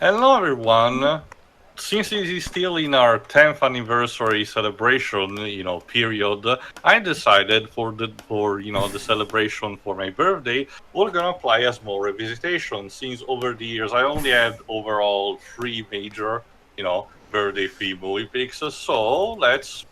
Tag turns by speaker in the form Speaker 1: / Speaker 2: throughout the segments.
Speaker 1: Hello, everyone. Since this is still in our 10th anniversary celebration, period, I decided for the celebration for my birthday, we're gonna apply a small revisitation. Since over the years, I only had overall 3 major, birthday theme movie picks. So let's,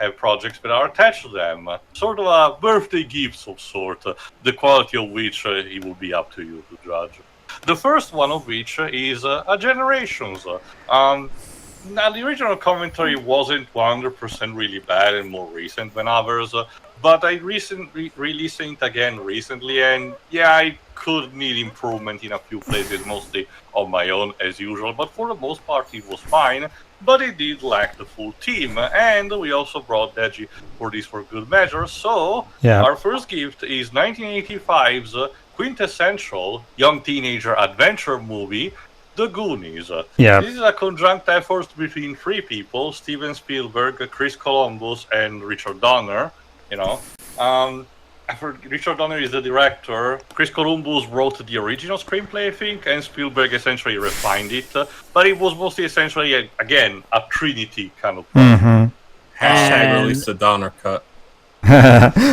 Speaker 1: have projects that are attached to them. Sort of a birthday gift of sort, the quality of which it will be up to you to judge. The first one of which is a Generations. Now, the original commentary wasn't 100% really bad and more recent than others, but I recently re-listened again recently, and yeah, I could need improvement in a few places, mostly on my own as usual, but for the most part it was fine, but it did lack the full team, and we also brought Deji for this for good measure, so our first gift is 1985's quintessential young teenager adventure movie, The Goonies. This is a conjunct effort between 3 people: Steven Spielberg, Chris Columbus, and Richard Donner. Richard Donner is the director. Chris Columbus wrote the original screenplay, I think, and Spielberg essentially refined it. But it was mostly essentially, again, a Trinity kind of project.
Speaker 2: Hashtag release the Donner cut.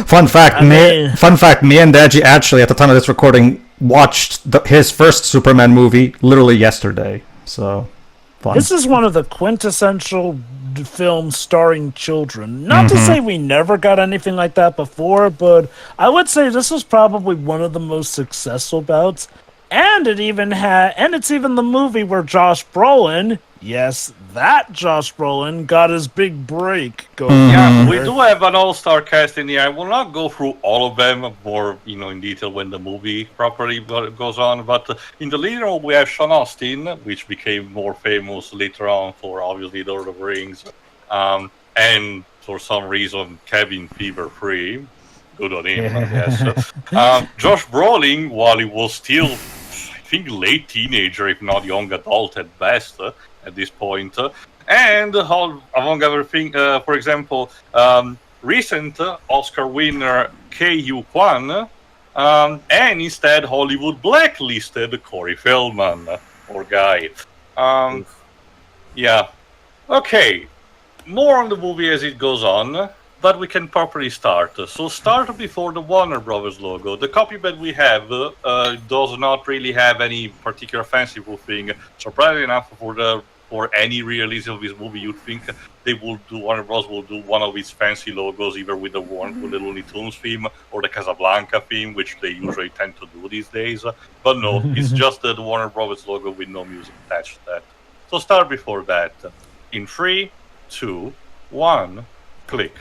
Speaker 3: Fun fact, me and Deji actually, at the time of this recording, watched his first Superman movie literally yesterday. So, fun.
Speaker 4: This is one of the quintessential films starring children. Not to say we never got anything like that before, but I would say this was probably one of the most successful bouts. And it's even the movie where Josh Brolin, yes, that Josh Brolin, got his big break going.
Speaker 1: Yeah, we do have an all-star cast in here. I will not go through all of them more, in detail when the movie properly goes on. But in the lead role, we have Sean Austin, which became more famous later on for obviously Lord of the Rings, and for some reason Cabin Fever 3. Good on him, I guess. Josh Brolin, while he was still, I think, late teenager, if not young adult at best, at this point. And among other things, for example, recent Oscar winner Ke-Huy Kwan, and instead Hollywood blacklisted Corey Feldman, or guy. Yeah. Okay. More on the movie as it goes on. But we can properly start. So start before the Warner Brothers logo. The copy that we have does not really have any particular fanciful thing. Surprisingly enough, for any release of this movie, you'd think Warner Bros. Will do one of its fancy logos, either with the Looney Tunes theme or the Casablanca theme, which they usually tend to do these days. But no, it's just the Warner Brothers logo with no music attached to that. So start before that. In 3, 2, 1, click.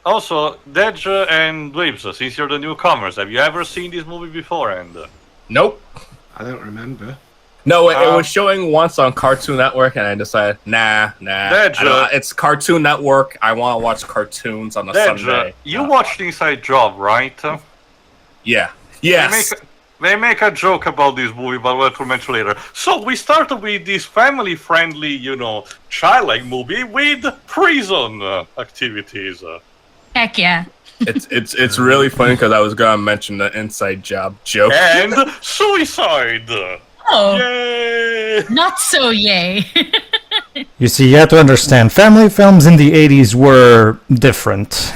Speaker 1: Also, Dej and Dweebs, since you're the newcomers, have you ever seen this movie beforehand?
Speaker 2: Nope.
Speaker 5: I don't remember.
Speaker 2: No, it was showing once on Cartoon Network, and I decided, nah. It's Cartoon Network. I want to watch cartoons on a Sunday.
Speaker 1: You watched Inside Job, right?
Speaker 2: Yeah. Yes.
Speaker 1: They make a joke about this movie, but we'll mention later. So we started with this family-friendly, childlike movie with prison activities.
Speaker 6: Heck yeah.
Speaker 2: It's really funny because I was gonna mention the Inside Job joke.
Speaker 1: And suicide.
Speaker 6: Oh.
Speaker 1: Yay!
Speaker 6: Not so yay.
Speaker 3: You see, you have to understand, family films in the 80s were different.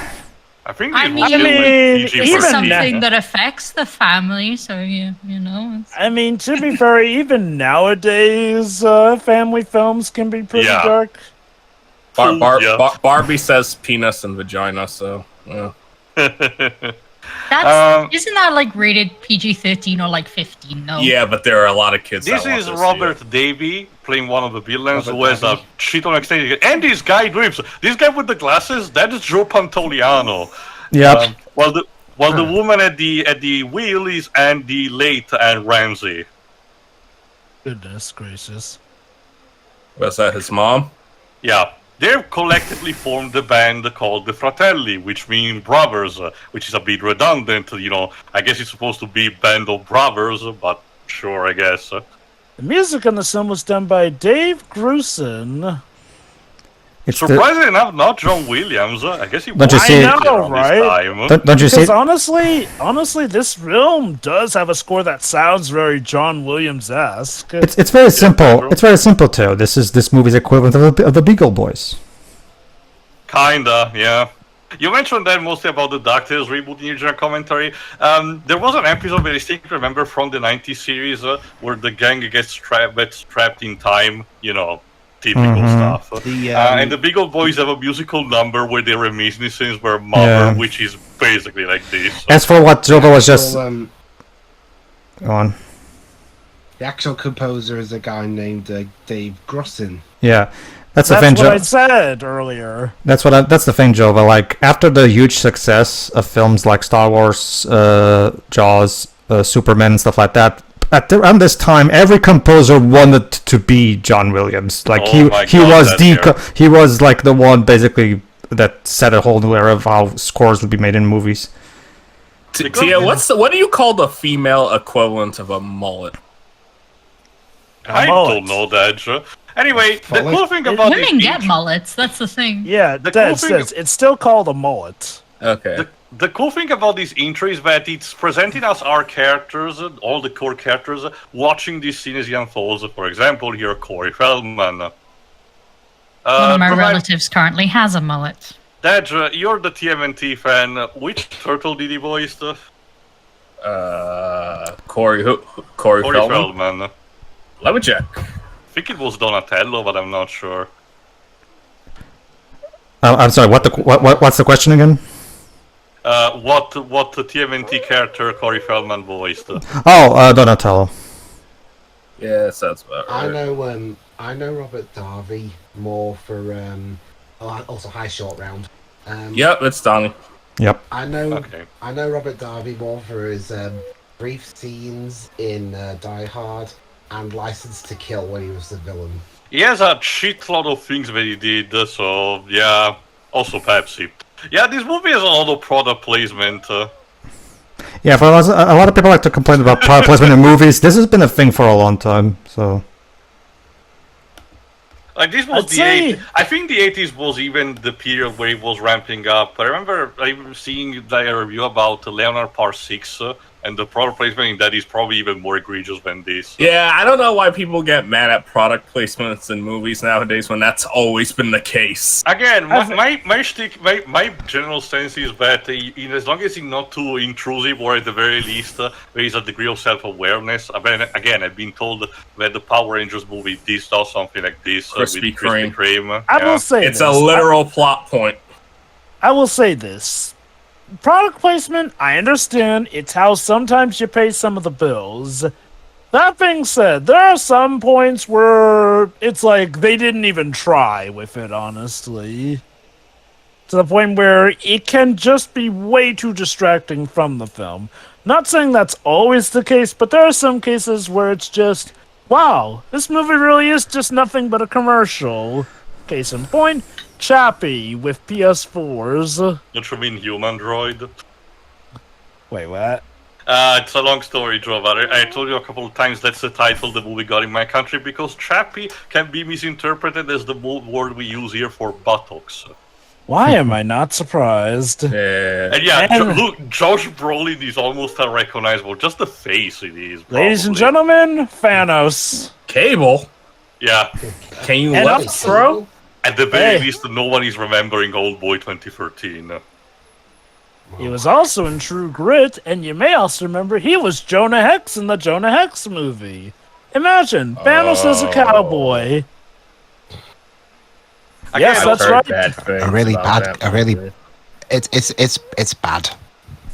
Speaker 6: It's something that affects the family, so you know.
Speaker 4: I mean, to be fair, even nowadays, family films can be pretty dark.
Speaker 2: Barbie says penis and vagina, so yeah.
Speaker 6: Isn't that like rated PG-13 or like 15? No.
Speaker 2: Yeah, but there are a lot of kids.
Speaker 1: This is Robert Davey playing one of the villains who has a shit on extended. And this guy Drips. This guy with the glasses, that is Joe Pantoliano.
Speaker 3: Yep.
Speaker 1: While the woman at the wheel is Andy Late and Ramsey.
Speaker 4: Goodness gracious.
Speaker 2: Was that his mom?
Speaker 1: Yeah. They've collectively formed a band called the Fratelli, which means brothers, which is a bit redundant, I guess it's supposed to be band of brothers, but sure, I guess.
Speaker 4: The music in the film was done by Dave Grusin.
Speaker 1: Surprisingly enough, not John Williams. I guess he
Speaker 3: Don't you
Speaker 1: was
Speaker 3: see-
Speaker 4: I know, right?
Speaker 3: Don't you see?
Speaker 4: Because honestly, this film does have a score that sounds very John Williams-esque.
Speaker 3: It's very simple.
Speaker 1: Pedro.
Speaker 3: It's very simple too. This movie's equivalent of the Beagle Boys.
Speaker 1: Kinda, yeah. You mentioned that mostly about the Doctors reboot in your commentary. There was an episode where I think remember from the 90s series where the gang gets trapped in time, typical stuff. And the Big Old Boys have a musical number where their reminiscences were Mother, which is basically like this.
Speaker 3: As for what Jova was just...
Speaker 5: Well,
Speaker 3: Go on.
Speaker 5: the actual composer is a guy named Dave Grusin.
Speaker 3: Yeah. That's the
Speaker 4: That's
Speaker 3: thing,
Speaker 4: what I said earlier.
Speaker 3: That's the thing, Jova. Like after the huge success of films like Star Wars, Jaws, Superman, and stuff like that, around this time, every composer wanted to be John Williams. Like he was like the one basically that set a whole new era of how scores would be made in movies.
Speaker 2: Tia, what do you call the female equivalent of a mullet?
Speaker 1: I don't know that. Anyway, the cool thing about
Speaker 6: Women get mullets, that's the thing.
Speaker 4: Yeah, it's still called a mullet.
Speaker 2: Okay.
Speaker 1: The cool thing about this intro is that it's presenting us our characters, all the core characters, watching this scene as it unfolds. For example, here Corey Feldman.
Speaker 6: One of my relatives currently has a mullet.
Speaker 1: Dad, you're the TMNT fan. Which turtle did he voice?
Speaker 2: Corey
Speaker 1: Feldman.
Speaker 2: Let me check.
Speaker 1: I think it was Donatello, but I'm not sure.
Speaker 3: I'm sorry. What's the question again?
Speaker 1: What the TMNT character Corey Feldman voiced?
Speaker 3: Oh, Donatello.
Speaker 2: Yeah, sounds about right.
Speaker 5: I know Robert Darby more for also High Short Round.
Speaker 2: Yep, it's Donnie.
Speaker 3: Yep.
Speaker 5: I know Robert Darby more for his brief scenes in Die Hard and License to Kill when he was the villain.
Speaker 1: He has a shitload of things that he did, so yeah. Also Pepsi. Yeah, this movie has a lot of product placement.
Speaker 3: Yeah, for a lot of people like to complain about product placement in movies. This has been a thing for a long time, so...
Speaker 1: Like this was I think the 80s was even the period where it was ramping up. I remember seeing a review about Leonard Part 6, and the product placement in that is probably even more egregious than this.
Speaker 2: Yeah, I don't know why people get mad at product placements in movies nowadays when that's always been the case.
Speaker 1: Again, my general sense is that as long as it's not too intrusive, or at the very least there is a degree of self-awareness. I mean, again, I've been told that the Power Rangers movie does something like this
Speaker 2: Krispy
Speaker 1: with Krispy Kreme.
Speaker 4: I will say
Speaker 2: it's a literal plot point.
Speaker 4: I will say this. Product placement, I understand. It's how sometimes you pay some of the bills. That being said, there are some points where it's like they didn't even try with it, honestly. To the point where it can just be way too distracting from the film. Not saying that's always the case, but there are some cases where it's just, wow, this movie really is just nothing but a commercial. Case in point, Chappie with PS4s.
Speaker 1: Don't you mean Human Droid?
Speaker 4: Wait, what?
Speaker 1: It's a long story, Joe, but I told you a couple of times that's the title the movie got in my country, because Chappie can be misinterpreted as the word we use here for buttocks.
Speaker 4: Why am I not surprised?
Speaker 1: And yeah, look, Josh Brolin is almost unrecognizable. Just the face it is. Probably.
Speaker 4: Ladies and gentlemen, Thanos.
Speaker 2: Cable?
Speaker 1: Yeah.
Speaker 2: Can you
Speaker 4: and
Speaker 2: let
Speaker 4: up, bro?
Speaker 1: At the very least, no one is remembering Old Boy 2013.
Speaker 4: He was also in True Grit, and you may also remember he was Jonah Hex in the Jonah Hex movie. Imagine, Thanos as a cowboy. Yes, that's right.
Speaker 5: It's bad.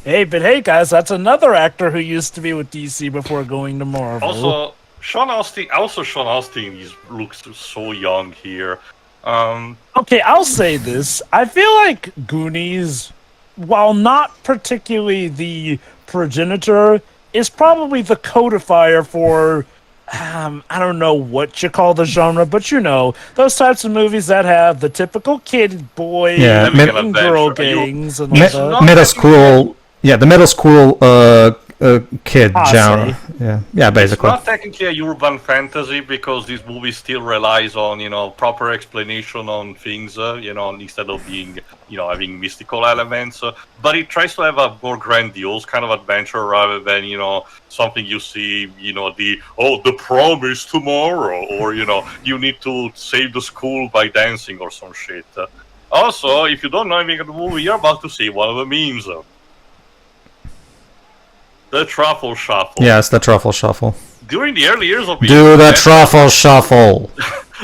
Speaker 4: Hey, but hey, guys, that's another actor who used to be with DC before going to Marvel.
Speaker 1: Also, Sean Austin looks so young here.
Speaker 4: Okay, I'll say this. I feel like Goonies, while not particularly the progenitor, is probably the codifier for, I don't know what you call the genre, but you know, those types of movies that have the typical kid boy and girl gangs and all that.
Speaker 3: Middle school, the middle school kid genre. Yeah, basically.
Speaker 1: It's not technically a urban fantasy because this movie still relies on, proper explanation on things, instead of being, having mystical elements. But it tries to have a more grandiose kind of adventure rather than, something you see, the promise tomorrow, or, you need to save the school by dancing or some shit. Also, if you don't know anything about the movie, you're about to see one of the memes. The truffle shuffle.
Speaker 3: Yes, the truffle shuffle.
Speaker 1: During the early years of the
Speaker 3: Do the truffle shuffle.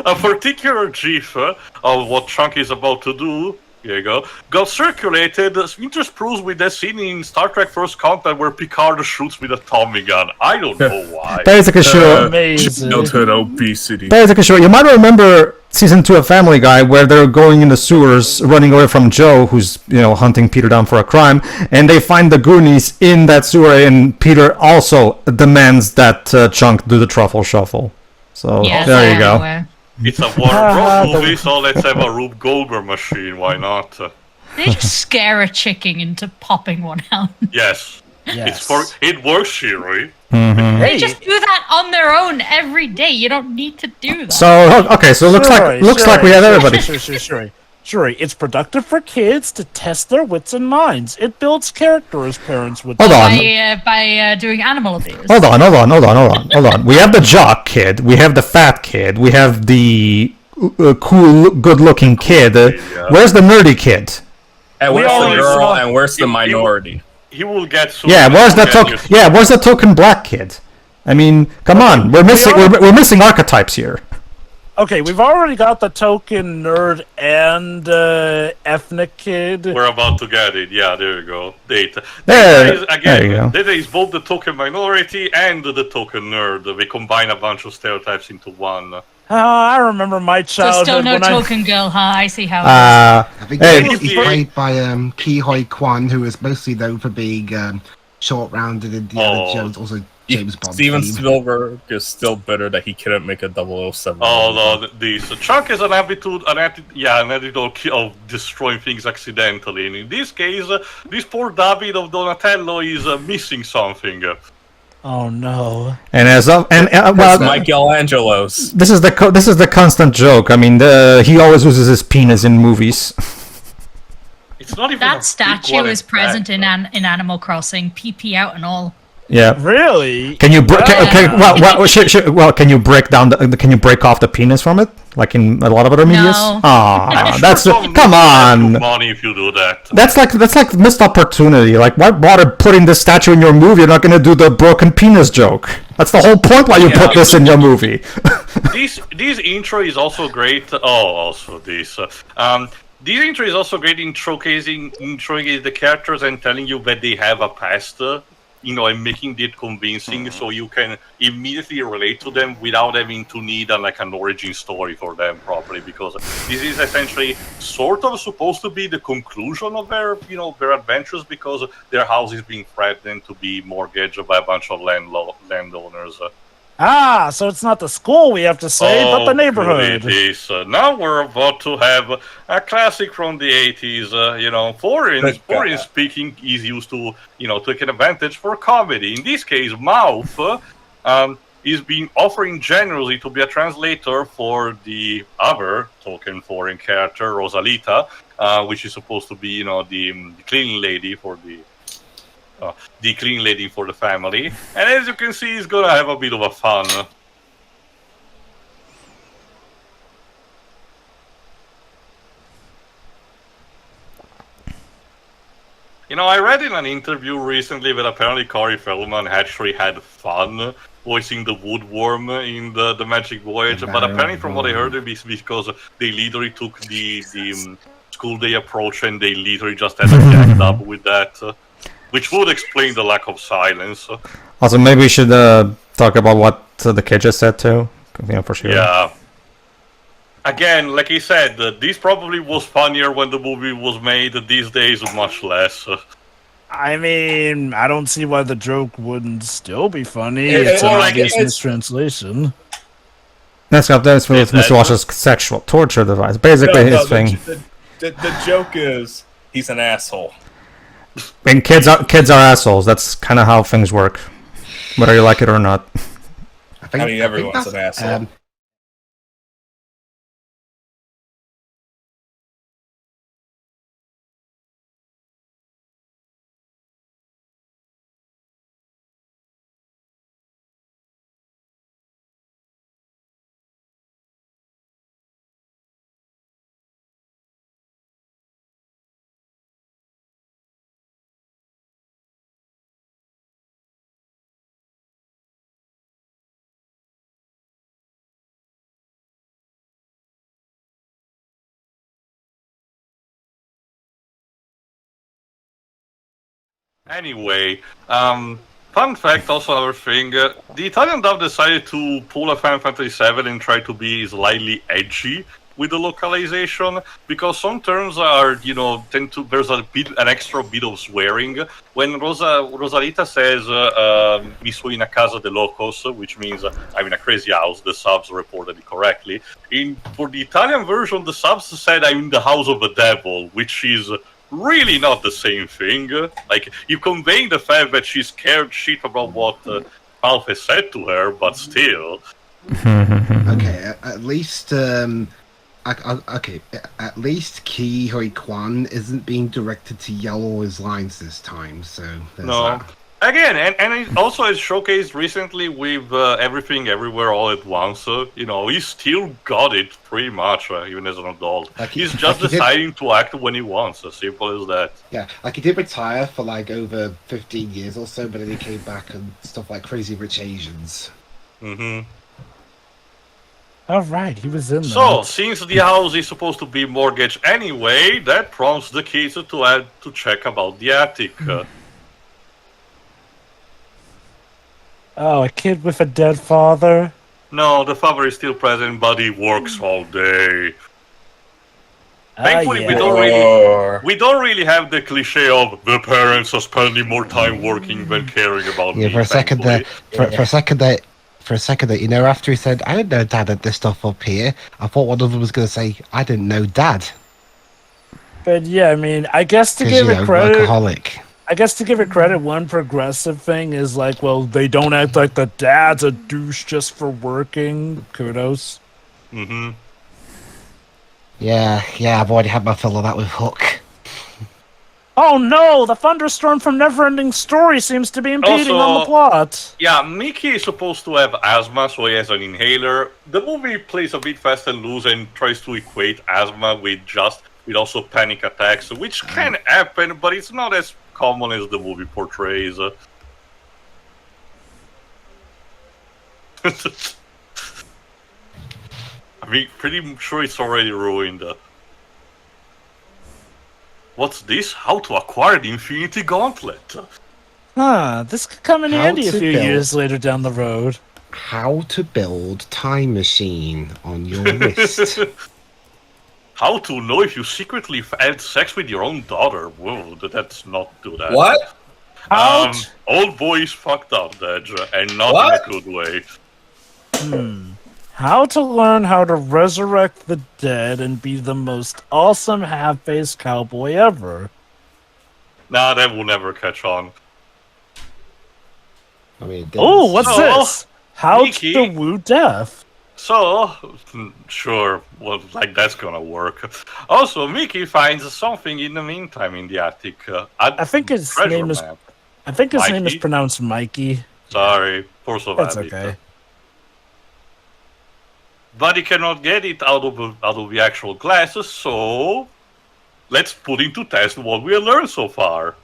Speaker 1: a particular gif of what Chunk is about to do, here you go, got circulated, interspersed with that scene in Star Trek First Contact where Picard shoots with a Tommy gun. I don't know why.
Speaker 3: Basically, sure.
Speaker 2: Childhood obesity.
Speaker 3: Basically, sure. You might remember season 2 of Family Guy where they're going in the sewers, running away from Joe, who's hunting Peter down for a crime, and they find the Goonies in that sewer, and Peter also demands that Chunk do the truffle shuffle. So there you go.
Speaker 1: It's a Warner Bros. Movie, so let's have a Rube Goldberg machine. Why not?
Speaker 6: They just scare a chicken into popping one out.
Speaker 1: Yes. It works, Shiri.
Speaker 3: Mm-hmm.
Speaker 6: They just do that on their own every day. You don't need to do that.
Speaker 3: So okay, so looks like we have everybody.
Speaker 4: Sure, it's productive for kids to test their wits and minds. It builds character, as parents would.
Speaker 3: Hold on.
Speaker 6: By doing animal abuse.
Speaker 3: Hold on. We have the jock kid. We have the fat kid. We have the cool, good-looking kid. Where's the nerdy kid?
Speaker 2: And where's the girl? And where's the minority?
Speaker 1: He will get.
Speaker 3: Where's the token black kid? I mean, come on. We're missing archetypes here.
Speaker 4: Okay, we've already got the token nerd and ethnic kid.
Speaker 1: We're about to get it. Yeah, there you go. Data.
Speaker 3: There you go.
Speaker 1: Data is both the token minority and the token nerd. We combine a bunch of stereotypes into one.
Speaker 4: I remember my childhood.
Speaker 6: So still no token girl, huh? I see how
Speaker 5: I think he's played by Ki Hoi Kwan, who is mostly known for being short-rounded Indiana Jones, also James Bond.
Speaker 2: Steven Spielberg is still bitter that he couldn't make a 007.
Speaker 1: Oh no, Chuck is an attitude of destroying things accidentally, and in this case, this poor David of Donatello is missing something.
Speaker 4: Oh no!
Speaker 3: And
Speaker 2: Michelangelo's.
Speaker 3: This is the constant joke. I mean, he always uses his penis in movies.
Speaker 1: It's not even
Speaker 6: that statue is present in Animal Crossing, PP out and all.
Speaker 3: Yeah.
Speaker 4: Really?
Speaker 3: Can you can you break down can you break off the penis from it like in a lot of other medias?
Speaker 6: No.
Speaker 3: Come on.
Speaker 1: Money if you do that.
Speaker 3: That's like missed opportunity. Like, why bother putting this statue in your movie? You're not going to do the broken penis joke. That's the whole point why you put this in your movie.
Speaker 1: This intro is also great. This intro is also great in showcasing the characters and telling you that they have a past. And making it convincing so you can immediately relate to them without having to need an origin story for them properly, because this is essentially sort of supposed to be the conclusion of their adventures, because their house is being threatened to be mortgaged by a bunch of landowners.
Speaker 4: So it's not the school we have to save, but the neighborhood.
Speaker 1: It is. Now we're about to have a classic from the 80s. Foreign speaking is used to, taking advantage for comedy. In this case, Mouth is being offering generously to be a translator for the other token foreign character, Rosalita, which is supposed to be, the cleaning lady for the clean lady for the family, and as you can see, he's gonna have a bit of a fun. I read in an interview recently that apparently Corey Feldman actually had fun voicing the woodworm in the Magic Voyage, but apparently from what I heard, it's because they literally took the school day approach and they literally just had a jacked up with that. Which would explain the lack of silence.
Speaker 3: Also, maybe we should talk about what the kid just said too. For sure.
Speaker 1: Yeah. Again, like I said, this probably was funnier when the movie was made. These days, much less.
Speaker 4: I mean, I don't see why the joke wouldn't still be funny. It's an obvious mistranslation.
Speaker 3: That's with Mr. Walsh's sexual torture device. Basically, his thing.
Speaker 2: The joke is he's an asshole.
Speaker 3: And kids are assholes. That's kind of how things work, whether you like it or not.
Speaker 2: I mean, everyone's an asshole.
Speaker 1: Anyway, fun fact, also another thing, the Italian dub decided to pull a Final Fantasy VII and try to be slightly edgy with the localization, because some terms are, there's an extra bit of swearing. When Rosalita says, mi sono in a casa de locos, which means I'm in a crazy house, the subs reported it correctly. For the Italian version, the subs said I'm in the house of the devil, which is really not the same thing. Like, you're conveying the fact that she's scared shit about what Alf has said to her, but still.
Speaker 5: Okay, at least at least Ki Hoi Kwan isn't being directed to yell all his lines this time, so there's
Speaker 1: No.
Speaker 5: that.
Speaker 1: Again, and it also is showcased recently with Everything Everywhere All at Once. He still got it pretty much, even as an adult. He's just deciding to act when he wants, as simple as that.
Speaker 5: Yeah, like he did retire for like over 15 years or so, but then he came back and stuff like Crazy Rich Asians.
Speaker 1: Mm-hmm.
Speaker 4: All right, he was in there.
Speaker 1: So, since the house is supposed to be mortgaged anyway, that prompts the kids to check about the attic.
Speaker 4: Oh, a kid with a dead father?
Speaker 1: No, the father is still present, but he works all day. Thankfully,
Speaker 4: yeah.
Speaker 1: we don't really have the cliche of the parents are spending more time working than caring about me.
Speaker 5: For a second there, after he said, "I didn't know Dad had this stuff up here," I thought one of them was going to say, "I didn't know Dad."
Speaker 4: But yeah, I mean, I guess to give it credit,
Speaker 5: workaholic.
Speaker 4: One progressive thing is like, well, they don't act like the dad's a douche just for working. Kudos.
Speaker 1: Mm-hmm.
Speaker 5: Yeah, I've already had my fill of that with Hook.
Speaker 4: Oh no, the thunderstorm from Neverending Story seems to be impeding on the plot.
Speaker 1: Yeah, Mickey is supposed to have asthma, so he has an inhaler. The movie plays a bit fast and loose and tries to equate asthma with also panic attacks, which can happen, but it's not as common as the movie portrays. I mean, pretty sure it's already ruined. What's this? How to acquire the Infinity Gauntlet?
Speaker 4: This could come in handy a few years later down the road.
Speaker 5: How to build time machine on your wrist.
Speaker 1: How to know if you secretly had sex with your own daughter. Whoa, let's not do that.
Speaker 2: What?
Speaker 1: Old boy is fucked up, Dej, and not in a good way.
Speaker 4: How to learn how to resurrect the dead and be the most awesome half-faced cowboy ever.
Speaker 1: Nah, that will never catch on.
Speaker 5: I mean,
Speaker 4: oh, what's this? How
Speaker 1: Mickey,
Speaker 4: to woo death.
Speaker 1: So, sure, well, like that's gonna work. Also, Mickey finds something in the meantime in the attic.
Speaker 4: I think his name is pronounced Mikey.
Speaker 1: Sorry, force of habit.
Speaker 4: That's okay.
Speaker 1: But he cannot get it out of the actual glasses, so let's put into test what we have learned so far.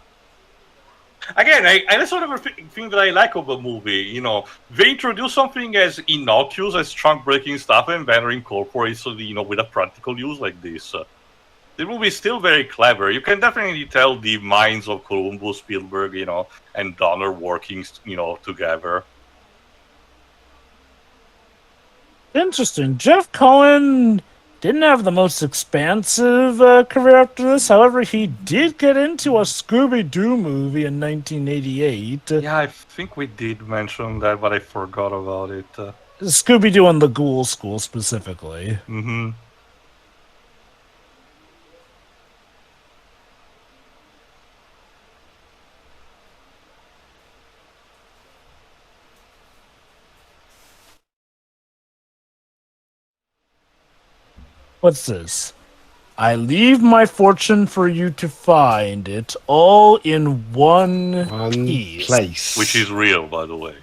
Speaker 1: Again, that's sort of a thing that I like of the movie. They introduce something as innocuous as trunk-breaking stuff, and then incorporate with a practical use like this. The movie is still very clever. You can definitely tell the minds of Columbus, Spielberg, and Donner working, together.
Speaker 4: Interesting. Jeff Cohen didn't have the most expansive career after this. However, he did get into a Scooby-Doo movie in 1988.
Speaker 1: Yeah, I think we did mention that, but I forgot about it.
Speaker 4: Scooby-Doo and the Ghoul School, specifically.
Speaker 1: Mm-hmm.
Speaker 4: What's this? I leave my fortune for you to find it, all in one piece.
Speaker 5: Place.
Speaker 1: Which is real, by the way.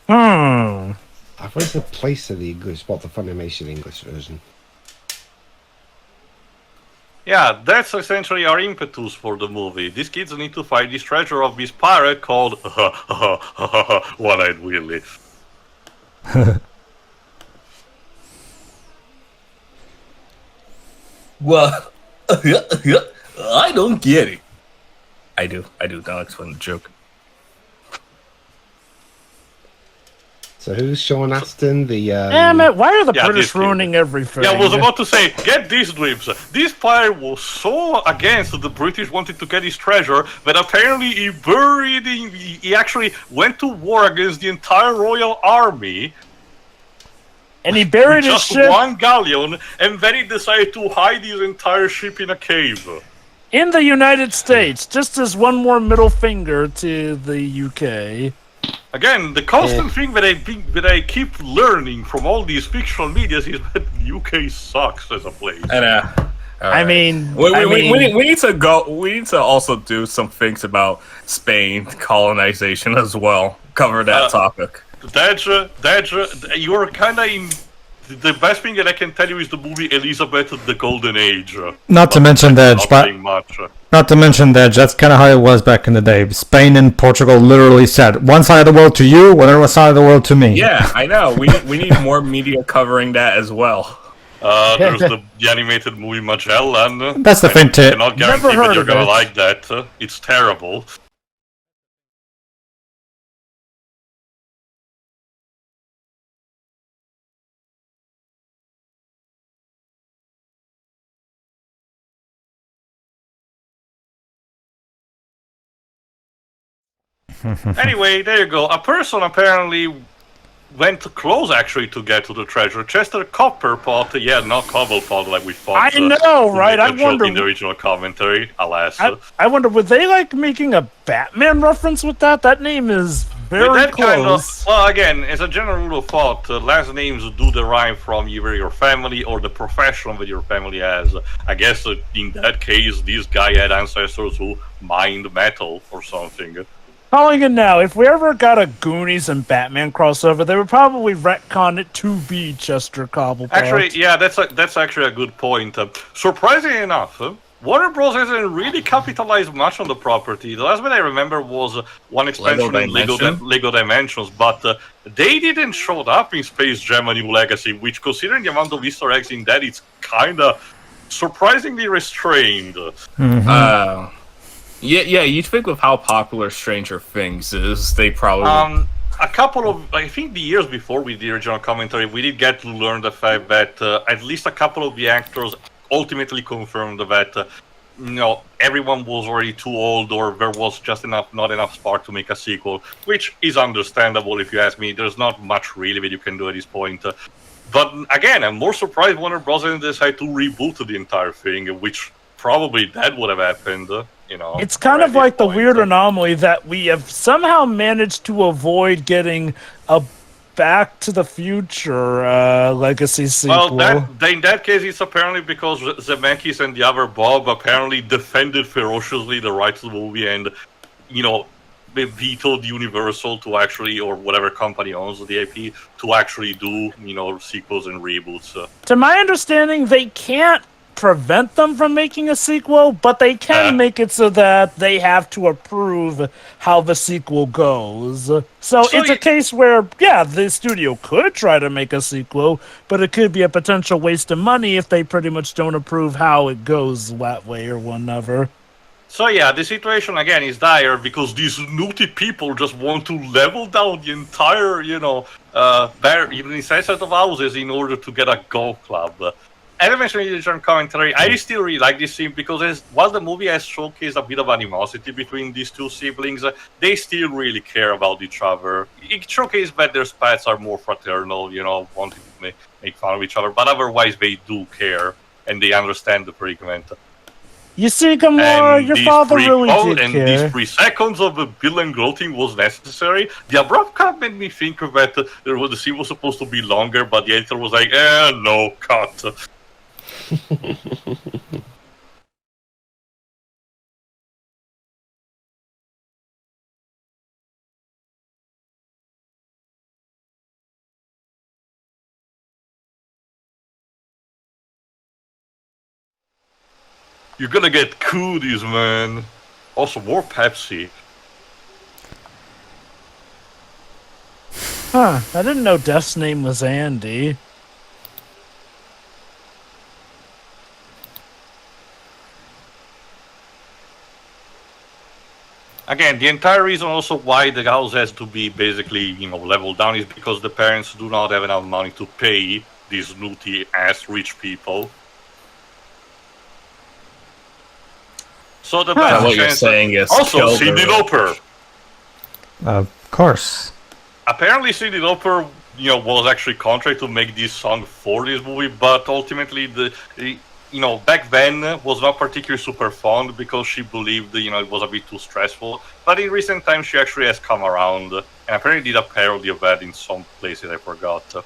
Speaker 4: Hmm.
Speaker 5: I thought it's a place in the English, but the Funimation English version.
Speaker 1: Yeah, that's essentially our impetus for the movie. These kids need to find this treasure of this pirate called One-Eyed Willie.
Speaker 2: Well, I don't get it. I do. I'll explain the joke.
Speaker 5: So who's Sean Astin? The
Speaker 4: Damn it! Why are the
Speaker 1: Yeah,
Speaker 4: British
Speaker 1: this kid.
Speaker 4: ruining everything?
Speaker 1: Yeah, I was about to say, get these dreams. This pirate was so against the British wanted to get his treasure that apparently he actually went to war against the entire Royal Army.
Speaker 4: And he buried his
Speaker 1: Just
Speaker 4: ship
Speaker 1: one galleon, and then he decided to hide his entire ship in a cave.
Speaker 4: in the United States, just as one more middle finger to the UK.
Speaker 1: Again, the constant thing that I keep learning from all these fictional medias is that the UK sucks as a place.
Speaker 2: And
Speaker 4: I mean,
Speaker 2: we need to go. We need to also do some things about Spain colonization as well. Cover that topic.
Speaker 1: You're kind of in. The best thing that I can tell you is the movie Elizabeth the Golden Age.
Speaker 3: Not to mention Dej, but
Speaker 1: much.
Speaker 3: not to mention Dej, that's kind of how it was back in the day. Spain and Portugal literally said one side of the world to you, one other side of the world to me.
Speaker 2: Yeah, I know. We need more media covering that as well.
Speaker 1: There's the animated movie Magellan.
Speaker 3: That's the thing too.
Speaker 1: I cannot guarantee
Speaker 4: Never
Speaker 1: that
Speaker 4: heard
Speaker 1: you're
Speaker 4: of
Speaker 1: gonna
Speaker 4: it.
Speaker 1: like that. It's terrible. Anyway, there you go. A person apparently went close actually to get to the treasure. Chester Copperpot, yeah, not Cobblepot like we thought.
Speaker 4: I know, right? I wonder
Speaker 1: in the original commentary, alas.
Speaker 4: I wonder, were they like making a Batman reference with that? That name is very
Speaker 1: With that
Speaker 4: close.
Speaker 1: well, again, as a general rule of thought, last names do derive from either your family or the profession that your family has. I guess in that case, this guy had ancestors who mined metal or something.
Speaker 4: Calling it now, if we ever got a Goonies and Batman crossover, they would probably retcon it to be Chester Cobblepot.
Speaker 1: Actually, yeah, that's actually a good point. Surprisingly enough, Warner Bros. Hasn't really capitalized much on the property. The last one I remember was one expansion in Lego Dimensions, but they didn't show up in Space Jam: A New Legacy, which, considering the amount of Easter eggs in that, it's kind of surprisingly restrained.
Speaker 2: Yeah, you'd think with how popular Stranger Things is, they probably...
Speaker 1: A couple of, I think the years before we did the original commentary, we did get to learn the fact that at least a couple of the actors ultimately confirmed that, everyone was already too old or there was just not enough spark to make a sequel, which is understandable if you ask me. There's not much really that you can do at this point. But again, I'm more surprised Warner Bros. Didn't decide to reboot the entire thing, which probably that would have happened.
Speaker 4: It's kind of like the weird anomaly that we have somehow managed to avoid getting a Back to the Future legacy sequel.
Speaker 1: Well, in that case, it's apparently because Zemeckis and the other Bob apparently defended ferociously the rights of the movie and, they vetoed Universal to actually, or whatever company owns the IP, to actually do, sequels and reboots.
Speaker 4: To my understanding, they can't prevent them from making a sequel, but they can make it so that they have to approve how the sequel goes. So it's a case where, the studio could try to make a sequel, but it could be a potential waste of money if they pretty much don't approve how it goes that way or whatever.
Speaker 1: So the situation again is dire because these snooty people just want to level down the entire, even set of houses in order to get a golf club. As I mentioned in the original commentary, I still really like this scene because while the movie has showcased a bit of animosity between these two siblings, they still really care about each other. It showcased that their spats are more fraternal, wanting to make fun of each other, but otherwise they do care and they understand the predicament.
Speaker 4: You see, Gamora, your father really did
Speaker 1: and
Speaker 4: care.
Speaker 1: these 3 seconds of villain gloating was necessary. The abrupt cut made me think that the scene was supposed to be longer, but the editor was like, no, cut. You're gonna get cooties, man. Also, more Pepsi.
Speaker 4: Huh, I didn't know Death's name was Andy.
Speaker 1: Again, the entire reason also why the house has to be basically, leveled down is because the parents do not have enough money to pay these snooty-ass rich people. So the best
Speaker 2: what you're
Speaker 1: chance
Speaker 2: saying is
Speaker 1: also Cyndi Lauper.
Speaker 3: Of course.
Speaker 1: Apparently, Cyndi Lauper, was actually contract to make this song for this movie, but ultimately, back then was not particularly super fond because she believed, it was a bit too stressful. But in recent times, she actually has come around and apparently did a parody of that in some places. I forgot.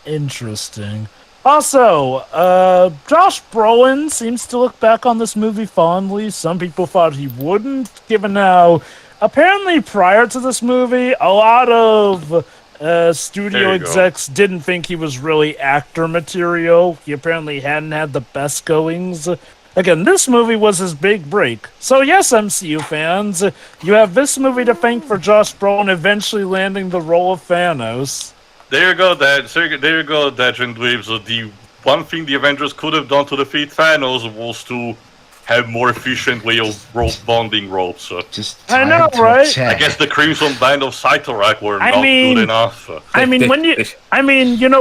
Speaker 4: Interesting. Also, Josh Brolin seems to look back on this movie fondly. Some people thought he wouldn't, given how apparently prior to this movie, a lot of studio execs didn't think he was really actor material. He apparently hadn't had the best goings. Again, this movie was his big break. So yes, MCU fans, you have this movie to thank for Josh Brolin eventually landing the role of Thanos.
Speaker 1: There you go, Dejimon Dweebs. The one thing the Avengers could have done to defeat Thanos was to have more efficient way of bonding ropes.
Speaker 4: I know, right?
Speaker 1: I guess the Crimson Band of Cyttorak were not good enough.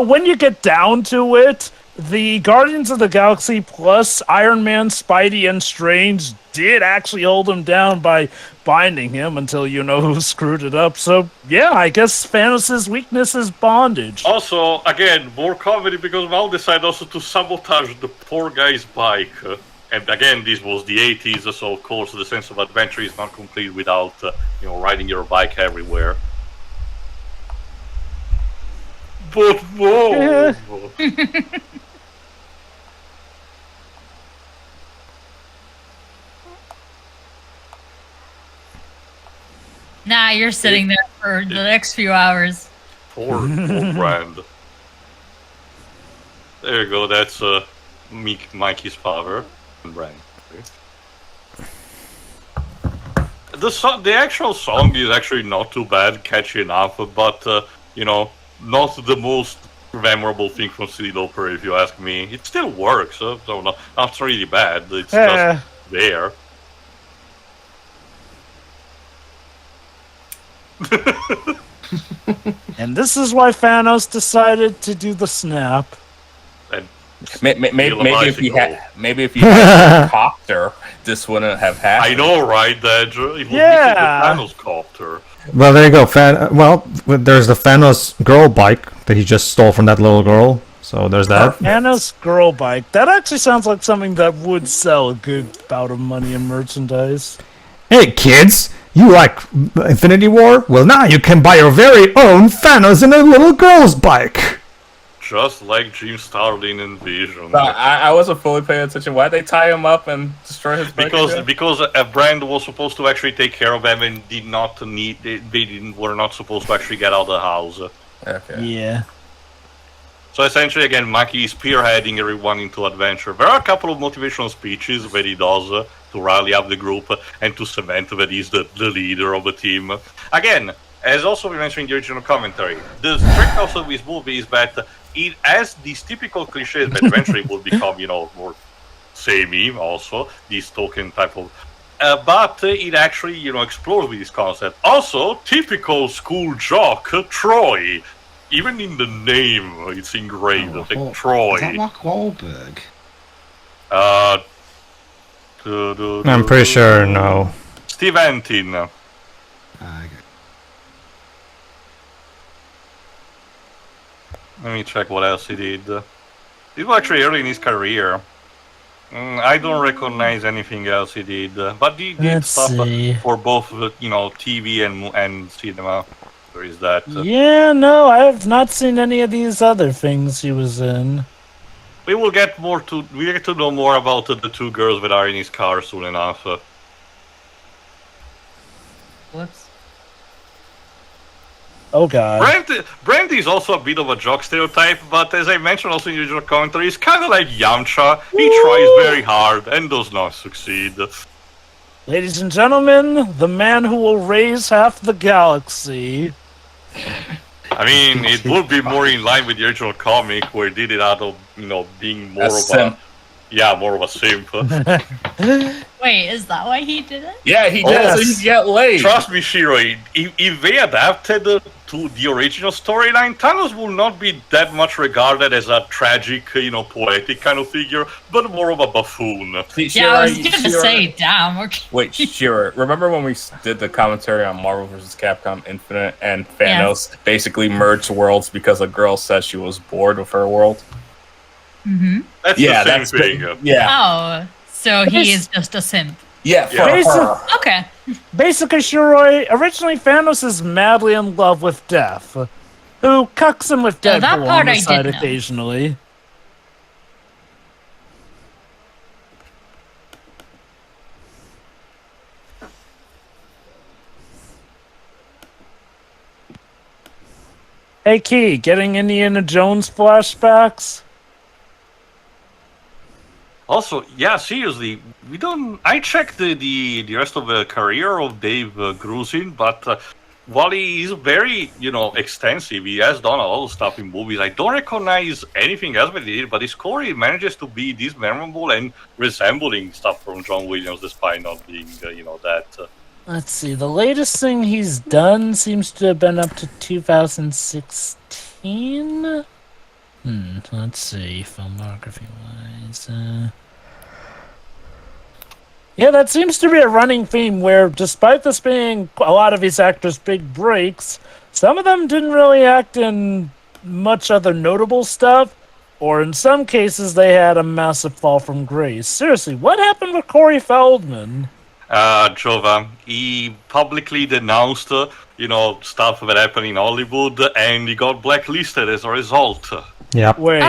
Speaker 4: When you get down to it, the Guardians of the Galaxy plus Iron Man, Spidey, and Strange did actually hold him down by binding him until who screwed it up. So, yeah, I guess Thanos' weakness is bondage.
Speaker 1: Also, again, more comedy because Mal decided also to sabotage the poor guy's bike. And again, this was the 80s, so of course the sense of adventure is not complete without, riding your bike everywhere. But no!
Speaker 6: Nah, you're sitting there for the next few hours.
Speaker 1: Poor Brand. There you go, that's Mikey's father. Brand. The actual song is actually not too bad, catchy enough, but, not the most memorable thing from Cyndi Lauper, if you ask me. It still works, so not really bad. It's just there.
Speaker 4: And this is why Thanos decided to do the snap.
Speaker 1: And
Speaker 2: maybe if he had a copter, this wouldn't have happened.
Speaker 1: I know, right? That it was the Thanos copter.
Speaker 3: Well, there you go. There's the Thanos girl bike that he just stole from that little girl. So there's that.
Speaker 4: Thanos girl bike. That actually sounds like something that would sell a good bout of money in merchandise.
Speaker 3: Hey, kids! You like Infinity War? Well, now you can buy your very own Thanos in a little girl's bike.
Speaker 1: Just like Jim Starlin and Vision.
Speaker 2: I wasn't fully paying attention. Why'd they tie him up and destroy his bike?
Speaker 1: Because a brand was supposed to actually take care of them and did not need. Were not supposed to actually get out of the house.
Speaker 2: Okay.
Speaker 4: Yeah.
Speaker 1: So essentially, again, Maki is spearheading everyone into adventure. There are a couple of motivational speeches that he does to rally up the group and to cement that he's the leader of the team. Again, as also we mentioned in the original commentary, the strength also of this movie is that it has these typical cliches that eventually will become, more samey also, this token type of... but it actually, explores with this concept. Also, typical school jock, Troy. Even in the name, it's engraved, like Troy.
Speaker 5: Is that Mark Wahlberg?
Speaker 3: I'm pretty sure no.
Speaker 1: Steve Antin.
Speaker 5: Okay.
Speaker 1: Let me check what else he did. This was actually early in his career. I don't recognize anything else he did, but he did stuff for both, TV and cinema. There is that.
Speaker 4: Yeah, no, I have not seen any of these other things he was in.
Speaker 1: we will get to know more about the two girls that are in his car soon enough.
Speaker 6: Whoops.
Speaker 4: Oh god.
Speaker 1: Brent is also a bit of a jock stereotype, but as I mentioned also in the original commentary, he's kind of like Yamcha. He tries very hard and does not succeed.
Speaker 4: Ladies and gentlemen, the man who will raise half the galaxy.
Speaker 1: I mean, it would be more in line with the original comic, where he did it out of, being more of more of a simp.
Speaker 6: Wait, is that why he did it?
Speaker 2: Yeah, he did. So he get laid.
Speaker 1: Trust me, Shiro. If they adapted to the original storyline, Thanos will not be that much regarded as a tragic, poetic kind of figure, but more of a buffoon.
Speaker 6: I was gonna say, damn. Okay.
Speaker 2: Wait, Shiro, remember when we did the commentary on Marvel vs. Capcom Infinite and Thanos basically merged worlds because a girl said she was bored with her world?
Speaker 6: Mm-hmm.
Speaker 1: That's the same thing.
Speaker 6: Oh, so he is just a simp.
Speaker 2: Yeah, for her.
Speaker 6: Okay.
Speaker 4: Basically, Shiroi, originally Thanos is madly in love with Death, who cucks him with Deadpool on the side occasionally. Hey Key, getting Indiana Jones flashbacks?
Speaker 1: Also, yeah, seriously, I checked the rest of the career of Dave Grusin, but while he is very, extensive, he has done a lot of stuff in movies. I don't recognize anything else that he did, but his story manages to be this memorable and resembling stuff from John Williams, despite not being, that.
Speaker 4: Let's see, the latest thing he's done seems to have been up to 2016. Let's see, filmography-wise. Yeah, that seems to be a running theme where, despite this being a lot of these actors' big breaks, some of them didn't really act in much other notable stuff, or in some cases they had a massive fall from grace. Seriously, what happened with Corey Feldman?
Speaker 1: Jova, he publicly denounced, stuff that happened in Hollywood, and he got blacklisted as a result.
Speaker 3: Yeah.
Speaker 4: Wait,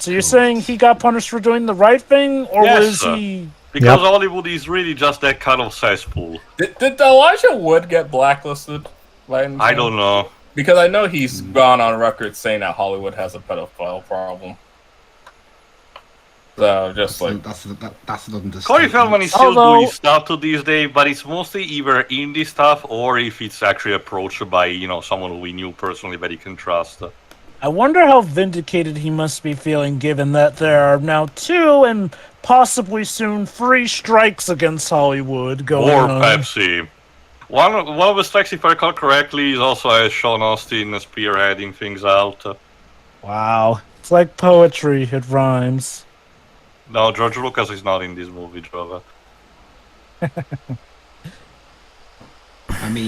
Speaker 4: so you're saying he got punished for doing the right thing, or was he?
Speaker 1: Because Hollywood is really just that kind of cesspool.
Speaker 2: Did Elijah Wood get blacklisted?
Speaker 1: I don't know.
Speaker 2: Because I know he's gone on record saying that Hollywood has a pedophile problem. So that's an understatement.
Speaker 1: Corey Feldman is still doing stuff to this day, but it's mostly either indie stuff or if it's actually approached by someone who we knew personally that he can trust.
Speaker 4: I wonder how vindicated he must be feeling, given that there are now 2 and possibly soon 3 strikes against Hollywood going on.
Speaker 1: Or Pepsi. One of the strikes, if I recall correctly, is also as Sean Austin spearheading things out.
Speaker 4: Wow, it's like poetry; it rhymes.
Speaker 1: No, George Lucas is not in this movie, Jova.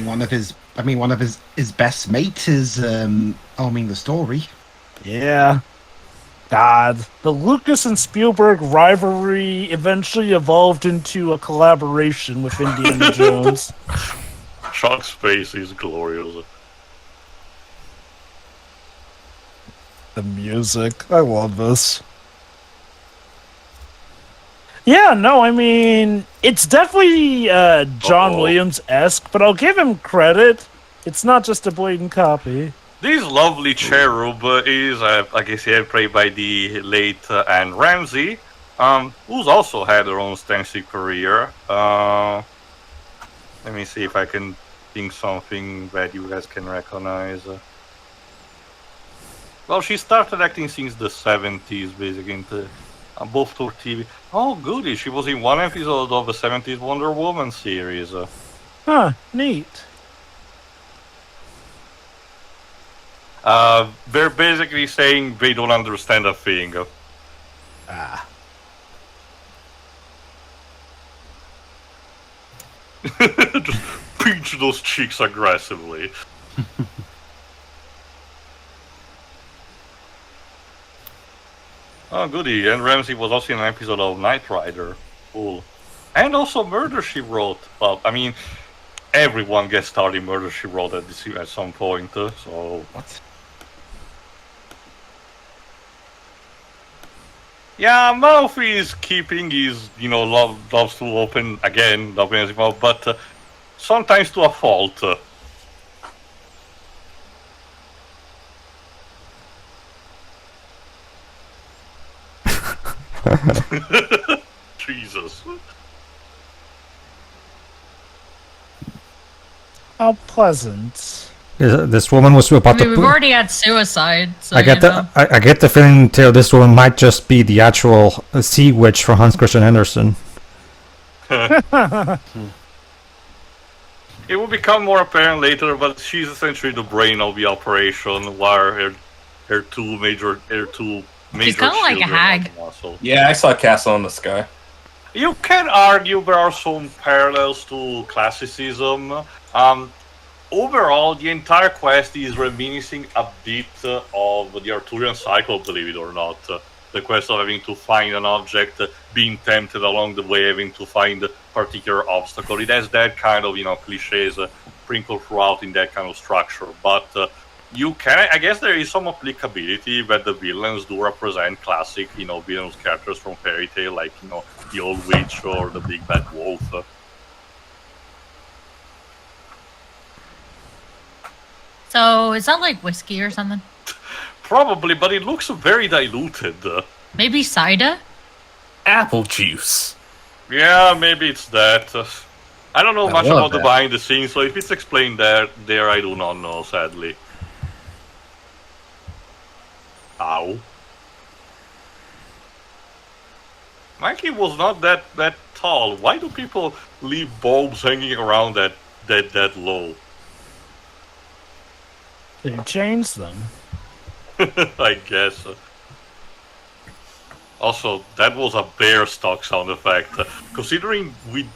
Speaker 7: One of his best mates is the story.
Speaker 4: Yeah. God, the Lucas and Spielberg rivalry eventually evolved into a collaboration with Indiana Jones.
Speaker 1: Sean's face is glorious.
Speaker 4: The music, I love this. Yeah, no, it's definitely John Williams-esque, but I'll give him credit. It's not just a blatant copy.
Speaker 1: This lovely cherub is, I guess, played by the late Anne Ramsey, who's also had her own extensive career. Let me see if I can think something that you guys can recognize. Well, she started acting since the 70s, basically, both for TV. Oh, goody, she was in one episode of the 70s Wonder Woman series.
Speaker 4: Huh, neat.
Speaker 1: They're basically saying they don't understand a thing. Just pinch those cheeks aggressively. Oh, goody. And Ramsey was also in an episode of Knight Rider. Cool. And also Murder, She Wrote. Well, everyone gets started in Murder, She Wrote at some point, so...
Speaker 7: What?
Speaker 1: Yeah, mouth is keeping his, loves to open his mouth, but sometimes to a fault. Jesus.
Speaker 4: How pleasant.
Speaker 3: This woman was about
Speaker 6: we've already had suicide, so
Speaker 3: I get I get the feeling Theo, this woman might just be the actual sea witch from Hans Christian Andersen.
Speaker 1: It will become more apparent later, but she's essentially the brain of the operation, while her two major
Speaker 6: She's kind of like a hag.
Speaker 2: Yeah, I saw Castle in the Sky.
Speaker 1: You can argue there are some parallels to classicism. Overall, the entire quest is reminiscing a bit of the Arthurian cycle, believe it or not. The quest of having to find an object, being tempted along the way, having to find a particular obstacle. It has that kind of, cliches sprinkled throughout in that kind of structure. But you can, I guess there is some applicability that the villains do represent classic, villainous characters from fairy tale, like, the old witch or the big bad wolf.
Speaker 6: So, is that like whiskey or something?
Speaker 1: Probably, but it looks very diluted.
Speaker 6: Maybe cider?
Speaker 2: Apple juice.
Speaker 1: Yeah, maybe it's that. I don't know much about the
Speaker 7: that.
Speaker 1: behind the scenes, so if it's explained there, I do not know, sadly. Ow. Mikey was not that tall. Why do people leave bulbs hanging around that low?
Speaker 4: They changed them.
Speaker 1: I guess. Also, that was a bear stock sound effect. Considering with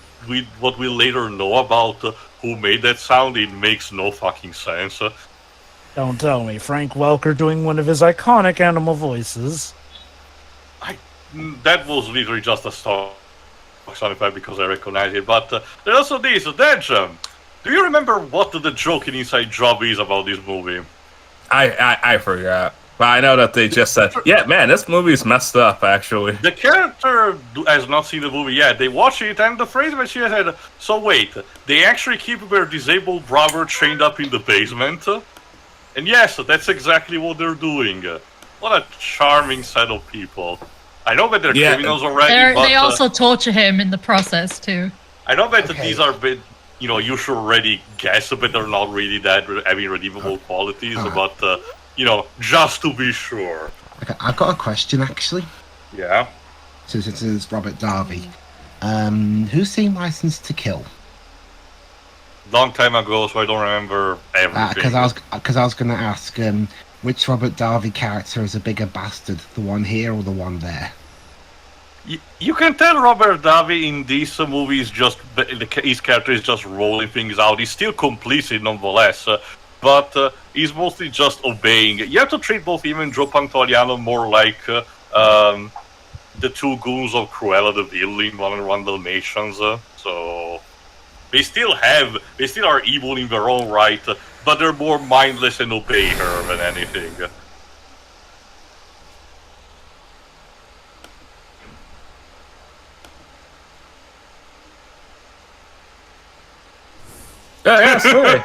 Speaker 1: what we later know about who made that sound, it makes no fucking sense.
Speaker 4: Don't tell me. Frank Welker doing one of his iconic animal voices.
Speaker 1: That was literally just a stock sound effect because I recognize it. But there's also this, Dejimon. Do you remember what the joke in Inside Job is about this movie?
Speaker 2: I forgot. But I know that they just said, yeah, man, this movie's messed up, actually.
Speaker 1: The character has not seen the movie yet. They watch it, and the phrase that she said, so wait, they actually keep their disabled brother chained up in the basement? And yes, that's exactly what they're doing. What a charming set of people. I know that they're criminals already, but...
Speaker 6: They also torture him in the process, too.
Speaker 1: I know that these are bit... you should already guess, but they're not really that having redeemable qualities, but, just to be sure.
Speaker 7: Okay, I've got a question, actually.
Speaker 1: Yeah?
Speaker 7: Since it is Robert Darby. Who's seen License to Kill?
Speaker 1: Long time ago, so I don't remember everything.
Speaker 7: Because I was going to ask, which Robert Darby character is a bigger bastard, the one here or the one there?
Speaker 1: You can tell Robert Davi in this movie is just his character is just rolling things out. He's still complicit nonetheless, but he's mostly just obeying. You have to treat both him and Joe Pantoliano more like the two goons of Cruella de Vil in 101 Dalmatians. So they still are evil in their own right, but they're more mindless and obey her than anything.
Speaker 2: Yeah, sorry.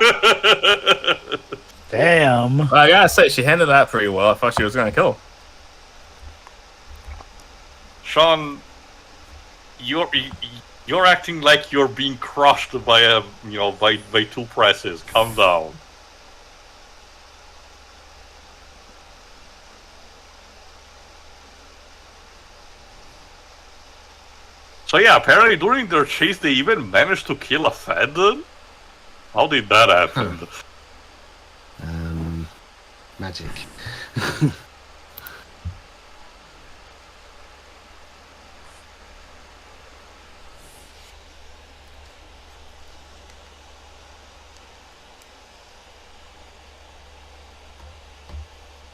Speaker 4: Damn.
Speaker 2: I gotta say, she handled that pretty well. I thought she was gonna kill him.
Speaker 1: Sean, you're acting like you're being crushed by by two presses. Calm down. So yeah, apparently during their chase they even managed to kill a Fed. How did that happen?
Speaker 5: Magic.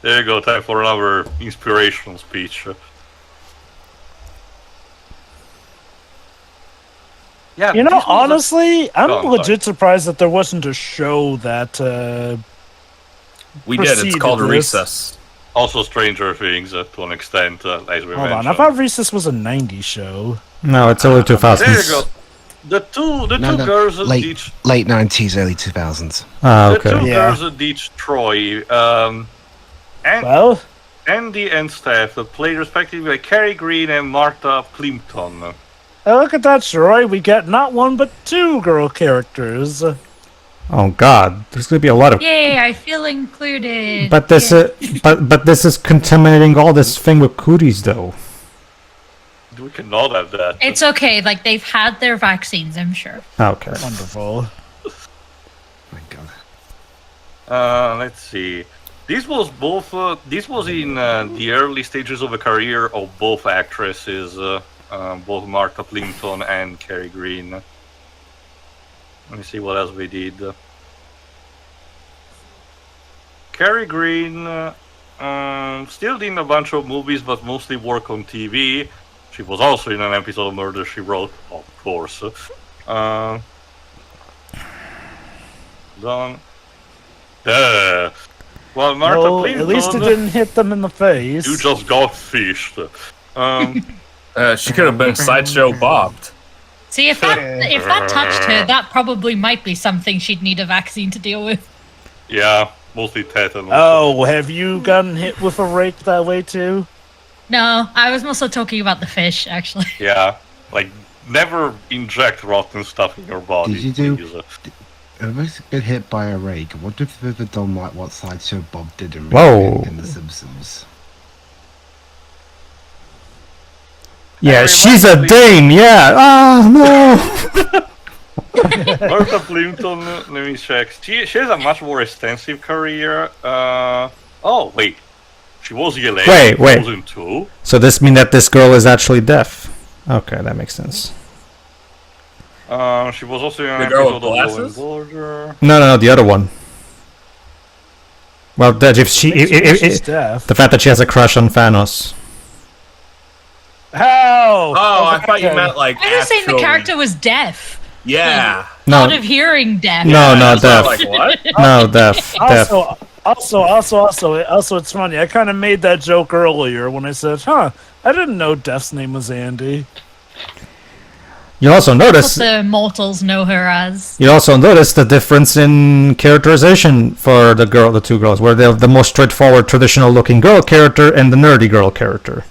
Speaker 1: There you go, time for another inspirational speech. Yeah,
Speaker 4: honestly, I'm legit surprised that there wasn't a show that
Speaker 2: we did. It's called Recess.
Speaker 1: Also, Stranger Things to an extent, as we
Speaker 4: Hold
Speaker 1: mentioned.
Speaker 4: on, I thought Recess was a '90s show.
Speaker 3: No, it's early 2000s.
Speaker 1: There you go. The two girls
Speaker 7: late 90s, early 2000s.
Speaker 3: Ah,
Speaker 1: the
Speaker 3: okay.
Speaker 1: two
Speaker 4: Yeah.
Speaker 1: girls each Troy, and
Speaker 4: Well,
Speaker 1: Andy and Steph play respectively by Carrie Green and Martha Plimpton.
Speaker 4: look at that, Troy. We get not one but two girl characters.
Speaker 3: Oh God, there's gonna be a lot of.
Speaker 6: Yay, I feel included.
Speaker 3: But this,
Speaker 6: Yeah.
Speaker 3: but this is contaminating all this thing with cooties, though.
Speaker 1: We cannot have that.
Speaker 6: It's okay, like they've had their vaccines, I'm sure.
Speaker 3: Okay.
Speaker 4: Wonderful.
Speaker 7: My God.
Speaker 1: Let's see. This was both. This was in the early stages of a career of both actresses, both Martha Plimpton and Carrie Green. Let me see what else we did. Carrie Green still did a bunch of movies, but mostly work on TV. She was also in an episode of Murder, She Wrote, of course. Done. Well, Martha
Speaker 4: Well,
Speaker 1: Plimpton,
Speaker 4: at least it didn't hit them in the face.
Speaker 1: you just got fished.
Speaker 2: She could have been Sideshow Bobbed.
Speaker 6: See, if that touched her, that probably might be something she'd need a vaccine to deal with.
Speaker 1: Yeah, mostly tetanus.
Speaker 4: Oh, have you gotten hit with a rake that way too?
Speaker 6: No, I was mostly talking about the fish, actually.
Speaker 1: Yeah, like, never inject rotten stuff in your body.
Speaker 7: Did you do-
Speaker 1: please.
Speaker 7: If I've been hit by a rake, what if they've ever done like what Sideshow Bob did in,
Speaker 3: Whoa.
Speaker 7: in The Simpsons?
Speaker 3: Yeah, she's a dame. Yeah. Ah, no.
Speaker 1: Martha Plimpton, let me check. She has a much more extensive career. Oh, wait. She was Yelena
Speaker 3: Wait,
Speaker 1: in
Speaker 3: wait.
Speaker 1: Frozen 2.
Speaker 3: So this means that this girl is actually deaf. Okay, that makes sense.
Speaker 1: She was also in an
Speaker 2: The girl
Speaker 1: episode
Speaker 2: with
Speaker 1: of Law and
Speaker 2: glasses?
Speaker 1: Order.
Speaker 3: No, the other one. Well, that if she,
Speaker 4: She's deaf.
Speaker 3: the fact that she has a crush on Thanos.
Speaker 4: How?
Speaker 2: Oh, I thought you meant like.
Speaker 6: I was saying the
Speaker 2: actually-
Speaker 6: character was deaf.
Speaker 2: Yeah.
Speaker 3: No,
Speaker 6: Hard of hearing deaf.
Speaker 3: no,
Speaker 2: I
Speaker 3: no,
Speaker 2: was
Speaker 3: deaf.
Speaker 2: Like what?
Speaker 3: No, deaf. Deaf.
Speaker 4: Also, it's funny. I kind of made that joke earlier when I said, "Huh, I didn't know Death's name was Andy."
Speaker 3: You also
Speaker 6: That's
Speaker 3: notice.
Speaker 6: what the mortals know her as.
Speaker 3: You also notice the difference in characterization for the two girls, where they have the most straightforward, traditional-looking girl character and the nerdy girl character.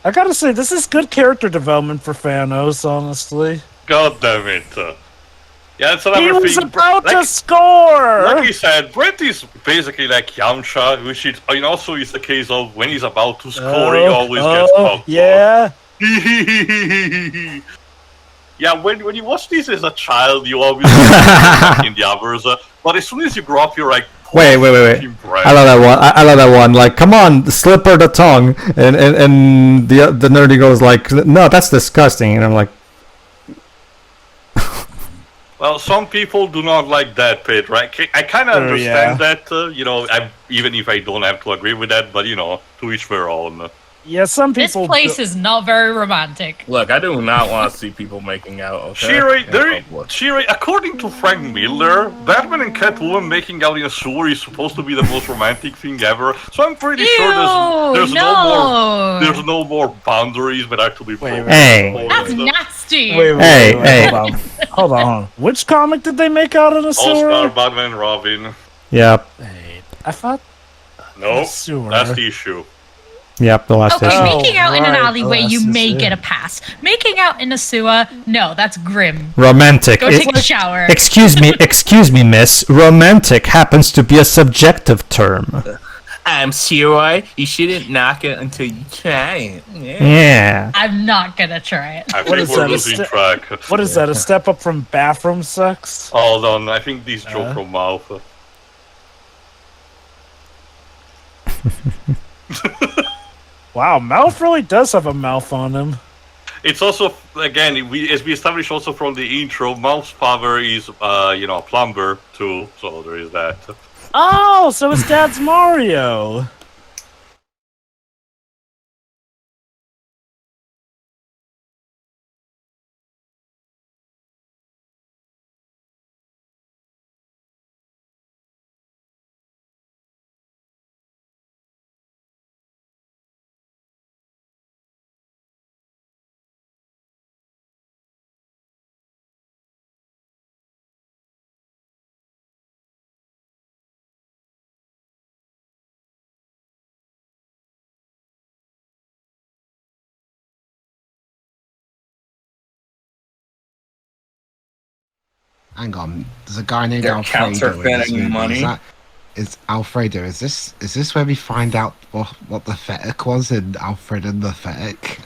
Speaker 4: I gotta say, this is good character development for Thanos, honestly.
Speaker 1: God damn it. Yeah, it's
Speaker 4: He
Speaker 1: another
Speaker 4: was
Speaker 1: thing.
Speaker 4: about to
Speaker 1: Like
Speaker 4: score!
Speaker 1: he said, Brett is basically like Yamcha, which is, also is the case of when he's about to score, he always gets fucked.
Speaker 4: yeah.
Speaker 1: Yeah, when you watch this as a child, you obviously like in the others, but as soon as you grow up, you're like,
Speaker 3: Wait.
Speaker 1: fucking Brett.
Speaker 3: I love that one. I love that one. Like, come on, slip her the tongue, and the nerdy girl is like, no, that's disgusting. And I'm like,
Speaker 1: Well, some people do not like that pit, right? I kind of understand that, even if I don't have to agree with that, but, to each their own.
Speaker 4: Yeah, some
Speaker 6: This
Speaker 4: people.
Speaker 6: place is not very romantic.
Speaker 2: Look, I do not want to see people making out. Okay.
Speaker 1: Shiri, according to Frank Miller, Batman and Catwoman making out in a sewer is supposed to be the most romantic thing ever. So I'm pretty sure there's no more boundaries that are to be
Speaker 4: Wait,
Speaker 3: hey,
Speaker 6: That's nasty.
Speaker 3: Hey.
Speaker 4: Hold on. Which comic did they make out in a sewer?
Speaker 1: All-Star Batman and Robin.
Speaker 3: yep,
Speaker 4: I thought.
Speaker 1: No,
Speaker 4: Sewer.
Speaker 1: that's the issue.
Speaker 3: yep, the last
Speaker 6: Okay,
Speaker 3: issue.
Speaker 4: Oh,
Speaker 6: making out in an
Speaker 4: right.
Speaker 6: alleyway,
Speaker 4: Oh,
Speaker 6: you
Speaker 4: that's
Speaker 6: may
Speaker 4: just
Speaker 6: get
Speaker 4: it.
Speaker 6: a pass. Making out in a sewer, no, that's grim.
Speaker 3: Romantic.
Speaker 6: Go take a shower.
Speaker 3: Excuse me, miss. Romantic happens to be a subjective term.
Speaker 2: I'm sure you shouldn't knock it until you try it.
Speaker 3: Yeah.
Speaker 6: I'm not gonna try it.
Speaker 1: I
Speaker 4: What
Speaker 1: think
Speaker 4: is
Speaker 1: we're
Speaker 4: that, a
Speaker 1: losing
Speaker 4: step-
Speaker 1: track.
Speaker 4: What is that? A step up from bathroom sex?
Speaker 1: Hold on, I think this joke from mouth.
Speaker 4: Wow, Mouth really does have a mouth on him.
Speaker 1: It's also, again, as we established also from the intro, Mouth's father is, a plumber too, so there is that.
Speaker 4: Oh, so his dad's Mario.
Speaker 7: Hang on. There's a guy named
Speaker 2: They're
Speaker 7: Alfredo. in this
Speaker 2: counterfeiting
Speaker 7: movie.
Speaker 2: money.
Speaker 7: Is Alfredo? Is this where we find out what the Fetick was in Alfred and the Fetick?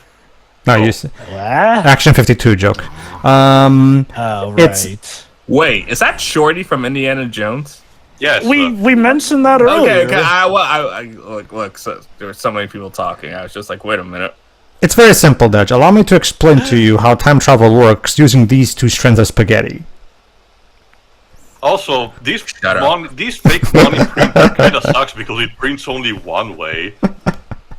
Speaker 3: No, you see,
Speaker 4: What?
Speaker 3: Action 52 joke.
Speaker 4: Oh,
Speaker 3: It's-
Speaker 4: right.
Speaker 2: Wait, is that Shorty from Indiana Jones?
Speaker 1: Yes.
Speaker 4: We mentioned that earlier.
Speaker 2: Okay, look, so, there were so many people talking. I was just like, wait a minute.
Speaker 3: It's very simple, Dej. Allow me to explain to you how time travel works using these two strands of spaghetti.
Speaker 1: Also, these
Speaker 2: Shut up.
Speaker 1: these fake money printer kind of sucks because it prints only one way.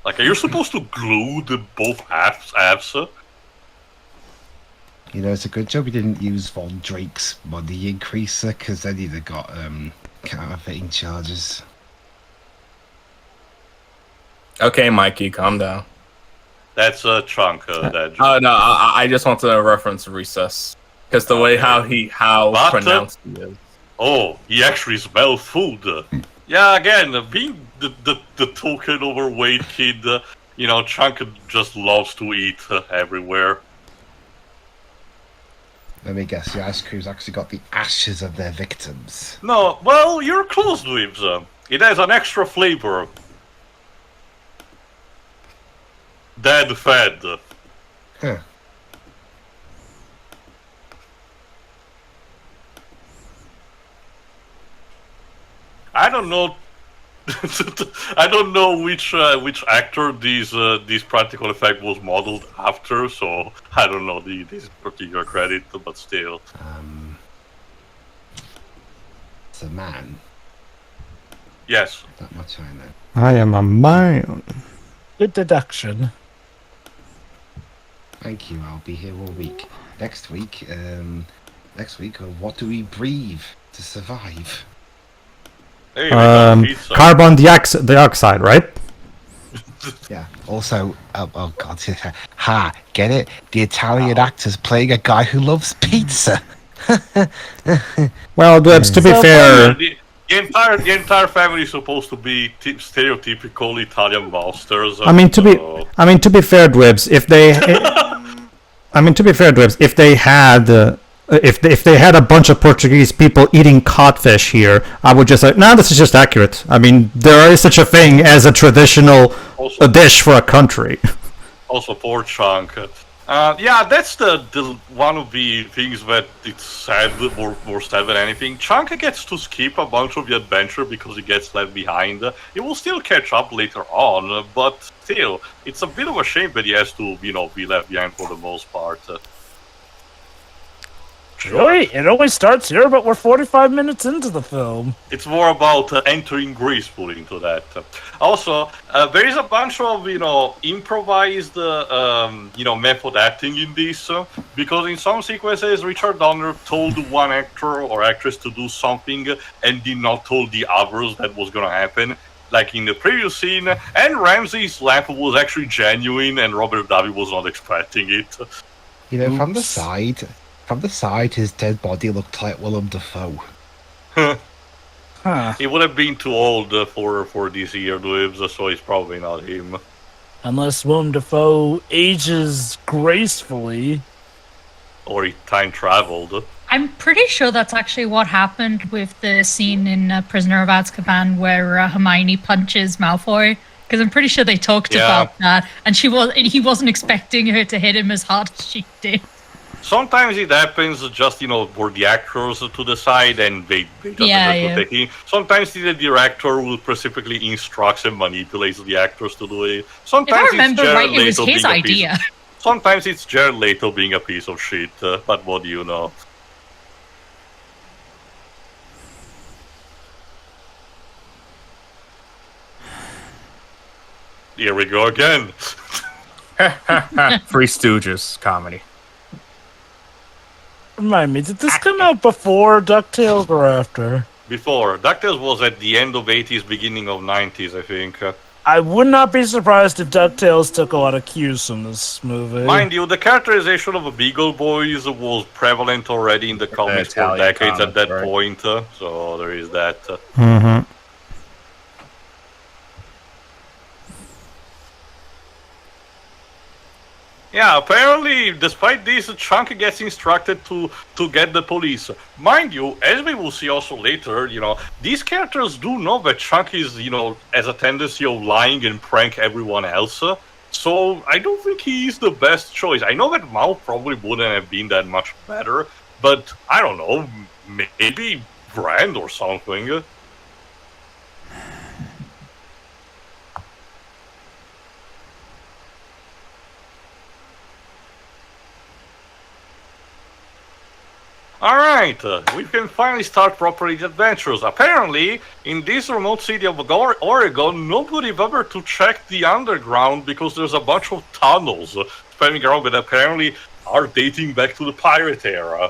Speaker 1: Like, are you supposed to glue the both apps?
Speaker 7: You know, it's a good job we didn't use Von Drake's money increaser, because then he'd have got counterfeiting charges.
Speaker 2: Okay, Mikey, calm down.
Speaker 1: That's a chunk. That.
Speaker 2: Oh no, I just want to reference Recess because the way how
Speaker 1: But,
Speaker 2: pronounced he is.
Speaker 1: Oh, he actually smells food. Yeah, again, being the token overweight kid, Chunk just loves to eat everywhere.
Speaker 7: Let me guess, the ice cream's actually got the ashes of their victims.
Speaker 1: No, well, you're close, Dweebs. It has an extra flavor. Dead fed.
Speaker 7: Huh.
Speaker 1: I don't know. I don't know which actor this practical effect was modeled after, so I don't know this particular credit, but still.
Speaker 7: It's a man.
Speaker 1: Yes.
Speaker 7: That much I know.
Speaker 3: I am a man.
Speaker 4: Good deduction.
Speaker 7: Thank you. I'll be here all week. Next week, what do we breathe to survive?
Speaker 1: Hey, we got pizza.
Speaker 3: Carbon dioxide, right?
Speaker 7: Yeah. Also, oh god, ha! Get it? The Italian actor's playing a guy who loves pizza.
Speaker 3: Well, Dwebs, to be
Speaker 4: So
Speaker 3: fair,
Speaker 1: The entire family is supposed to be stereotypical Italian monsters.
Speaker 3: I mean to be fair, Dwebs, if they had a bunch of Portuguese people eating codfish here, I would just say, nah, this is just accurate. I mean, there is such a thing as a traditional dish for a country.
Speaker 1: Also, poor Chunk. Yeah, that's the one of the things that it's sad, more sad than anything. Chunk gets to skip a bunch of the adventure because he gets left behind. He will still catch up later on, but still, it's a bit of a shame that he has to, be left behind for the most part.
Speaker 4: Really? It always starts here, but we're 45 minutes into the film.
Speaker 1: It's more about entering gracefully into that. Also, there is a bunch of improvised method acting in this because in some sequences Richard Donner told one actor or actress to do something and did not tell the others that was gonna happen. Like in the previous scene, and Ramsey's laugh was actually genuine, and Robert Davi was not expecting it.
Speaker 7: You know, from the side, his dead body looked like Willem Dafoe.
Speaker 4: Huh.
Speaker 1: He would have been too old for this year lives, so it's probably not him.
Speaker 4: Unless Willem Dafoe ages gracefully.
Speaker 1: Or he time traveled.
Speaker 6: I'm pretty sure that's actually what happened with the scene in Prisoner of Azkaban where Hermione punches Malfoy. Because I'm pretty sure they talked about that, and he wasn't expecting her to hit him as hard as she did.
Speaker 1: Sometimes it happens just, for the actors to decide and they just have to take it. Sometimes the director will specifically instruct and manipulates the actors to do it. Sometimes
Speaker 6: If I remember right, it was his idea.
Speaker 1: Sometimes it's Jared Leto being a piece of shit, but what do you know? Here we go again.
Speaker 2: Three Stooges comedy.
Speaker 4: Remind me, did this come out before DuckTales or after?
Speaker 1: Before. DuckTales was at the end of 80s, beginning of 90s, I think.
Speaker 4: I would not be surprised if DuckTales took a lot of cues from this movie.
Speaker 1: Mind you, the characterization of the Beagle Boys was prevalent already in the comics for
Speaker 2: Italian
Speaker 1: decades at that
Speaker 2: comics, right?
Speaker 1: point, so there is that.
Speaker 3: Mm-hmm.
Speaker 1: Yeah, apparently, despite this, Chunk gets instructed to get the police. Mind you, as we will see also later, these characters do know that Chunk is, has a tendency of lying and prank everyone else. So I don't think he is the best choice. I know that Mao probably wouldn't have been that much better, but I don't know, maybe Brand or something. Alright, we can finally start proper adventures. Apparently, in this remote city of Oregon, nobody bothered to check the underground because there's a bunch of tunnels spanning around that apparently are dating back to the pirate era.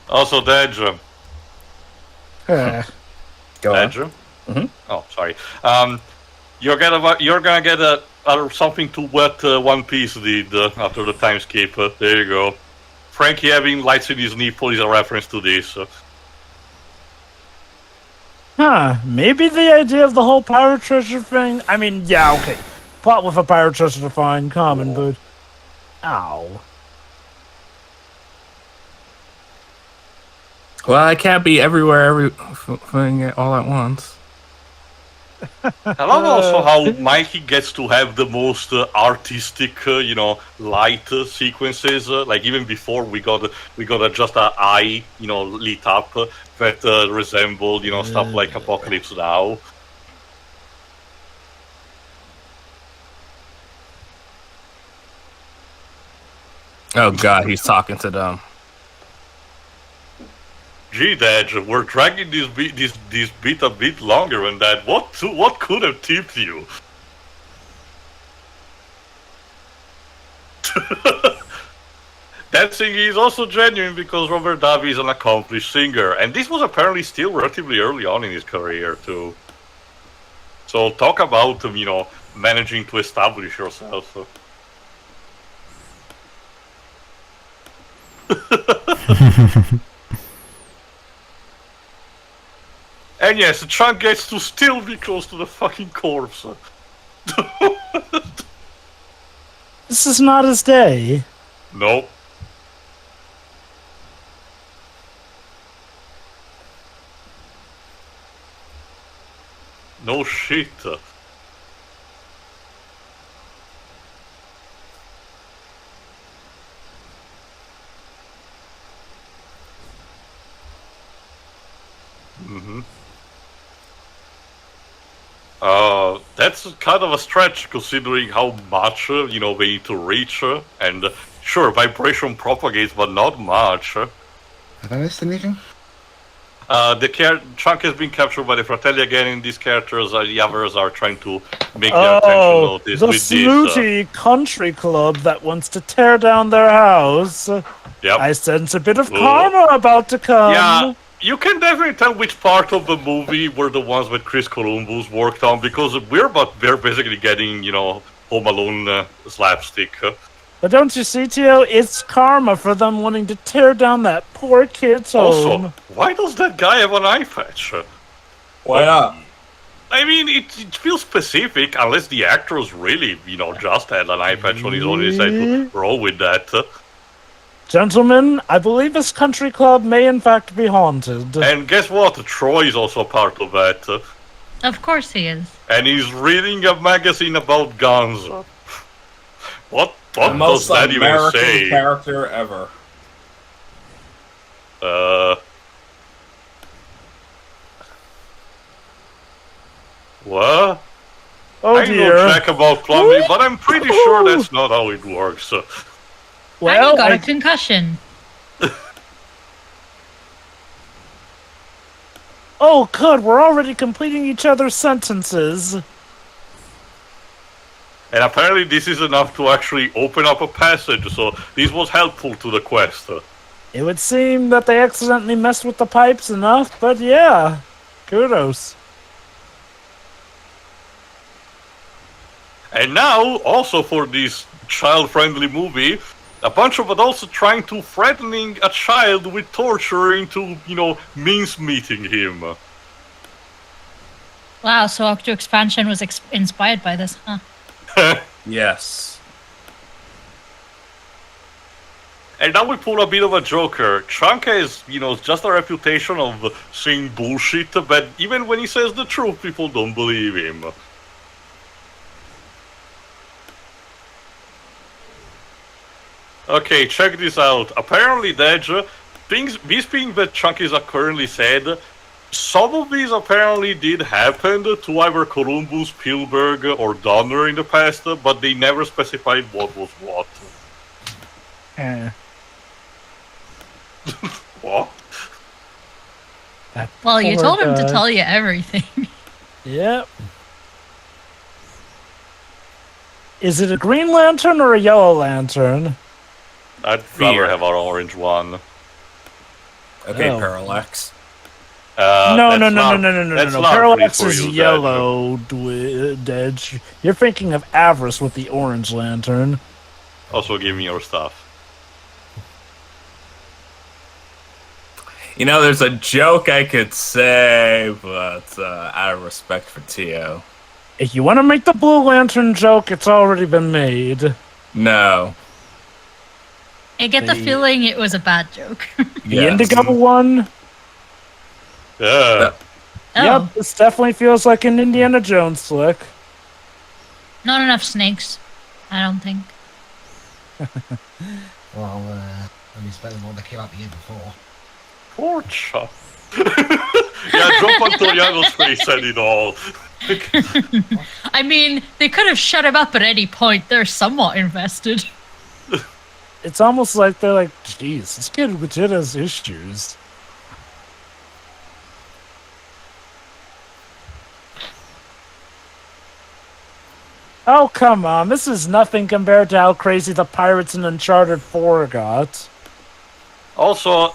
Speaker 1: Also, Dej.
Speaker 2: Go on.
Speaker 1: Dej?
Speaker 2: Mhm.
Speaker 1: Oh, sorry. You're gonna get something to what One Piece did after the time skip. There you go. Frankie having lights in his nipple is a reference to this.
Speaker 4: Maybe the idea of the whole pirate treasure thing. I mean, yeah, okay. Plot with a pirate treasure to find common, but ow.
Speaker 2: Well, I can't be everywhere, everything all at once.
Speaker 1: I love also how Mikey gets to have the most artistic, light sequences. Like even before we got just an eye, lit up that resembled, stuff like Apocalypse Now.
Speaker 2: Oh God, he's talking to them.
Speaker 1: Gee, Dad, we're dragging this beat a bit longer than that. What could have tipped you? That singing is also genuine because Robert Davi is an accomplished singer, and this was apparently still relatively early on in his career too. So talk about managing to establish yourself. And yes, the Chunk gets to still be close to the fucking corpse.
Speaker 4: This is not his day.
Speaker 1: Nope. No shit. Mm-hmm. That's kind of a stretch considering how much, they need to reach, and sure, vibration propagates, but not much.
Speaker 7: Have I missed anything?
Speaker 1: The Chunk has been captured by the Fratelli again, and these characters, the others are trying to make their attention notice
Speaker 4: the
Speaker 1: with this.
Speaker 4: snooty country club that wants to tear down their house.
Speaker 1: Yep.
Speaker 4: I sense a bit of karma about to come.
Speaker 1: Yeah. You can definitely tell which part of the movie were the ones that Chris Columbus worked on, because we're basically getting, Home Alone slapstick.
Speaker 4: But don't you see, Tio? It's karma for them wanting to tear down that poor kid's home.
Speaker 1: Also, why does that guy have an eye patch?
Speaker 2: Why not?
Speaker 1: I mean, it feels specific, unless the actors really, just had an eye patch on his own and decided to roll with that.
Speaker 4: Gentlemen, I believe this country club may in fact be haunted.
Speaker 1: And guess what? Troy is also part of that.
Speaker 6: Of course he is.
Speaker 1: And he's reading a magazine about guns. What
Speaker 2: The
Speaker 1: does
Speaker 2: most
Speaker 1: that even
Speaker 2: American
Speaker 1: say?
Speaker 2: character ever.
Speaker 1: What?
Speaker 4: Oh
Speaker 1: I
Speaker 4: dear.
Speaker 1: know jack about plumbing, but I'm pretty sure that's not how it works.
Speaker 6: And he got a concussion.
Speaker 4: Oh, good. We're already completing each other's sentences.
Speaker 1: And apparently this is enough to actually open up a passage, so this was helpful to the quest.
Speaker 4: It would seem that they accidentally messed with the pipes enough, but yeah. Kudos.
Speaker 1: And now, also for this child-friendly movie, a bunch of adults are trying to threatening a child with torture into, mince-meeting him.
Speaker 6: Wow, so Octo Expansion was inspired by this, huh?
Speaker 2: Yes.
Speaker 1: And now we pull a bit of a joker. Trunka is, just a reputation of saying bullshit, but even when he says the truth, people don't believe him. Okay, check this out. Apparently, Dej, these things that Chunkies are currently said, some of these apparently did happen to either Columbus, Spielberg, or Donner in the past, but they never specified what was what. What?
Speaker 6: Well, you
Speaker 4: Poor
Speaker 6: told him to
Speaker 4: guy.
Speaker 6: tell you everything.
Speaker 4: Yep. Is it a Green Lantern or a Yellow Lantern?
Speaker 1: I'd rather have our orange one.
Speaker 2: Okay,
Speaker 4: Oh.
Speaker 2: Parallax.
Speaker 4: No.
Speaker 1: That's not
Speaker 4: Parallax
Speaker 1: free for
Speaker 4: is
Speaker 1: you, Dej.
Speaker 4: yellow, Dedge. You're thinking of Avarice with the Orange Lantern.
Speaker 1: Also, give me your stuff.
Speaker 2: There's a joke I could say, but out of respect for Tio.
Speaker 4: If you want to make the Blue Lantern joke, it's already been made.
Speaker 2: No.
Speaker 6: I get the feeling it was a bad joke.
Speaker 4: The
Speaker 2: Yes.
Speaker 4: Indigo one?
Speaker 1: Yeah.
Speaker 6: Oh,
Speaker 4: Yep, this definitely feels like an Indiana Jones flick.
Speaker 6: not enough snakes, I don't think.
Speaker 5: Well, let me spend the one that came out the year before.
Speaker 1: Poor Chuck. Yeah, Joe Pantoliano's face said it all.
Speaker 6: I mean, they could have shut him up at any point. They're somewhat invested.
Speaker 4: It's almost like they're like, geez, this kid legit has issues. Oh, come on. This is nothing compared to how crazy the pirates in Uncharted 4 got.
Speaker 1: Also,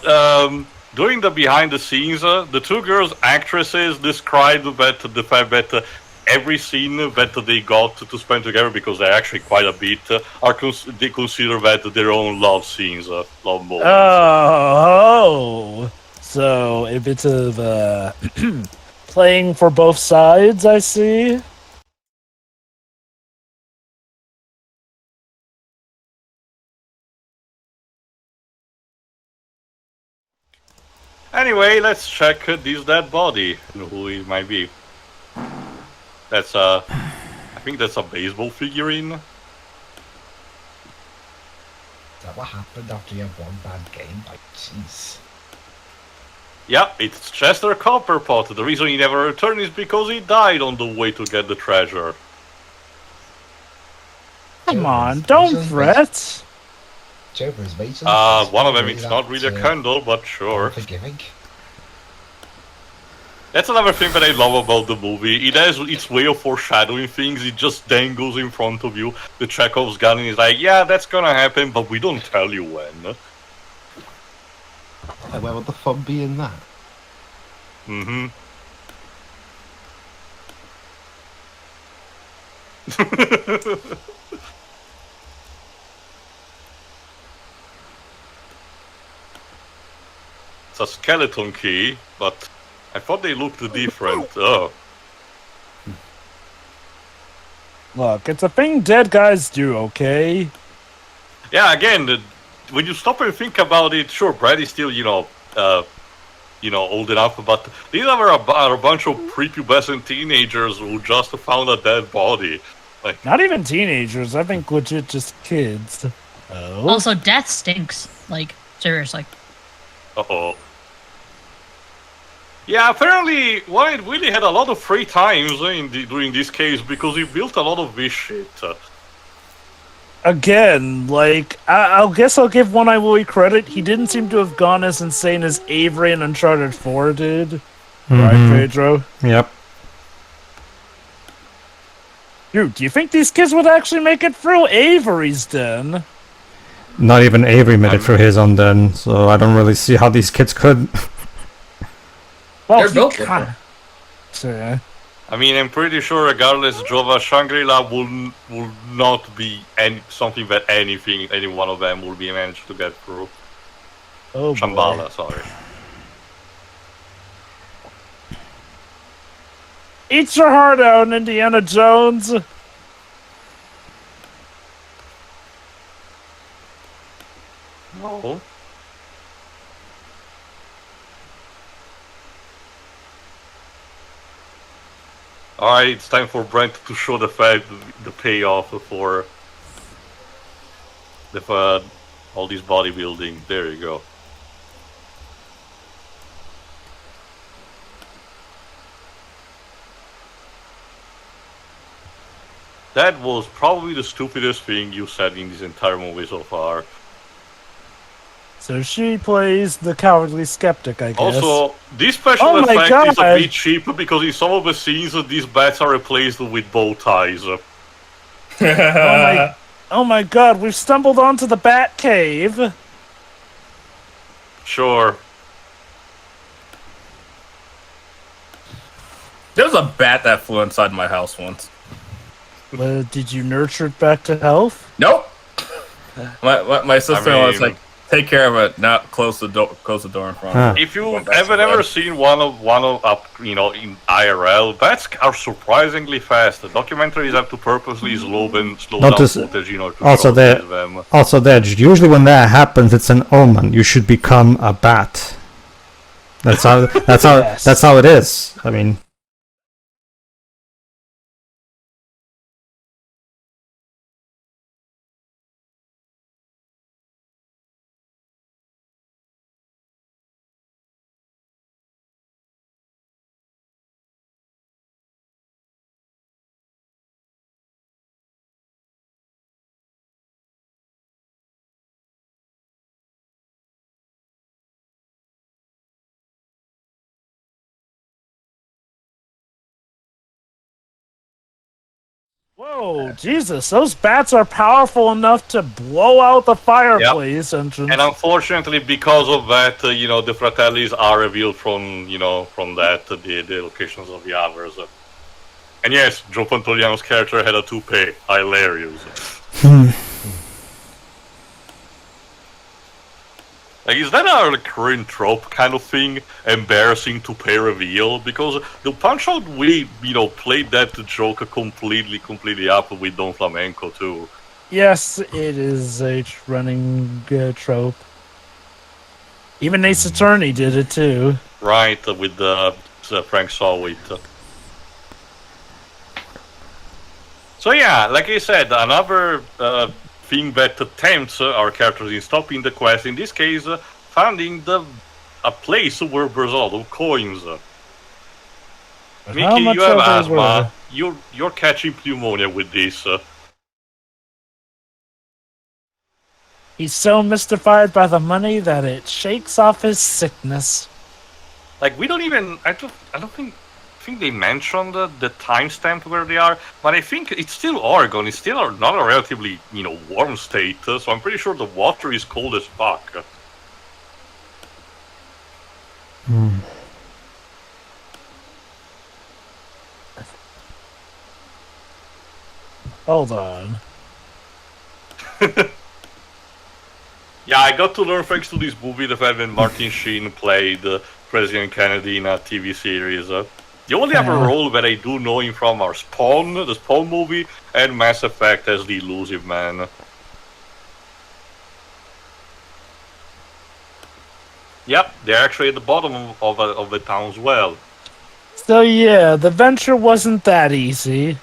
Speaker 1: during the behind the scenes, the two girls actresses described that the fact that every scene that they got to spend together, because they're actually quite a bit, they consider that their own love scenes, love moments.
Speaker 4: Oh, so a bit of playing for both sides, I see.
Speaker 1: Anyway, let's check this dead body and who it might be. That's I think that's a baseball figurine.
Speaker 5: Is that what happened after you have one bad game? Like, jeez.
Speaker 1: Yeah, it's Chester Copperpot. The reason he never returned is because he died on the way to get the treasure.
Speaker 4: Come on, don't fret.
Speaker 5: Joker's Mason.
Speaker 1: One of them is not really a candle, but sure.
Speaker 5: Forgiving.
Speaker 1: That's another thing that I love about the movie. It has its way of foreshadowing things. It just dangles in front of you. The Chekhov's gun is like, yeah, that's gonna happen, but we don't tell you when.
Speaker 7: Where would the fun be in that?
Speaker 1: Mm-hmm. It's a skeleton key, but I thought they looked different. Oh.
Speaker 4: Look, it's a thing dead guys do, okay?
Speaker 1: Yeah, again, when you stop and think about it, sure, Brad is still, old enough, but these are a bunch of prepubescent teenagers who just found a dead body. Like,
Speaker 4: Not even teenagers, I think legit just kids. Oh.
Speaker 6: Also, death stinks. Like, seriously.
Speaker 1: uh-oh. Yeah, apparently Wyatt really had a lot of free times during this case because he built a lot of this shit.
Speaker 4: Again, like, I'll guess I'll give One Eye Willie credit. He didn't seem to have gone as insane as Avery in Uncharted 4 did. Right, Pedro?
Speaker 3: Yep.
Speaker 4: Dude, do you think these kids would actually make it through Avery's den?
Speaker 3: Not even Avery made it through his own den, so I don't really see how these kids could.
Speaker 4: Well,
Speaker 2: They're built different.
Speaker 4: Yeah.
Speaker 1: I mean, I'm pretty sure regardless, Jova Shangri-La will not be something that any one of them will be managed to get through.
Speaker 4: Oh, boy.
Speaker 1: Shambhala, sorry.
Speaker 4: Eat your heart out, Indiana Jones.
Speaker 1: No. Alright, it's time for Brent to show the payoff for all this bodybuilding. There you go. That was probably the stupidest thing you said in this entire movie so far.
Speaker 4: So she plays the cowardly skeptic, I guess.
Speaker 1: Also, this special effect is a bit cheap because in some of the scenes these bats are replaced with bow ties.
Speaker 4: Oh my god, we've stumbled onto the Bat Cave.
Speaker 1: Sure.
Speaker 2: There was a bat that flew inside my house once.
Speaker 4: Well, did you nurture it back to health?
Speaker 2: Nope. My sister-in-law was like, take care of it. Now close the door in front of it.
Speaker 1: If you've ever seen one of in IRL, bats are surprisingly fast. The documentaries have to purposely slow down footage, to
Speaker 3: also
Speaker 1: them.
Speaker 3: Also, usually when that happens, it's an omen. You should become a bat. That's how.
Speaker 4: Yes.
Speaker 3: That's how it is. I mean.
Speaker 4: Whoa, Jesus, those bats are powerful enough to blow out the fireplace entrance.
Speaker 1: And unfortunately, because of that, the Fratellis are revealed from that, the locations of the others. And yes, Joe Pantoliano's character had a toupee. Hilarious. Like, is that a recurring trope kind of thing? Embarrassing toupee reveal? Because the Punch-Out we played that joke completely up with Don Flamenco too.
Speaker 4: Yes, it is a running trope. Even Ace Attorney did it too.
Speaker 1: Right, with Frank Sawit. So yeah, like I said, another thing that tempts our characters in stopping the quest, in this case, finding a place where there's a lot of coins.
Speaker 4: But
Speaker 1: Mickey, you have asthma. You're catching pneumonia with this.
Speaker 4: He's so mystified by the money that it shakes off his sickness.
Speaker 1: Like, we don't even... I don't think they mentioned the timestamp where they are, but I think it's still Oregon. It's still not a relatively, warm state, so I'm pretty sure the water is cold as fuck.
Speaker 4: Hold on.
Speaker 1: Yeah, I got to learn thanks to this movie the fact that Martin Sheen played President Kennedy in a TV series. The only other role that I do know him from are Spawn, the Spawn movie, and Mass Effect as the Elusive Man. Yep, they're actually at the bottom of the town as well.
Speaker 4: So yeah, the venture wasn't that easy.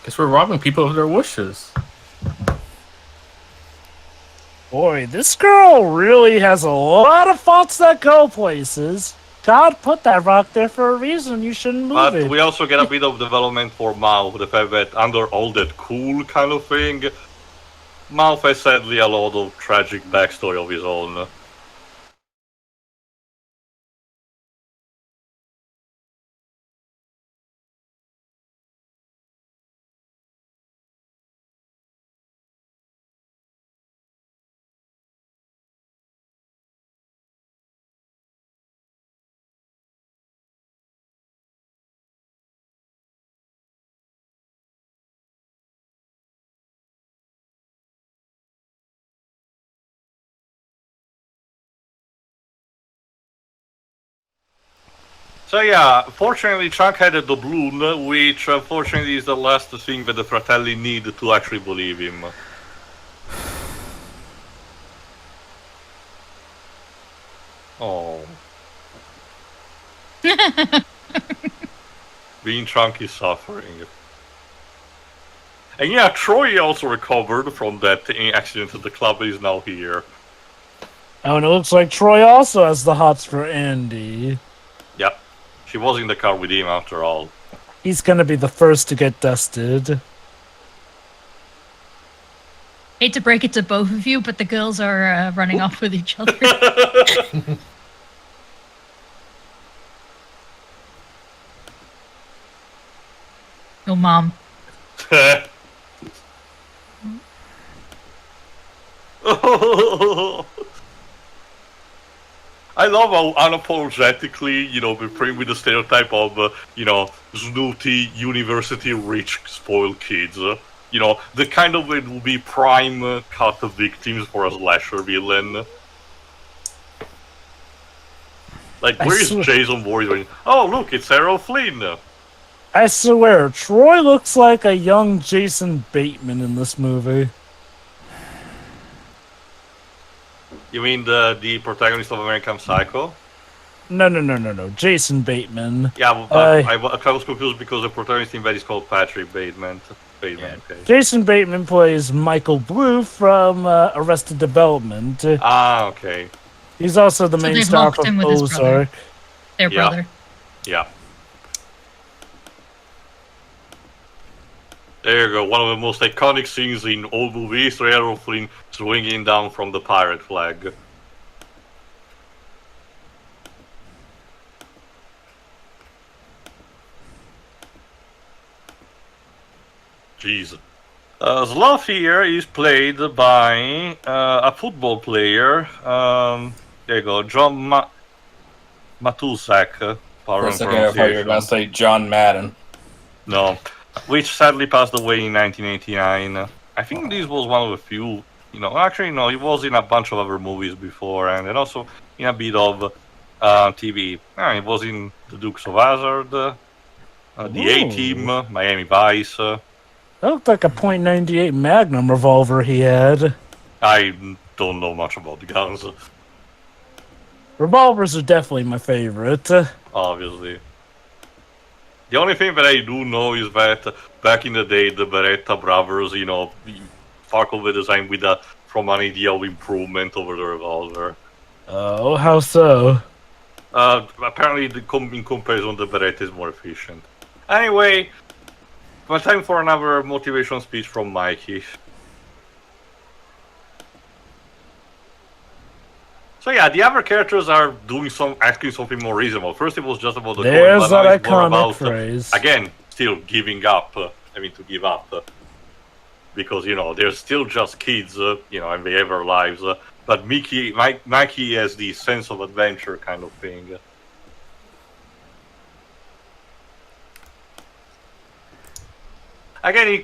Speaker 2: Guess we're robbing people of their wishes.
Speaker 4: Boy, this girl really has a lot of thoughts that go places. God put that rock there for a reason. You shouldn't move it.
Speaker 1: But we also get a bit of development for Mouth, the fact that under all that cool kind of thing, Mouth has sadly a lot of tragic backstory of his own. So yeah, fortunately Chunk had a doubloon, which unfortunately is the last thing that the Fratelli need to actually believe him. Oh. Being Chunk is suffering. And yeah, Troy also recovered from that accident at the club and is now here.
Speaker 4: Oh, and it looks like Troy also has the hots for Andy.
Speaker 1: Yep. She was in the car with him after all.
Speaker 4: He's gonna be the first to get dusted.
Speaker 6: Hate to break it to both of you, but the girls are running off with each other. Your mom.
Speaker 1: I love how unapologetically, we're playing with the stereotype of, snooty, university-rich, spoiled kids. The kind of it will be prime cut victims for a slasher villain. Like, where is Jason Voorhees? Oh, look, it's Errol Flynn.
Speaker 4: I swear, Troy looks like a young Jason Bateman in this movie.
Speaker 1: You mean the protagonist of American Psycho?
Speaker 4: No. Jason Bateman.
Speaker 1: Yeah, but I was confused because the protagonist in that is called Patrick Bateman. Okay.
Speaker 4: Jason Bateman plays Michael Blue from Arrested Development.
Speaker 1: Ah, okay.
Speaker 4: He's also the main
Speaker 6: they've
Speaker 4: star
Speaker 6: locked
Speaker 4: of
Speaker 6: him with his brother.
Speaker 4: Ozark.
Speaker 6: Their brother.
Speaker 1: Yeah. There you go, one of the most iconic scenes in all movies, Errol Flynn swinging down from the pirate flag. Jeez. Sloth here is played by a football player. There you go, John Matusak.
Speaker 2: For a second, I thought you were going to say John Madden.
Speaker 1: No. Which sadly passed away in 1989. I think this was one of the few, actually no, he was in a bunch of other movies before, and then also in a bit of TV. He was in The Dukes of Hazzard, The A-Team, Miami Vice.
Speaker 4: That looked like a .98 Magnum revolver he had.
Speaker 1: I don't know much about the guns.
Speaker 4: Revolvers are definitely my favorite.
Speaker 1: Obviously. The only thing that I do know is that back in the day, the Beretta brothers, sparkled the design from an idea of improvement over the revolver.
Speaker 4: Oh, how so?
Speaker 1: Apparently, in comparison, the Beretta is more efficient. Anyway, time for another motivation speech from Mikey. So yeah, the other characters are doing asking something more reasonable. First, it was just about the
Speaker 4: There's that iconic phrase.
Speaker 1: Again, still giving up. Having to give up because they're still just kids. And they have their lives. But Mikey has the sense of adventure kind of thing. Again,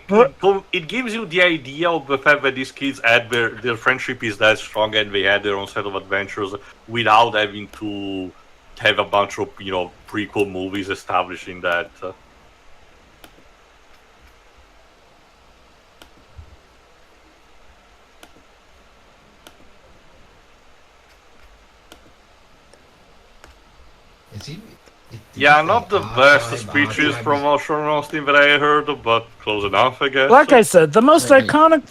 Speaker 1: it gives you the idea of the fact that these kids had their friendship is that strong and they had their own set of adventures without having to have a bunch of prequel movies establishing that. Yeah, not the best speeches from Sean Austin that I heard, but close enough, I guess.
Speaker 4: Like I said, the most iconic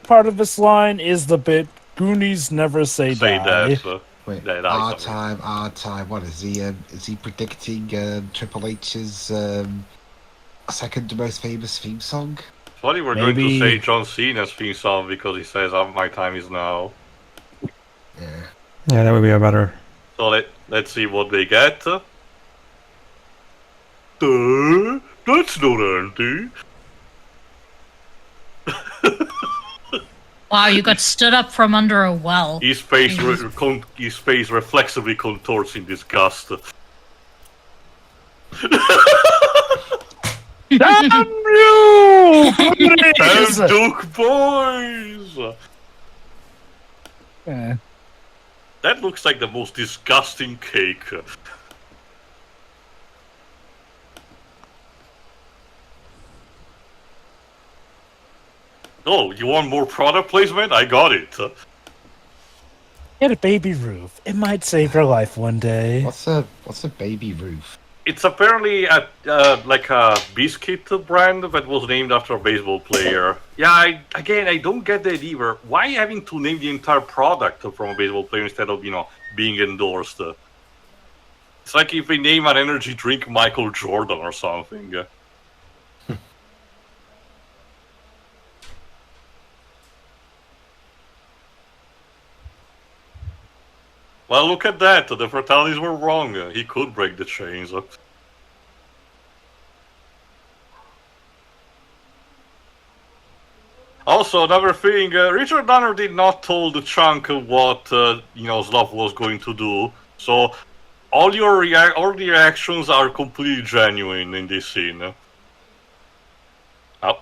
Speaker 4: part of this line is the bit "Goonies never say die."
Speaker 7: Wait,
Speaker 1: Yeah,
Speaker 7: our time. What is he? Is he predicting Triple H's second most famous theme song?
Speaker 1: Funny, we're going to say John Cena's theme song because he says, "My time is now."
Speaker 7: Yeah.
Speaker 3: Yeah, that would be a better.
Speaker 1: So let's see what they get. That's not Andy.
Speaker 6: Wow, you got stood up from under a well.
Speaker 1: His face reflexively contorts in disgust.
Speaker 4: Damn you!
Speaker 1: Damn Duke boys!
Speaker 4: Yeah.
Speaker 1: That looks like the most disgusting cake. Oh, you want more product placement? I got it.
Speaker 4: Get a baby roof. It might save your life one day.
Speaker 7: What's a baby roof?
Speaker 1: It's apparently like a biscuit brand that was named after a baseball player. Yeah, I don't get that either. Why having to name the entire product from a baseball player instead of, being endorsed? It's like if they name an energy drink Michael Jordan or something. Well, look at that. The fatalities were wrong. He could break the chains. Also, another thing, Richard Donner did not tell the Chunk what, Slav was going to do. So, all the reactions are completely genuine in this scene. Oh.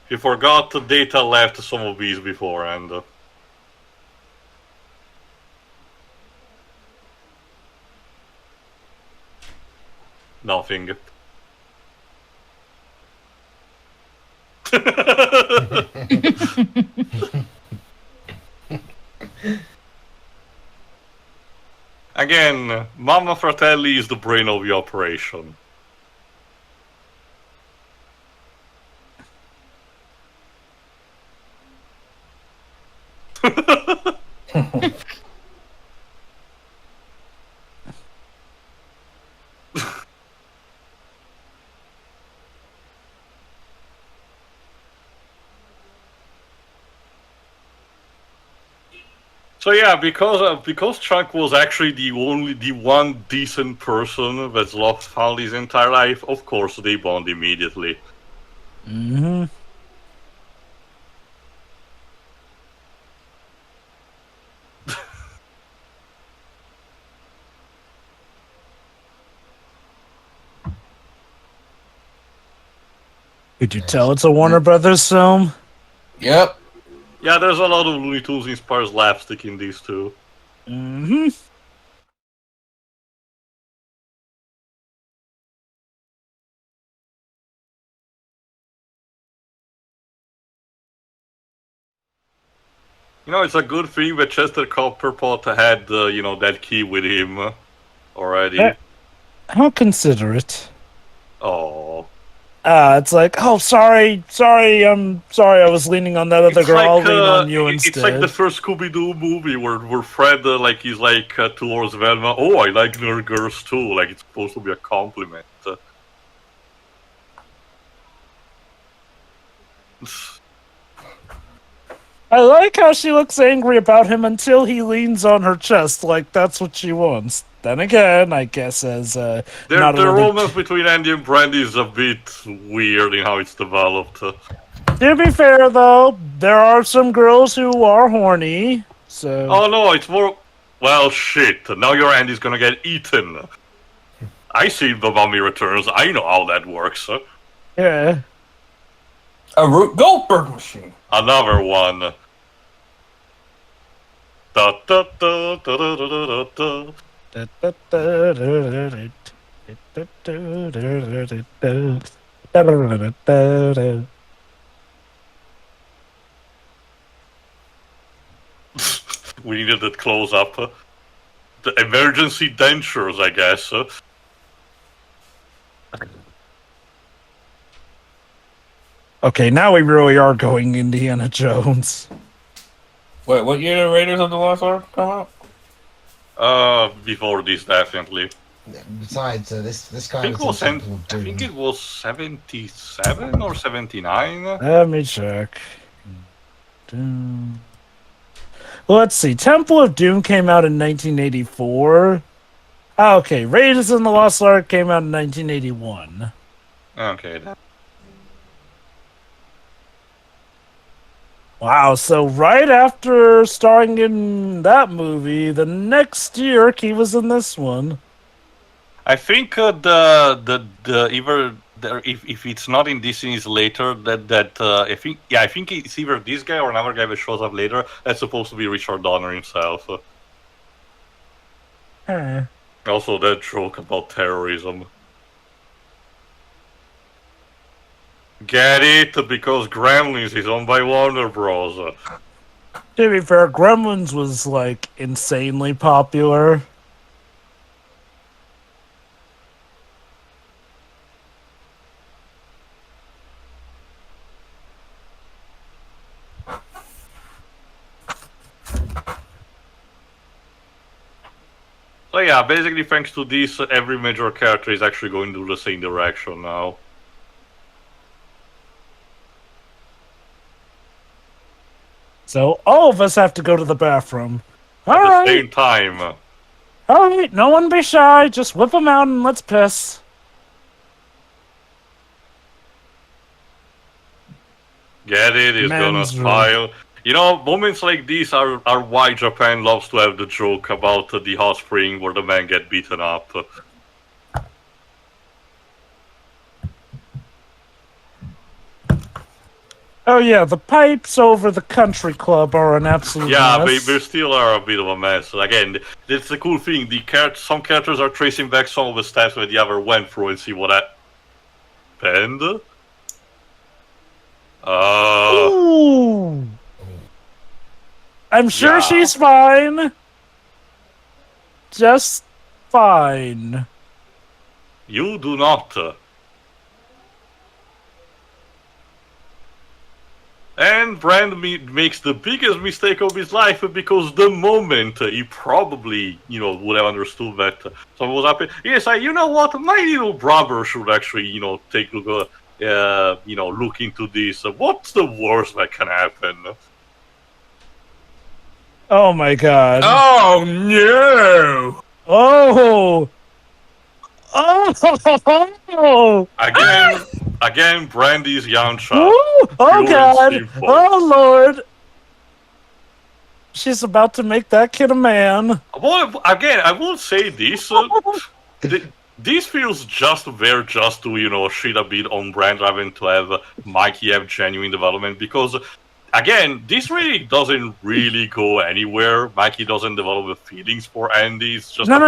Speaker 1: He forgot Data left some of these beforehand. Nothing. Again, Mama Fratelli is the brain of the operation. So yeah, because Chuck was actually the one decent person that's lost found his entire life, of course they bond immediately.
Speaker 4: Mm-hmm. Could you tell it's a Warner Brothers film?
Speaker 2: Yep.
Speaker 1: Yeah, there's a lot of Looney Tunes inspired slapstick in these two.
Speaker 4: Mm-hmm.
Speaker 1: It's a good thing that Chester Copperpot had, that key with him already.
Speaker 4: How considerate.
Speaker 1: Oh.
Speaker 4: It's like, oh, sorry, I'm sorry, I was leaning on that other girl, I'll lean on you instead.
Speaker 1: It's like the first Scooby-Doo movie where Fred, he's towards Velma, oh, I like nerd girls too, like it's supposed to be a compliment.
Speaker 4: I like how she looks angry about him until he leans on her chest, like that's what she wants. Then again, I guess as
Speaker 1: The romance between Andy and Brandy is a bit weird in how it's developed.
Speaker 4: To be fair, though, there are some girls who are horny, so...
Speaker 1: Oh no, it's more... Well, shit, now your Andy's gonna get eaten. I see the Mummy Returns, I know how that works.
Speaker 4: Yeah.
Speaker 2: A Rube Goldberg machine.
Speaker 1: Another one. Da da da da da da da da. We needed that close up. The emergency dentures, I guess.
Speaker 4: Okay, now we really are going Indiana Jones.
Speaker 2: Wait, what year did Raiders of the Lost Ark come out?
Speaker 1: Before this, definitely.
Speaker 5: Besides, this guy
Speaker 1: I think it was 77 or 79.
Speaker 4: Let me check. Let's see. Temple of Doom came out in 1984. Okay, Raiders of the Lost Ark came out in 1981.
Speaker 1: Okay.
Speaker 4: Wow, so right after starring in that movie, the next year he was in this one.
Speaker 1: I think if it's not in this scene, it's later. I think it's either this guy or another guy that shows up later. That's supposed to be Richard Donner himself. Also, that joke about terrorism. Get it? Because Gremlins is owned by Warner Bros.
Speaker 4: To be fair, Gremlins was like insanely popular.
Speaker 1: So yeah, basically thanks to this, every major character is actually going to the same direction now.
Speaker 4: So all of us have to go to the bathroom.
Speaker 1: At
Speaker 4: All
Speaker 1: the
Speaker 4: right,
Speaker 1: same time.
Speaker 4: all right. No one be shy. Just whip them out and let's piss.
Speaker 1: Get it? It's gonna
Speaker 4: Men's room.
Speaker 1: smile. You know, moments like these are why Japan loves to have the joke about the hot spring where the men get beaten up.
Speaker 4: Oh yeah, the pipes over the country club are an absolute
Speaker 1: Yeah,
Speaker 4: mess.
Speaker 1: they still are a bit of a mess. Again, that's the cool thing. Some characters are tracing back some of the steps that the other went through and see what happened.
Speaker 4: Ooh. I'm sure
Speaker 1: Yeah.
Speaker 4: she's fine. Just fine.
Speaker 1: You do not. And Brand makes the biggest mistake of his life because the moment he probably, would have understood that something was happening. Yes, you know what? My little brother should actually, take a look, look into this. What's the worst that can happen?
Speaker 4: Oh my god.
Speaker 2: Oh no!
Speaker 4: Oh. Oh.
Speaker 1: Again, Brandy's Yamcha.
Speaker 4: Ooh. Oh
Speaker 1: Pure and
Speaker 4: god.
Speaker 1: simple.
Speaker 4: Oh lord. She's about to make that kid a man.
Speaker 1: Well, again, I will say this. This feels just fair just to, shit a bit on Brand having to have Mikey have genuine development because, again, this really doesn't really go anywhere. Mikey doesn't develop the feelings for Andy. It's just
Speaker 4: No.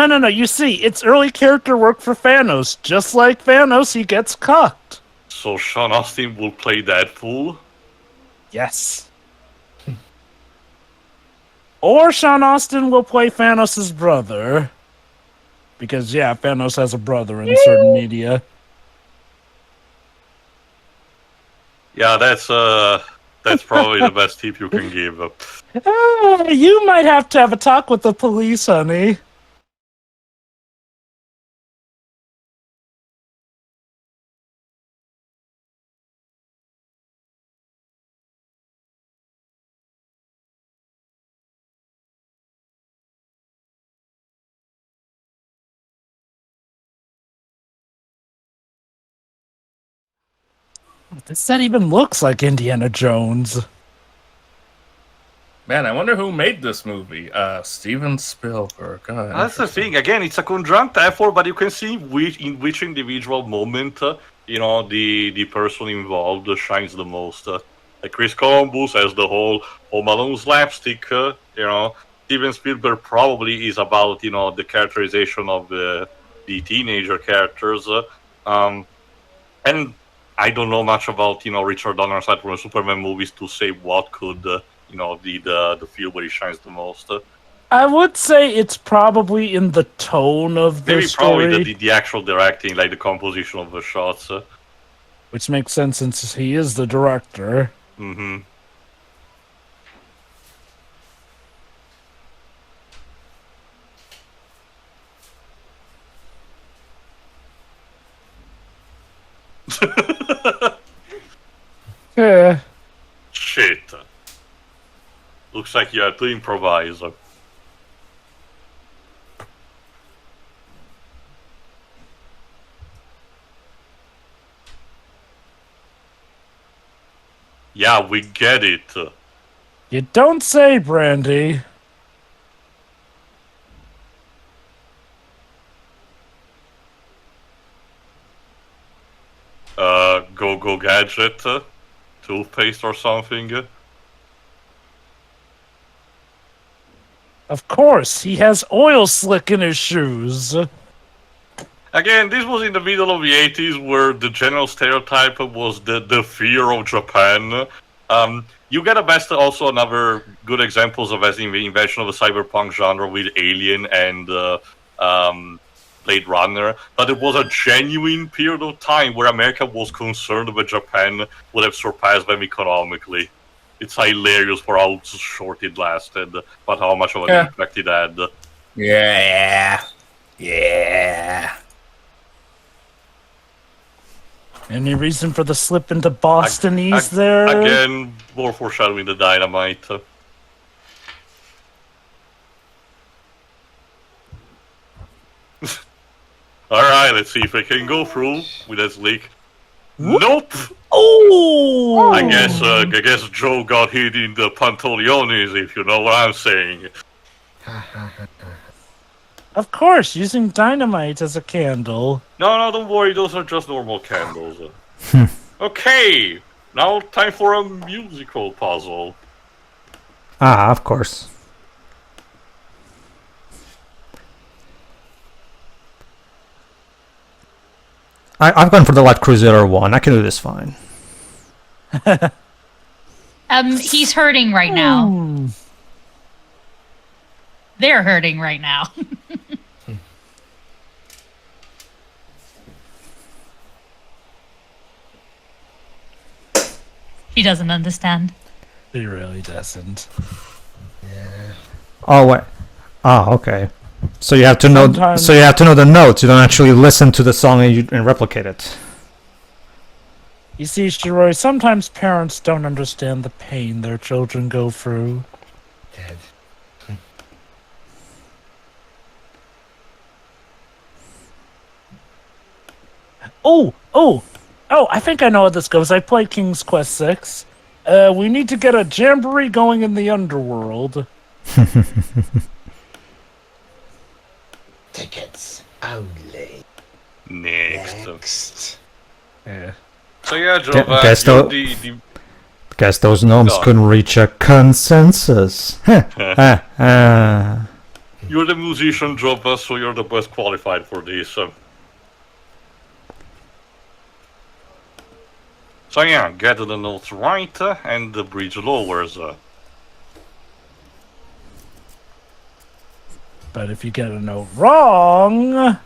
Speaker 4: No. You see, it's early character work for Thanos. Just like Thanos, he gets cocked.
Speaker 1: So Sean Austin will play that fool?
Speaker 4: Yes. Or Sean Austin will play Thanos' brother. Because, yeah, Thanos has a brother in certain media.
Speaker 1: Yeah, that's probably the best tip you can give.
Speaker 4: You might have to have a talk with the police, honey. This set even looks like Indiana Jones.
Speaker 2: Man, I wonder who made this movie. Steven Spielberg. God,
Speaker 1: That's the thing. Again, it's a conjunct effort, but you can see in which individual moment, the person involved shines the most. Like Chris Columbus has the whole Home Alone slapstick. Steven Spielberg probably is about the characterization of the teenager characters. And I don't know much about Richard Donner aside from the Superman movies to say what could be the field where he shines the most.
Speaker 4: I would say it's probably in the tone of the
Speaker 1: Maybe
Speaker 4: story.
Speaker 1: probably the actual directing, like the composition of the shots.
Speaker 4: Which makes sense since he is the director.
Speaker 1: Mm-hmm.
Speaker 4: Yeah.
Speaker 1: Shit. Looks like you have to improvise. Yeah, we get it.
Speaker 4: You don't say, Brandy.
Speaker 1: Go gadget, toothpaste or something.
Speaker 4: Of course, he has oil slick in his shoes.
Speaker 1: Again, this was in the middle of the 80s, where the general stereotype was the fear of Japan. You get also another good examples of as in the invention of the cyberpunk genre with Alien and Blade Runner, but it was a genuine period of time where America was concerned that Japan would have surpassed them economically. It's hilarious for how short it lasted, but how much of an impact it had.
Speaker 2: Yeah.
Speaker 4: Any reason for the slip into Bostonese there?
Speaker 1: Again, more foreshadowing the dynamite. Alright, let's see if I can go through with this leak. Nope!
Speaker 4: Oh!
Speaker 1: I guess Joe got hit in the pantalones, if you know what I'm saying.
Speaker 4: Of course, using dynamite as a candle.
Speaker 1: No, don't worry, those are just normal candles. Okay, now time for a musical puzzle.
Speaker 3: Ah, of course. I've gone for the Light Crusader one. I can do this fine.
Speaker 6: He's hurting right now. They're hurting right now. He doesn't understand.
Speaker 4: He really doesn't.
Speaker 5: Yeah.
Speaker 3: Oh wait. Oh, okay. So you have to know.
Speaker 4: Sometimes-
Speaker 3: So you have to know the notes. You don't actually listen to the song and replicate it.
Speaker 4: You see, Shiroi, sometimes parents don't understand the pain their children go through.
Speaker 5: Dead.
Speaker 4: Oh! I think I know how this goes. I play King's Quest 6. We need to get a jamboree going in the underworld.
Speaker 5: Tickets only.
Speaker 1: Next.
Speaker 4: Yeah.
Speaker 1: So yeah, Joe,
Speaker 3: guess Guess those gnomes couldn't reach a consensus.
Speaker 1: You're the musician, Joe, so you're the best qualified for this. So yeah, get the notes right, and the bridge lowers.
Speaker 4: But if you get a note wrong...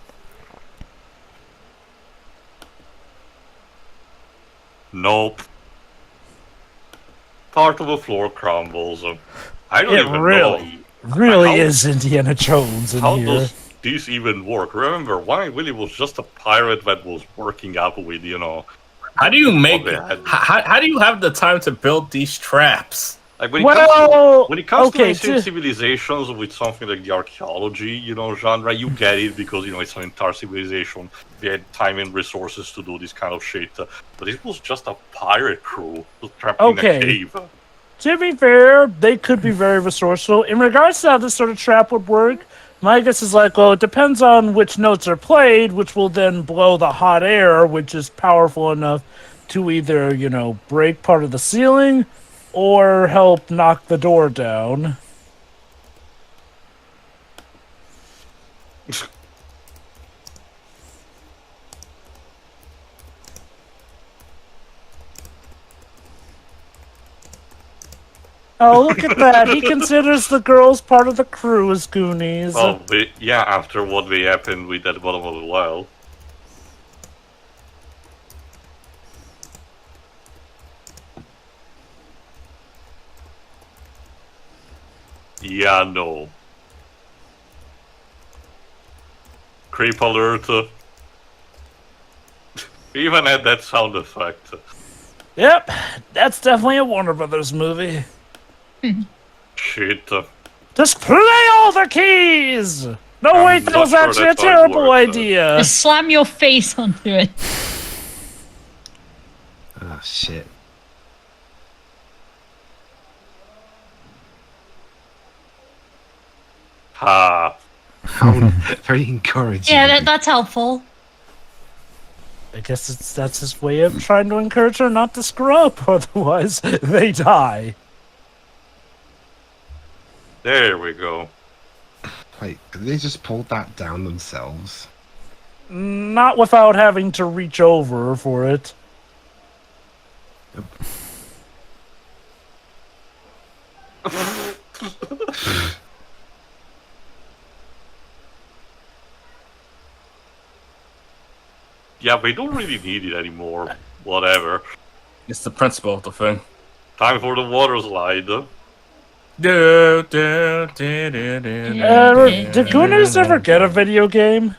Speaker 1: Nope. Part of the floor crumbles. I don't even
Speaker 4: really
Speaker 1: know. How
Speaker 4: is Indiana Jones in
Speaker 1: How
Speaker 4: here.
Speaker 1: does this even work? Remember, why Willy was just a pirate that was working up with,
Speaker 2: How do you make?
Speaker 1: what they had.
Speaker 2: How do you have the time to build these traps?
Speaker 1: Like when
Speaker 4: Well,
Speaker 1: it comes to
Speaker 4: okay,
Speaker 1: ancient civilizations with something like the archaeology, genre, you get it because it's an entire civilization. They had time and resources to do this kind of shit. But it was just a pirate crew trapped in a cave.
Speaker 4: To be fair, they could be very resourceful. In regards to how this sort of trap would work, my guess is like, well, it depends on which notes are played, which will then blow the hot air, which is powerful enough to either, break part of the ceiling or help knock the door down. Oh, look at that. He considers the girls part of the crew as Goonies.
Speaker 1: Well, after what happened with that bottom of the well. Yeah, no. Creep alert. We even had that sound effect.
Speaker 4: Yep, that's definitely a Warner Brothers movie.
Speaker 1: Shit.
Speaker 4: Just play all the keys! No, wait, that
Speaker 1: not
Speaker 4: was
Speaker 1: sure
Speaker 4: actually a
Speaker 1: that's how it
Speaker 4: terrible
Speaker 1: works,
Speaker 4: idea.
Speaker 6: Just slam your face onto it.
Speaker 7: Oh, shit.
Speaker 1: Ha.
Speaker 7: Very encouraging.
Speaker 6: Yeah, that's helpful.
Speaker 4: I guess that's his way of trying to encourage her not to screw up, otherwise they die.
Speaker 1: There we go.
Speaker 7: Wait, they just pulled that down themselves.
Speaker 4: Not without having to reach over for it.
Speaker 1: Yeah, they don't really need it anymore. Whatever.
Speaker 2: It's the principle of the thing.
Speaker 1: Time for the water slide.
Speaker 4: Did Goonies ever get a video game?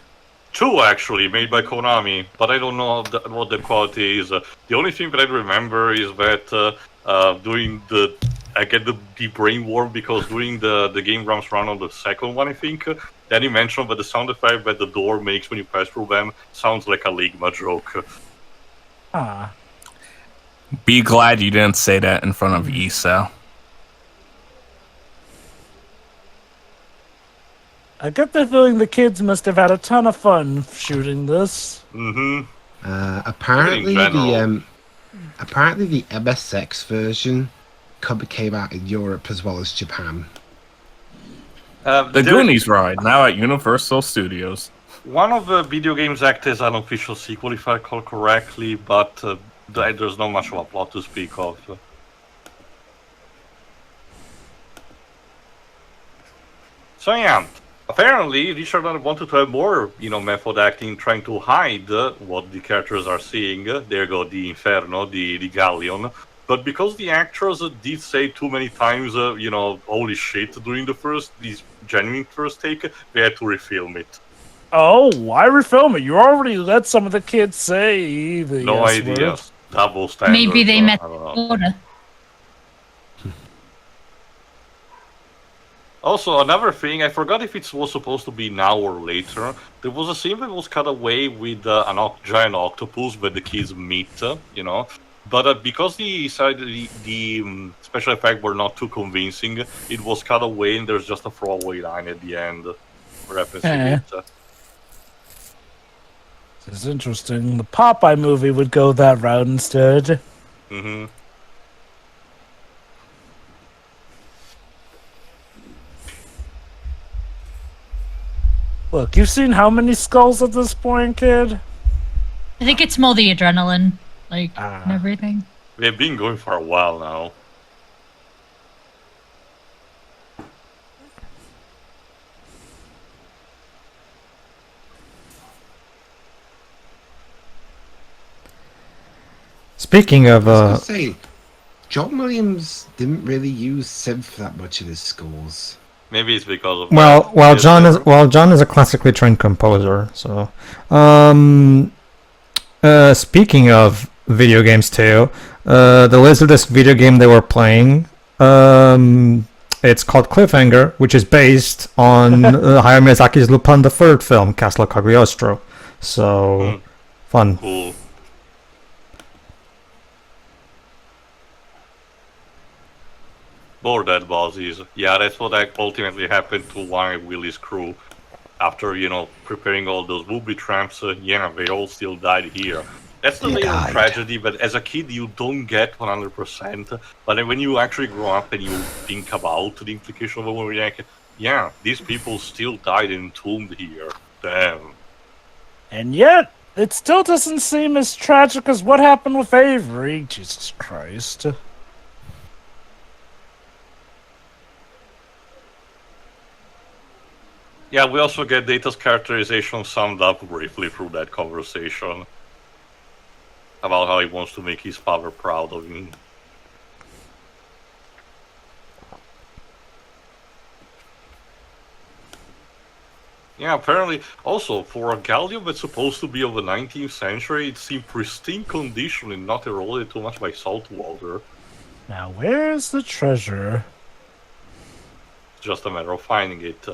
Speaker 1: 2 actually, made by Konami, but I don't know what the quality is. The only thing that I remember is that doing I get the brain warp because doing the game runs around on the second one, I think. Then he mentioned that the sound effect that the door makes when you pass through them sounds like a Ligma joke.
Speaker 4: Ah.
Speaker 2: Be glad you didn't say that in front of Esau.
Speaker 4: I get the feeling the kids must have had a ton of fun shooting this.
Speaker 1: Mm-hmm.
Speaker 5: Apparently
Speaker 1: In general.
Speaker 5: the MSX version came out in Europe as well as Japan.
Speaker 2: The Goonies ride, now at Universal Studios.
Speaker 1: One of the video games act as an official sequel, if I recall correctly, but there's not much of a plot to speak of. So yeah, apparently Richard wanted to have more, method acting, trying to hide what the characters are seeing. There go the Inferno, the Galleon. But because the actors did say too many times, holy shit, during this genuine first take, they had to refilm it.
Speaker 4: Oh, why refilm it? You already let some of the kids say the
Speaker 1: No
Speaker 4: S
Speaker 1: idea.
Speaker 4: word.
Speaker 1: Double standard.
Speaker 6: Maybe they met
Speaker 1: I don't know.
Speaker 6: order.
Speaker 1: Also, another thing, I forgot if it was supposed to be now or later. There was a scene that was cut away with an giant octopus that the kids meet, But because the special effects were not too convincing, it was cut away and there's just a throwaway line at the end referencing it.
Speaker 4: This is interesting. The Popeye movie would go that route instead.
Speaker 1: Mm-hmm.
Speaker 4: Look, you've seen how many skulls at this point, kid?
Speaker 6: I think it's more the adrenaline, and everything.
Speaker 1: They've been going for a while now.
Speaker 3: Speaking of,
Speaker 5: I was gonna say, John Williams didn't really use synth that much in his scores.
Speaker 1: Maybe it's because of
Speaker 3: John is a classically trained composer. So, speaking of video games too, the Laserdisc video game they were playing, it's called Cliffhanger, which is based on Hayao Miyazaki's Lupin the Third film, Castle Cagliostro. So, fun.
Speaker 1: Cool. More dead bosses. Yeah, that's what ultimately happened to one of Willie's crew. After, preparing all those booby-traps, they all still died here. That's the little tragedy, but as a kid you don't get 100%. But then when you actually grow up and you think about the implication of a movie, yeah, these people still died entombed here. Damn.
Speaker 4: And yet, it still doesn't seem as tragic as what happened with Avery. Jesus Christ.
Speaker 1: Yeah, we also get Data's characterization summed up briefly through that conversation. About how he wants to make his father proud of him. Yeah, apparently, also, for a galleon that's supposed to be of the 19th century, it's in pristine condition and not eroded too much by salt water.
Speaker 4: Now, where's the treasure?
Speaker 1: It's just a matter of finding it.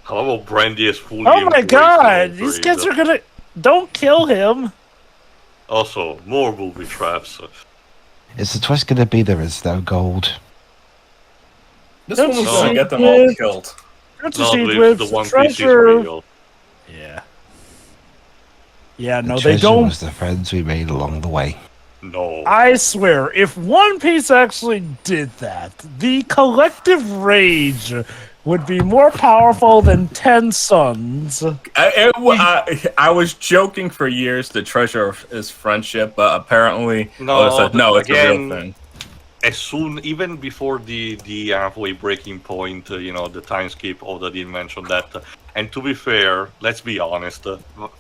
Speaker 1: I love how Brandy is fully
Speaker 4: Oh my
Speaker 1: embraced
Speaker 4: god!
Speaker 1: the
Speaker 4: These
Speaker 1: upgrade.
Speaker 4: kids are gonna... Don't kill him!
Speaker 1: Also, more booby traps.
Speaker 7: Is the twist going to be there is no gold?
Speaker 2: This one was
Speaker 4: No.
Speaker 2: going to get them all killed.
Speaker 1: Not
Speaker 4: Proceed
Speaker 1: if
Speaker 4: with
Speaker 1: the One Piece is
Speaker 4: treasure.
Speaker 1: real.
Speaker 4: Yeah. Yeah,
Speaker 7: The
Speaker 4: no, they
Speaker 7: treasure
Speaker 4: don't...
Speaker 7: was the friends we made along the way.
Speaker 1: No.
Speaker 4: I swear, if One Piece actually did that, the collective rage would be more powerful than 10 suns.
Speaker 2: I was joking for years. The treasure is friendship, but apparently,
Speaker 1: No,
Speaker 2: it's a real thing.
Speaker 1: As soon, even before the halfway breaking point, the time skip, already mentioned that. And to be fair, let's be honest,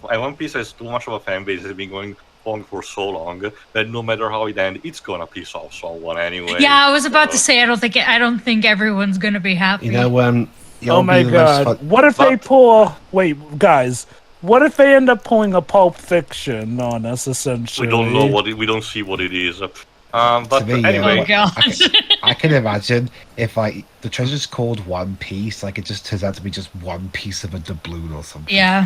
Speaker 1: One Piece has too much of a fan base. It's been going on for so long that no matter how it ends, it's gonna piss off someone anyway.
Speaker 6: Yeah, I was about to say I don't think everyone's gonna be happy.
Speaker 7: You know,
Speaker 4: Oh my god! What if they pull? Wait, guys. What if they end up pulling a Pulp Fiction on us? Essentially,
Speaker 1: We don't know we don't see what it is. But
Speaker 7: To me,
Speaker 1: anyway,
Speaker 6: Oh god.
Speaker 7: I can imagine if the treasure's called One Piece, like it just turns out to be just one piece of a doubloon or something.
Speaker 6: Yeah.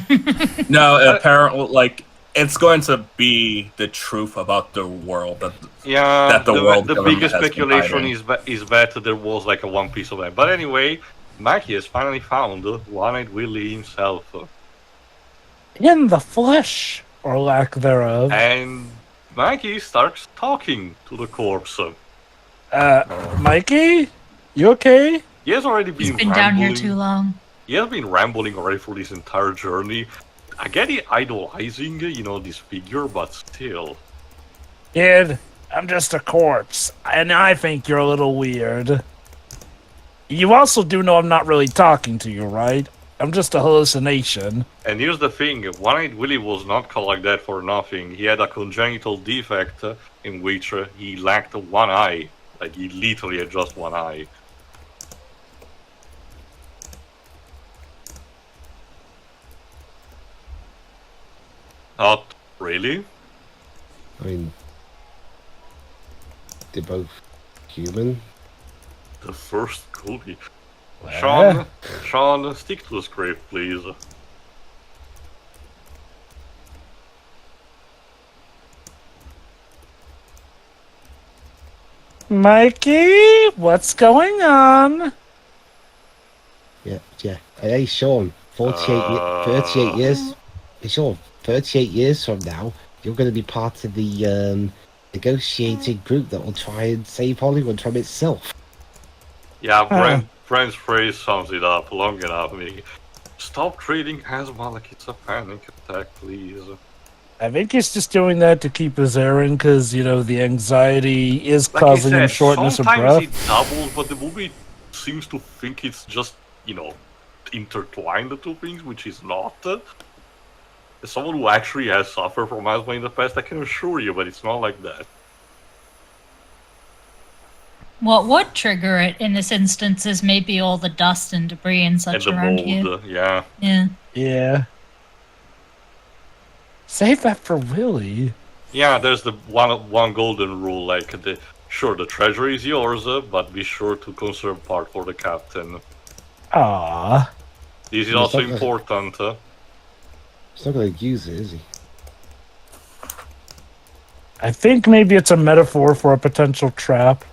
Speaker 2: No, apparently, it's going to be the truth about the world.
Speaker 1: the biggest
Speaker 2: has been
Speaker 1: speculation
Speaker 2: hiding.
Speaker 1: is that there was like a one piece of it. But anyway, Mikey has finally found One-Eyed Willie himself.
Speaker 4: in the flesh or lack thereof.
Speaker 1: And Mikey starts talking to the corpse.
Speaker 4: Mikey, you okay?
Speaker 1: He has already
Speaker 6: He's
Speaker 1: been
Speaker 6: been down here
Speaker 1: rambling.
Speaker 6: too long.
Speaker 1: He has been rambling already for this entire journey. I get it idolizing, this figure, but still.
Speaker 4: Kid, I'm just a corpse, and I think you're a little weird. You also do know I'm not really talking to you, right? I'm just a hallucination.
Speaker 1: And here's the thing, One-Eyed Willie was not called like that for nothing. He had a congenital defect in which he lacked one eye. Like, he literally had just one eye. Not really?
Speaker 5: I mean, they're both human.
Speaker 1: The first Goonie.
Speaker 4: Well.
Speaker 1: Sean, stick to the script, please.
Speaker 4: Mikey, what's going on?
Speaker 5: Yeah. Hey, Sean, 38 years. Hey, Sean, 38 years from now, you're going to be part of the negotiating group that will try and save Hollywood from itself.
Speaker 1: Yeah, Brent's phrase sums it up long enough. I mean, stop treating asthma like it's a panic attack, please.
Speaker 4: I think he's just doing that to keep his airing because, the anxiety is
Speaker 1: Like
Speaker 4: causing
Speaker 1: I said,
Speaker 4: him shortness of
Speaker 1: sometimes
Speaker 4: breath.
Speaker 1: it doubles, but the movie seems to think it's just, intertwined the two things, which is not. As someone who actually has suffered from asthma in the past, I can assure you, but it's not like that.
Speaker 6: What would trigger it in this instance is maybe all the dust and debris and
Speaker 1: And
Speaker 6: such
Speaker 1: the
Speaker 6: around
Speaker 1: mold,
Speaker 6: here.
Speaker 1: yeah.
Speaker 6: Yeah.
Speaker 4: Yeah. Save that for Willie.
Speaker 1: Yeah, there's the one golden rule, like, the treasure is yours, but be sure to conserve part for the captain.
Speaker 4: Ah.
Speaker 1: This is
Speaker 5: He's
Speaker 1: also
Speaker 5: not gonna-
Speaker 1: important.
Speaker 5: He's not going to use it, is he?
Speaker 4: I think maybe it's a metaphor for a potential trap.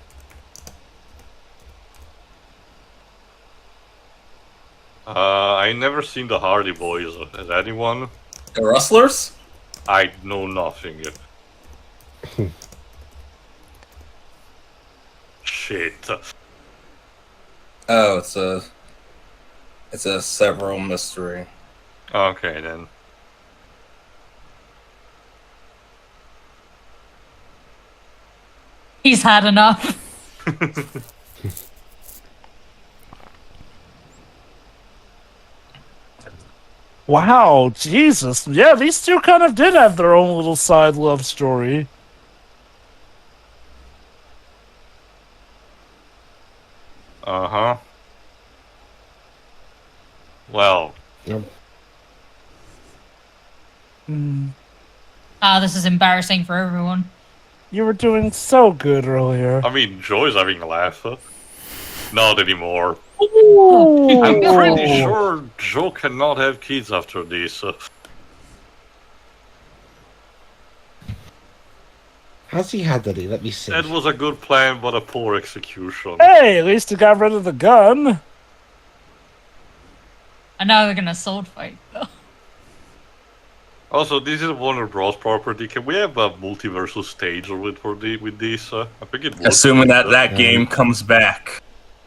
Speaker 1: I never seen the Hardy Boys. Has anyone?
Speaker 2: The Rustlers?
Speaker 1: I know nothing. Shit.
Speaker 2: Oh, it's a several mystery.
Speaker 1: Okay then.
Speaker 6: He's had enough.
Speaker 4: Wow, Jesus. Yeah, these two kind of did have their own little side love story.
Speaker 1: Uh-huh. Well,
Speaker 5: Yep.
Speaker 6: This is embarrassing for everyone.
Speaker 4: You were doing so good earlier.
Speaker 1: I mean, Joy's having a laugh. Not anymore.
Speaker 4: Ooh.
Speaker 1: I'm pretty sure Joe cannot have kids after this.
Speaker 5: How's he handled it? Let me see.
Speaker 1: That was a good plan, but a poor execution.
Speaker 4: Hey, at least he got rid of the gun.
Speaker 6: And now they're gonna sword fight, though.
Speaker 1: Also, this is Warner Bros. Property. Can we have a multiversal stage with this? I think it would.
Speaker 2: Assuming that game comes back.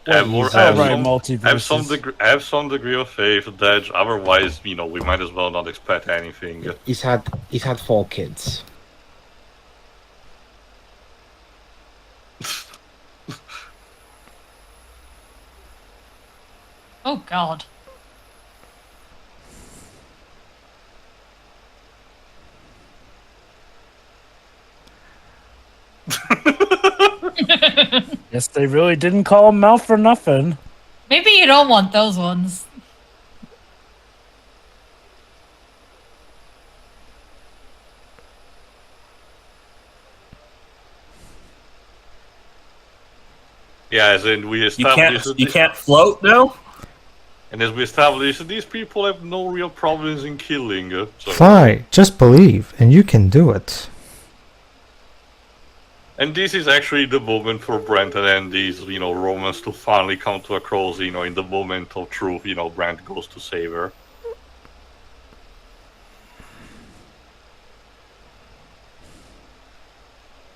Speaker 1: Have
Speaker 4: multiverses.
Speaker 1: some degree of faith, Dej. Otherwise, we might as well not expect anything.
Speaker 5: He's had 4 kids.
Speaker 6: Oh God.
Speaker 4: Yes, they really didn't call him Mouth for nothing.
Speaker 6: Maybe you don't want those ones.
Speaker 1: Yeah, as in we established
Speaker 2: You can't float though.
Speaker 1: And as we established, these people have no real problems in killing. So.
Speaker 3: Fine, just believe, and you can do it.
Speaker 1: And this is actually the moment for Brent and Andy's, romance to finally come to a close, in the moment of truth, Brent goes to save her.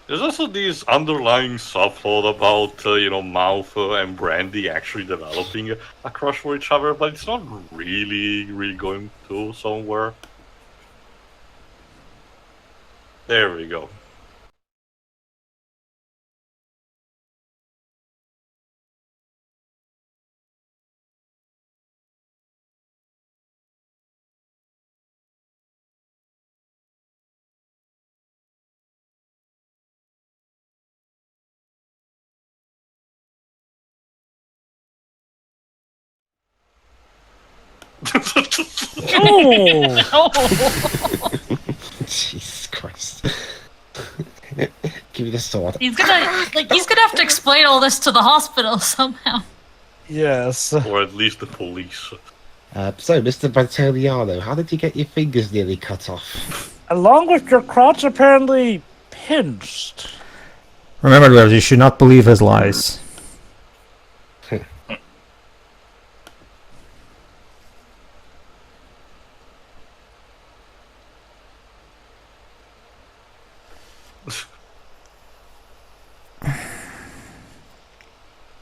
Speaker 1: There's also this underlying subplot about, Mouth and Brandy actually developing a crush for each other, but it's not really going to somewhere. There we go.
Speaker 4: Oh!
Speaker 5: Jesus Christ. Give me the sword.
Speaker 6: He's gonna have to explain all this to the hospital somehow.
Speaker 4: Yes.
Speaker 1: Or at least the police.
Speaker 5: So, Mr. Brantoliano, how did you get your fingers nearly cut off?
Speaker 4: Along with your crotch apparently pinched.
Speaker 3: Remember, Rev, you should not believe his lies.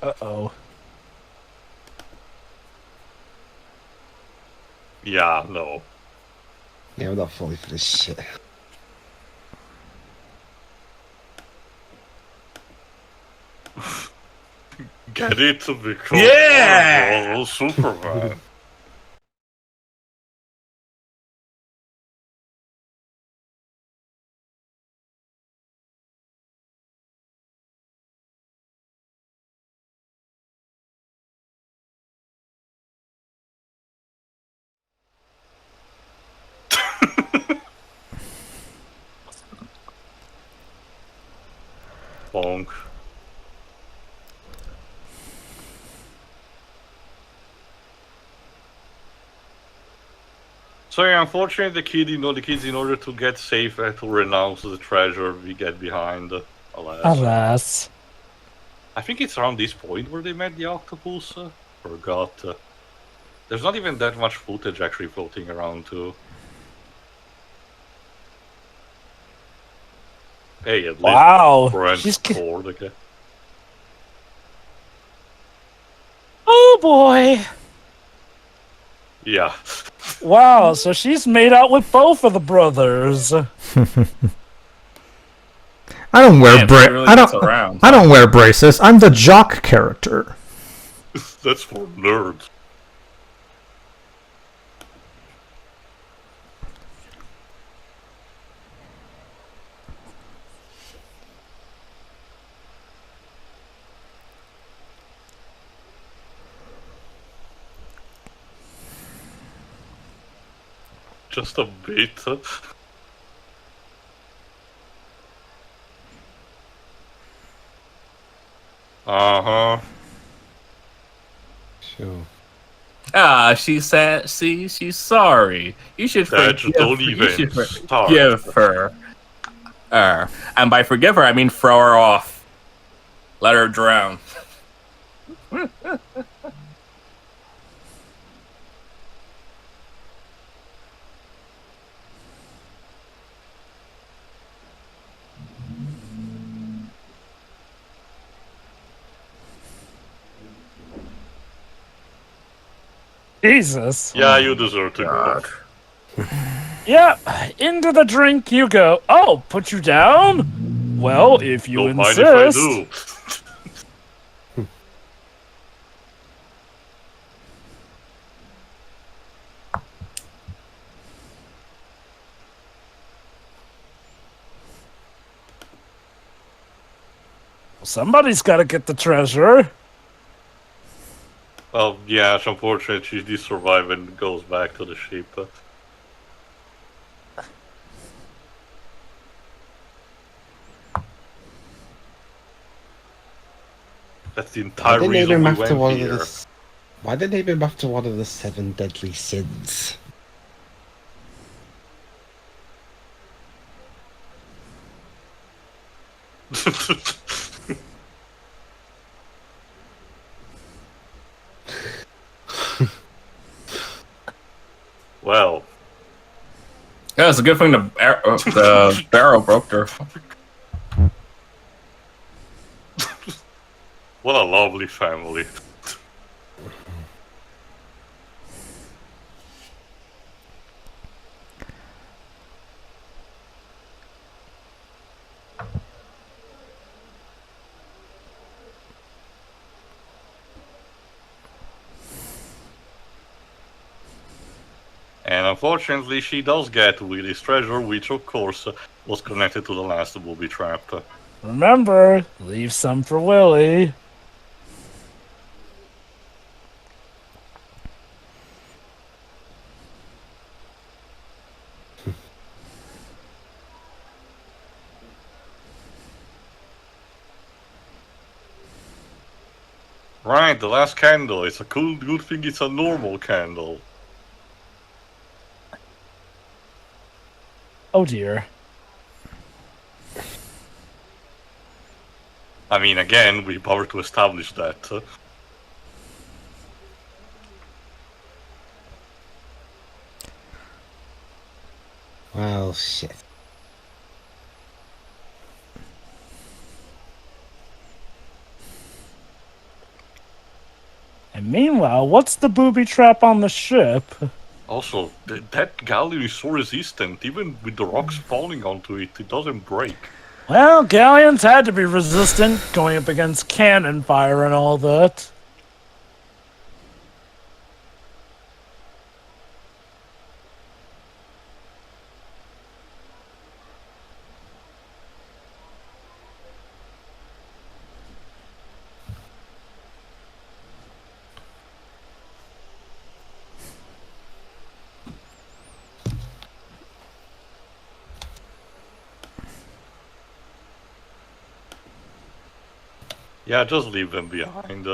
Speaker 4: Uh-oh.
Speaker 1: Yeah, no.
Speaker 5: Yeah, I'm not falling for this shit.
Speaker 1: Get it to become
Speaker 2: Yeah!
Speaker 1: Superman. Bonk. So yeah, unfortunately, the kids, in order to get safe, had to renounce the treasure we get behind. Alas.
Speaker 4: Alas.
Speaker 1: I think it's around this point where they met the octopus. Forgot. There's not even that much footage actually floating around too. Hey, at least
Speaker 4: Wow.
Speaker 1: Brent
Speaker 4: She's
Speaker 1: scored again.
Speaker 4: Oh boy.
Speaker 1: Yeah.
Speaker 4: Wow, so she's made out with both of the brothers.
Speaker 3: I don't wear I don't wear braces. I'm the jock character.
Speaker 1: That's for nerds. Just a bit. Uh-huh.
Speaker 5: Sure.
Speaker 2: Ah, she said, see, she's sorry. You should forgive her. And by forgive her, I mean throw her off. Let her drown.
Speaker 4: Jesus.
Speaker 1: Yeah, you deserve to go.
Speaker 2: God.
Speaker 4: Yeah, into the drink you go. Oh, put you down? Well, if you
Speaker 1: Don't mind if I
Speaker 4: insist.
Speaker 1: do.
Speaker 4: Somebody's got to get the treasure.
Speaker 1: Well, yeah, it's unfortunate she did survive and goes back to the ship. That's the
Speaker 5: Why
Speaker 1: entire
Speaker 5: didn't they name
Speaker 1: reason
Speaker 5: him
Speaker 1: we
Speaker 5: after
Speaker 1: went
Speaker 5: one
Speaker 1: here.
Speaker 5: of the? Why didn't they name him after one of the 7 deadly sins?
Speaker 1: Well,
Speaker 2: Yeah, it's a good thing the barrel broke there.
Speaker 1: what a lovely family. And unfortunately, she does get Willie's treasure, which of course was connected to the last booby trap.
Speaker 4: Remember, leave some for Willie.
Speaker 1: Right, the last candle. It's a good thing it's a normal candle.
Speaker 4: Oh dear.
Speaker 1: I mean, again, we power to establish that.
Speaker 5: Well, shit.
Speaker 4: And meanwhile, what's the booby trap on the ship?
Speaker 1: Also, that galleon is so resistant. Even with the rocks falling onto it, it doesn't break.
Speaker 4: Well, galleons had to be resistant, going up against cannon fire and all that.
Speaker 1: Yeah, just leave them behind.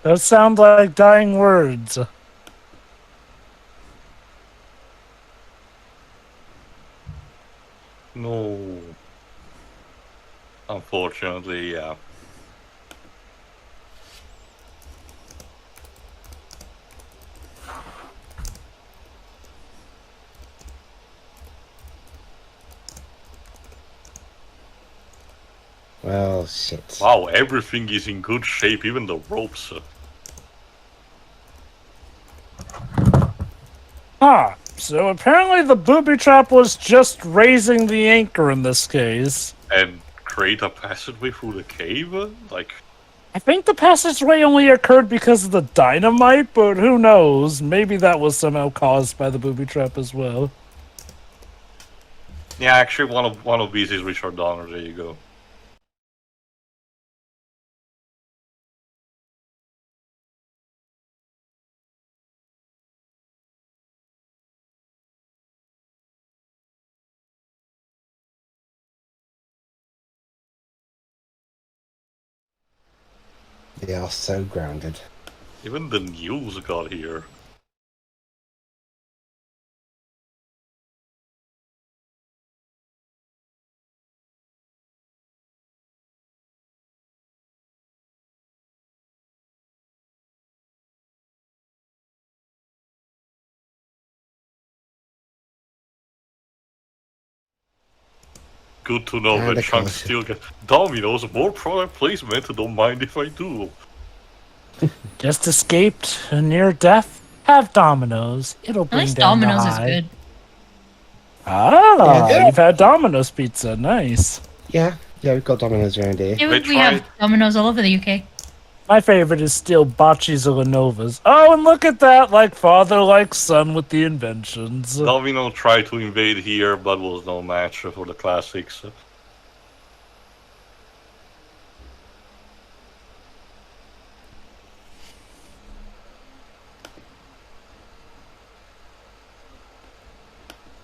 Speaker 4: Those sound like dying words.
Speaker 1: No. Unfortunately, yeah.
Speaker 5: Well, shit.
Speaker 1: Wow, everything is in good shape, even the ropes.
Speaker 4: Huh. So apparently the booby trap was just raising the anchor in this case.
Speaker 1: And create a passageway through the cave? Like,
Speaker 4: I think the passageway only occurred because of the dynamite, but who knows? Maybe that was somehow caused by the booby trap as well.
Speaker 1: yeah, actually, one of these is Richard Donner. There you go.
Speaker 5: They are so grounded.
Speaker 1: Even the news got here. Good to know
Speaker 5: And
Speaker 1: that
Speaker 5: the
Speaker 1: Chunks
Speaker 5: closer.
Speaker 1: still get Domino's, more product placement, don't mind if I do.
Speaker 4: Just escaped a near death. Have Domino's. It'll
Speaker 6: At
Speaker 4: bring
Speaker 6: least
Speaker 4: down
Speaker 6: Domino's
Speaker 4: the
Speaker 6: is
Speaker 4: high.
Speaker 6: good.
Speaker 4: Ah,
Speaker 5: Yeah.
Speaker 4: you've had Domino's pizza. Nice.
Speaker 5: Yeah, we've got Domino's around here.
Speaker 6: Yeah,
Speaker 1: They
Speaker 6: we have
Speaker 1: tried-
Speaker 6: Domino's all over the UK.
Speaker 4: My favorite is still Bocce's or Lenova's. Oh, and look at that, like father, like son with the inventions.
Speaker 1: Domino tried to invade here, but was no match for the classics.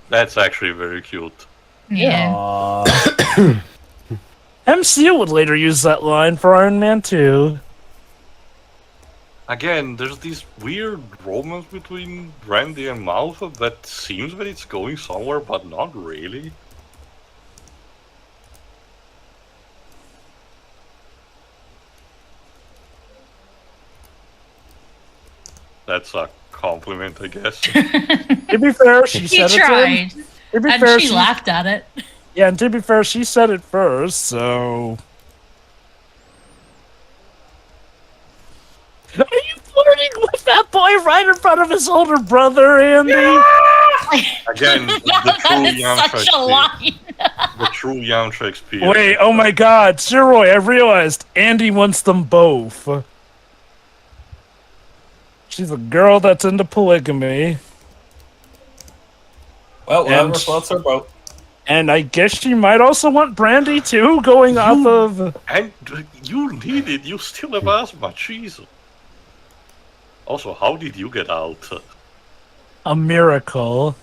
Speaker 1: That's actually very cute.
Speaker 6: Yeah.
Speaker 4: Aw. MCU would later use that line for Iron Man 2.
Speaker 1: Again, there's this weird romance between Brandy and Malfa that seems that it's going somewhere, but not really. That's a compliment, I guess.
Speaker 4: To be fair, she
Speaker 6: He
Speaker 4: said
Speaker 6: tried.
Speaker 4: it. To be
Speaker 6: And
Speaker 4: fair,
Speaker 6: she laughed at it.
Speaker 4: Yeah, and to be fair, she said it first, so. Are you flirting with that boy right in front of his older brother, Andy?
Speaker 1: Again,
Speaker 6: Yeah,
Speaker 1: the true
Speaker 6: that is
Speaker 1: Yamcha
Speaker 6: such a
Speaker 1: experience.
Speaker 6: line.
Speaker 1: The true Yamcha experience.
Speaker 4: Wait, oh my god, Siroy, I realized Andy wants them both. She's a girl that's into polygamy,
Speaker 2: Well, whatever
Speaker 4: And-
Speaker 2: floats her boat.
Speaker 4: and I guess she might also want Brandy too, going off of.
Speaker 1: And you need it, you still have asthma, Jesus. Also, how did you get out?
Speaker 4: A miracle.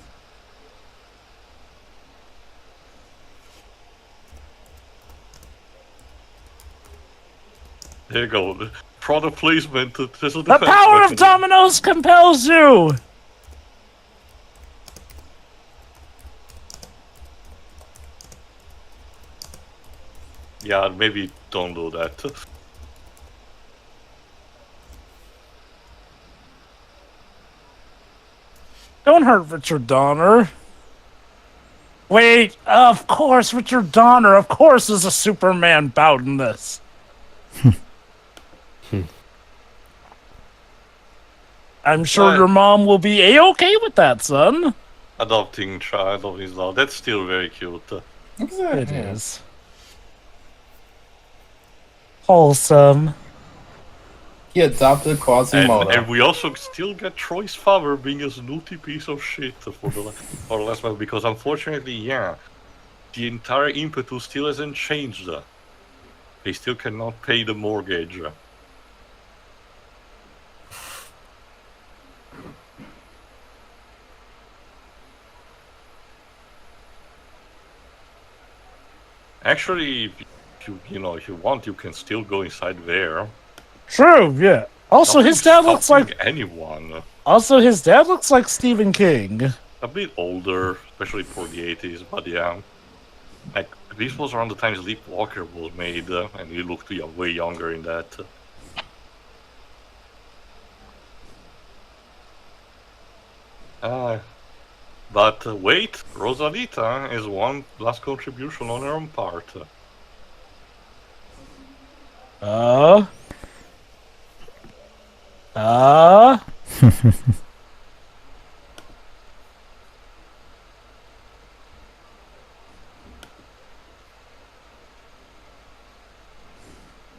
Speaker 1: There you go. The product placement. There's a
Speaker 4: The
Speaker 1: defense
Speaker 4: power of
Speaker 1: mechanism.
Speaker 4: dominoes compels you!
Speaker 1: Yeah, maybe don't do that.
Speaker 4: Don't hurt Richard Donner. Wait, of course, Richard Donner, of course, is a Superman bout in this. I'm sure
Speaker 1: But-
Speaker 4: your mom will be A-okay with that, son.
Speaker 1: Adopting child of his law. That's still very cute.
Speaker 4: It is. Wholesome.
Speaker 2: He adopted Quasimodo.
Speaker 1: And we also still get Troy's father being a snooty piece of shit for the last month, because unfortunately, yeah, the entire impetus still hasn't changed. They still cannot pay the mortgage. Actually, if you want, you can still go inside there.
Speaker 4: True, yeah. Also, his dad
Speaker 1: Nothing's
Speaker 4: looks like.
Speaker 1: stopping anyone.
Speaker 4: Also, his dad looks like Stephen King.
Speaker 1: A bit older, especially for the 80s, but yeah. Like, this was around the time Sleepwalker was made, and he looked way younger in that. But wait, Rosalita is one last contribution on her own part.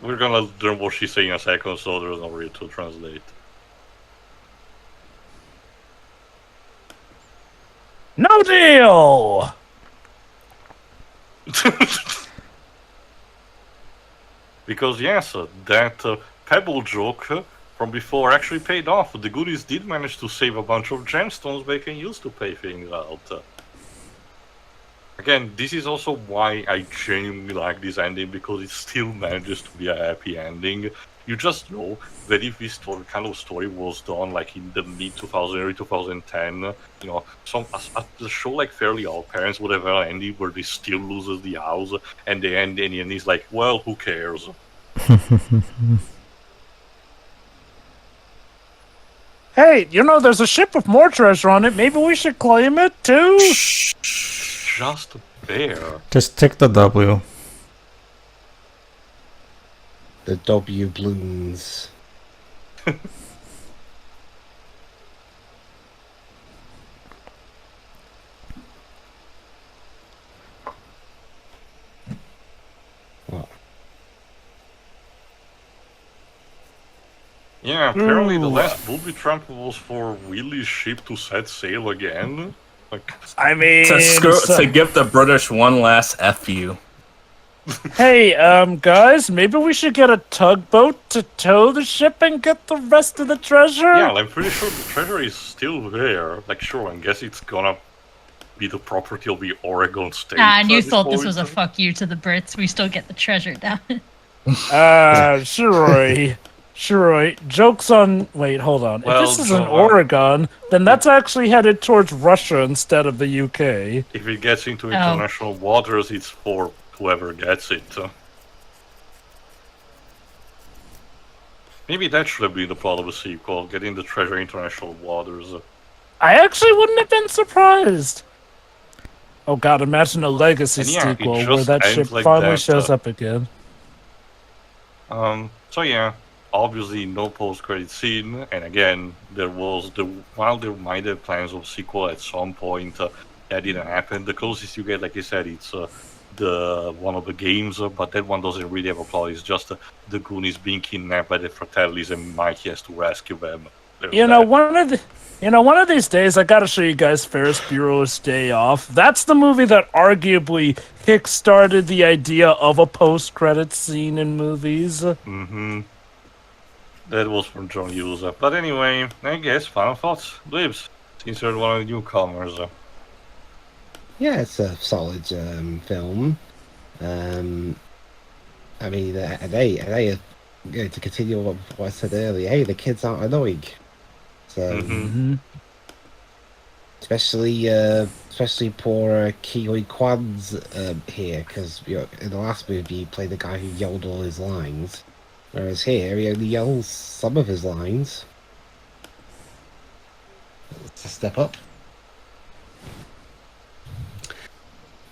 Speaker 1: We're gonna learn what she's saying in a second, so there's no way to translate.
Speaker 4: No deal!
Speaker 1: Because yes, that pebble joke from before actually paid off. The Goonies did manage to save a bunch of gemstones they can use to pay things out. Again, this is also why I genuinely like this ending, because it still manages to be a happy ending. You just know that if this kind of story was done like in the mid 2000, early 2010, the show like Fairly Odd Parents would have an ending where they still loses the house, and the end and he's like, well, who cares?
Speaker 4: Hey, there's a ship with more treasure on it. Maybe we should claim it too?
Speaker 1: Just fair.
Speaker 3: Just take the W.
Speaker 5: The W balloons. What?
Speaker 1: Yeah, apparently the
Speaker 4: Ooh.
Speaker 1: last booby trap was for Willie's ship to set sail again. Like,
Speaker 4: I mean,
Speaker 2: To give the British one last FU.
Speaker 4: hey, guys, maybe we should get a tugboat to tow the ship and get the rest of the treasure?
Speaker 1: yeah, I'm pretty sure the treasure is still there. Like, sure, I guess it's gonna be the property of the Oregon State.
Speaker 6: And you
Speaker 1: at
Speaker 6: thought this
Speaker 1: point.
Speaker 6: was a fuck you to the Brits. We still get the treasure down.
Speaker 4: Sure. Sure. Joke's on. Wait, hold on.
Speaker 1: Well,
Speaker 4: if this is in
Speaker 1: John,
Speaker 4: Oregon, then that's actually headed towards Russia instead of the UK.
Speaker 1: If it gets into international waters, it's for whoever gets it. Maybe that should have been the plot of a sequel, getting the treasure international waters.
Speaker 4: I actually wouldn't have been surprised. Oh god, imagine a Legacy
Speaker 1: And yeah, it
Speaker 4: sequel
Speaker 1: just
Speaker 4: where that
Speaker 1: ends
Speaker 4: ship
Speaker 1: like
Speaker 4: finally
Speaker 1: that,
Speaker 4: shows up again.
Speaker 1: So yeah, obviously no post-credit scene, and again, while there might have plans of sequel at some point, that didn't happen. The closest you get, like I said, it's the one of the games, but that one doesn't really have a plot. It's just the Goonies being kidnapped by the Fratellis, and Mikey has to rescue them.
Speaker 4: One of these days, I gotta show you guys Ferris Bueller's Day Off. That's the movie that arguably kick-started the idea of a post-credit scene in movies.
Speaker 1: Mm-hmm. That was from John Hughes. But anyway, I guess final thoughts, Libs. Since you're one of the newcomers.
Speaker 5: Yeah, it's a solid film. I mean, to continue what I said earlier, hey, the kids aren't annoying. So, especially poor Kiwi Kwan's here, because in the last movie he played the guy who yelled all his lines, whereas here he only yells some of his lines. It's a step up.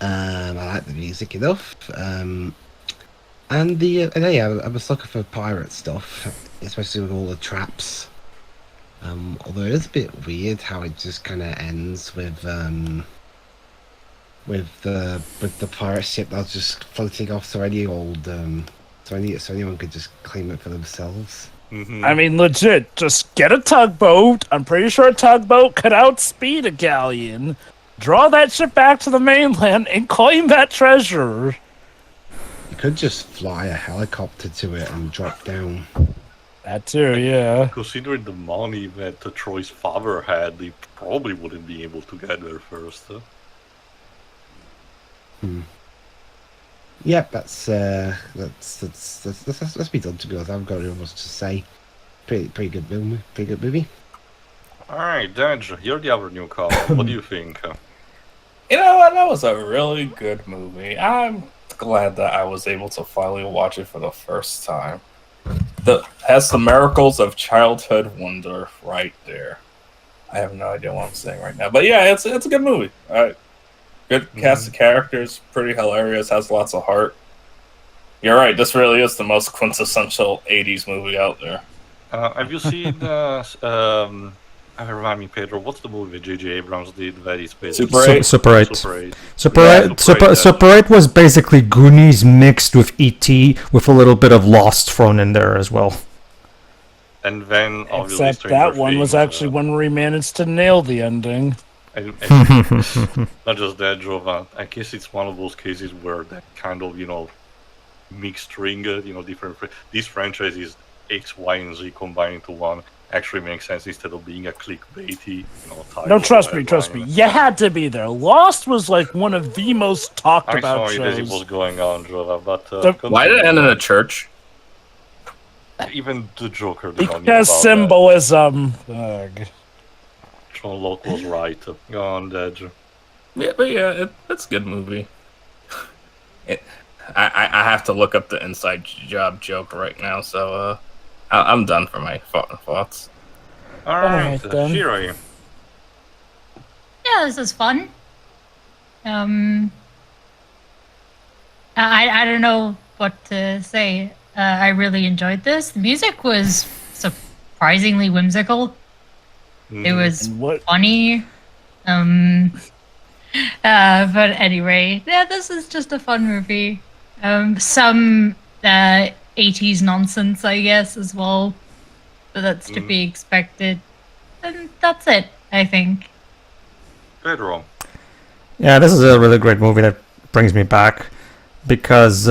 Speaker 5: I like the music enough, and I was looking for pirate stuff, especially with all the traps. Although it is a bit weird how it just kind of ends with the pirate ship that's just floating off, so any old so anyone could just claim it for themselves.
Speaker 4: I mean, legit, just get a tugboat. I'm pretty sure a tugboat could outspeed a galleon. Draw that ship back to the mainland and claim that treasure.
Speaker 5: You could just fly a helicopter to it and drop down.
Speaker 4: That too, yeah.
Speaker 1: Considering the money that Troy's father had, they probably wouldn't be able to get there first.
Speaker 5: Yep, let's be done. To be honest, I haven't got really much to say. Pretty good movie.
Speaker 1: All right, Dej, you're the other newcomer. What do you think?
Speaker 2: You know what? That was a really good movie. I'm glad that I was able to finally watch it for the first time. Has the miracles of childhood wonder right there. I have no idea what I'm saying right now, but yeah, it's a good movie. Good cast of characters, pretty hilarious, has lots of heart. You're right. This really is the most quintessential '80s movie out there.
Speaker 1: Have you seen? Remind me, Pedro. What's the movie that J.J. Abrams did? That is basically
Speaker 3: Super 8.
Speaker 1: Super 8
Speaker 3: was basically Goonies mixed with E.T. with a little bit of Lost thrown in there as well.
Speaker 1: And then obviously
Speaker 4: Except that one was actually one where he managed to nail the ending.
Speaker 1: And not just that, Jovan. I guess it's one of those cases where that kind of mixed string, different. These franchises X, Y, and Z combined into one actually makes sense instead of being a clickbaity, title.
Speaker 4: No, trust me. You had to be there. Lost was like one of the most talked about
Speaker 1: shows. I saw it as it was going on, Jova, but
Speaker 2: why did it end in a church?
Speaker 1: Even the Joker did not know
Speaker 4: because
Speaker 1: about
Speaker 4: symbolism.
Speaker 1: That. John Locke was right. Go on, Dej.
Speaker 2: Yeah, but yeah, it's a good movie. I have to look up the inside job joke right now, so I'm done for my thoughts.
Speaker 1: All right,
Speaker 4: then.
Speaker 1: Shiroi.
Speaker 6: Yeah, this is fun. I don't know what to say. I really enjoyed this. The music was surprisingly whimsical. It was
Speaker 4: And what?
Speaker 6: funny. But anyway, yeah, this is just a fun movie. Some 80s nonsense, I guess, as well. But that's to be expected. And that's it, I think.
Speaker 1: Pedro.
Speaker 3: Yeah, this is a really great movie that brings me back because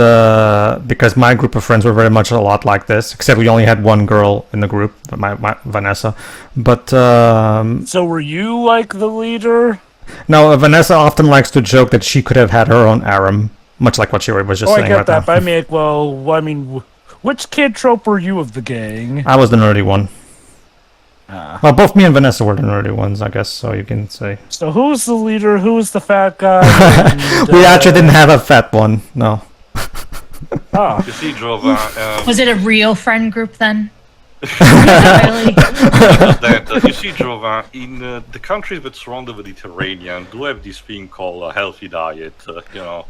Speaker 3: my group of friends were very much a lot like this, except we only had one girl in the group, my Vanessa. But
Speaker 4: So were you like the leader?
Speaker 3: no, Vanessa often likes to joke that she could have had her own harem, much like what she was just
Speaker 4: Oh,
Speaker 3: saying
Speaker 4: I get
Speaker 3: right
Speaker 4: that.
Speaker 3: now.
Speaker 4: But I mean, which kid trope were you of the gang?
Speaker 3: I was the nerdy one.
Speaker 4: Ah.
Speaker 3: Well, both me and Vanessa were the nerdy ones, I guess, so you can say.
Speaker 4: So who was the leader? Who was the fat guy? And,
Speaker 3: We actually didn't have a fat one, no.
Speaker 4: Ah.
Speaker 1: You see, Jova,
Speaker 6: Was it a real friend group then? Really?
Speaker 1: you see, Jova, in the countries that surround the Mediterranean do have this thing called a healthy diet, you know.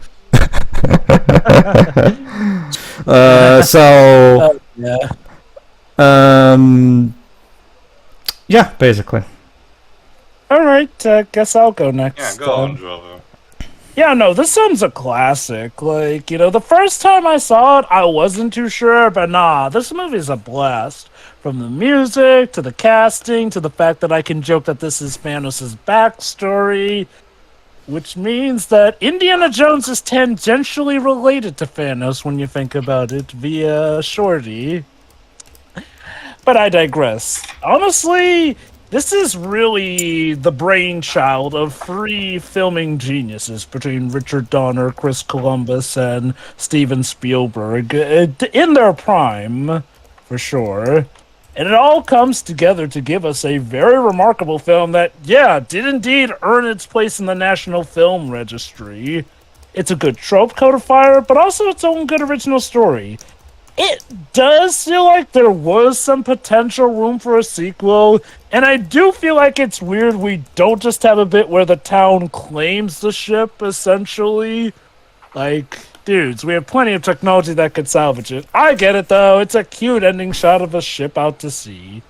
Speaker 3: So,
Speaker 4: Yeah.
Speaker 3: yeah, basically.
Speaker 4: All right. Guess I'll go next.
Speaker 1: Yeah, go on, Jova.
Speaker 4: Yeah, no, this one's a classic. Like, the first time I saw it, I wasn't too sure, but nah, this movie's a blast. From the music, to the casting, to the fact that I can joke that this is Thanos' backstory, which means that Indiana Jones is tangentially related to Thanos when you think about it, via Shorty. But I digress. Honestly, this is really the brainchild of three filming geniuses between Richard Donner, Chris Columbus, and Steven Spielberg in their prime, for sure. And it all comes together to give us a very remarkable film that, yeah, did indeed earn its place in the National Film Registry. It's a good trope codifier, but also its own good original story. It does feel like there was some potential room for a sequel, and I do feel like it's weird we don't just have a bit where the town claims the ship, essentially. Like, dudes, we have plenty of technology that could salvage it. I get it, though. It's a cute ending shot of a ship out to sea.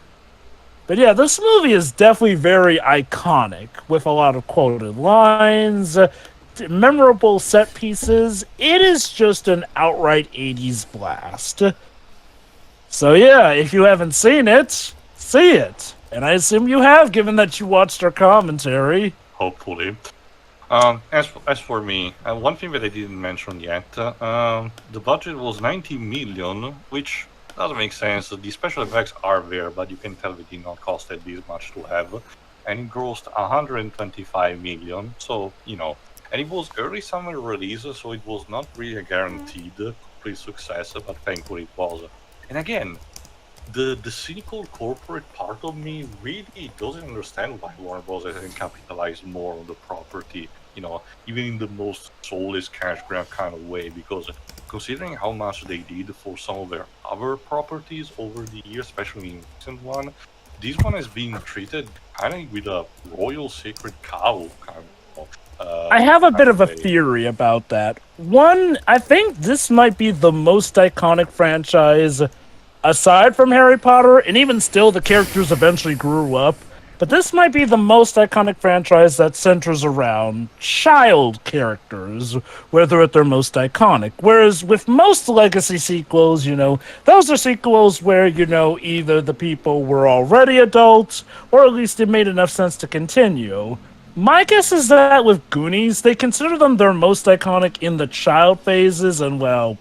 Speaker 4: But yeah, this movie is definitely very iconic, with a lot of quoted lines, memorable set pieces. It is just an outright 80s blast. So yeah, if you haven't seen it, see it. And I assume you have, given that you watched our commentary.
Speaker 1: Hopefully. As for me, one thing that I didn't mention yet, the budget was 90 million, which doesn't make sense. The special effects are there, but you can tell they did not cost this much to have. And it grossed 125 million, so, and it was early summer release, so it was not really a guaranteed complete success, but thankfully it was. And again, the cynical corporate part of me really doesn't understand why Warner Bros. Hasn't capitalized more on the property, even in the most soulless cash grab kind of way, because considering how much they did for some of their other properties over the years, especially in the recent one, this one has been treated kind of with a royal sacred cow kind of.
Speaker 4: I have a bit of a theory about that. One, I think this might be the most iconic franchise aside from Harry Potter, and even still the characters eventually grew up. But this might be the most iconic franchise that centers around child characters, where they're at their most iconic. Whereas with most legacy sequels, those are sequels where, either the people were already adults, or at least it made enough sense to continue. My guess is that with Goonies, they consider them their most iconic in the child phases, and well,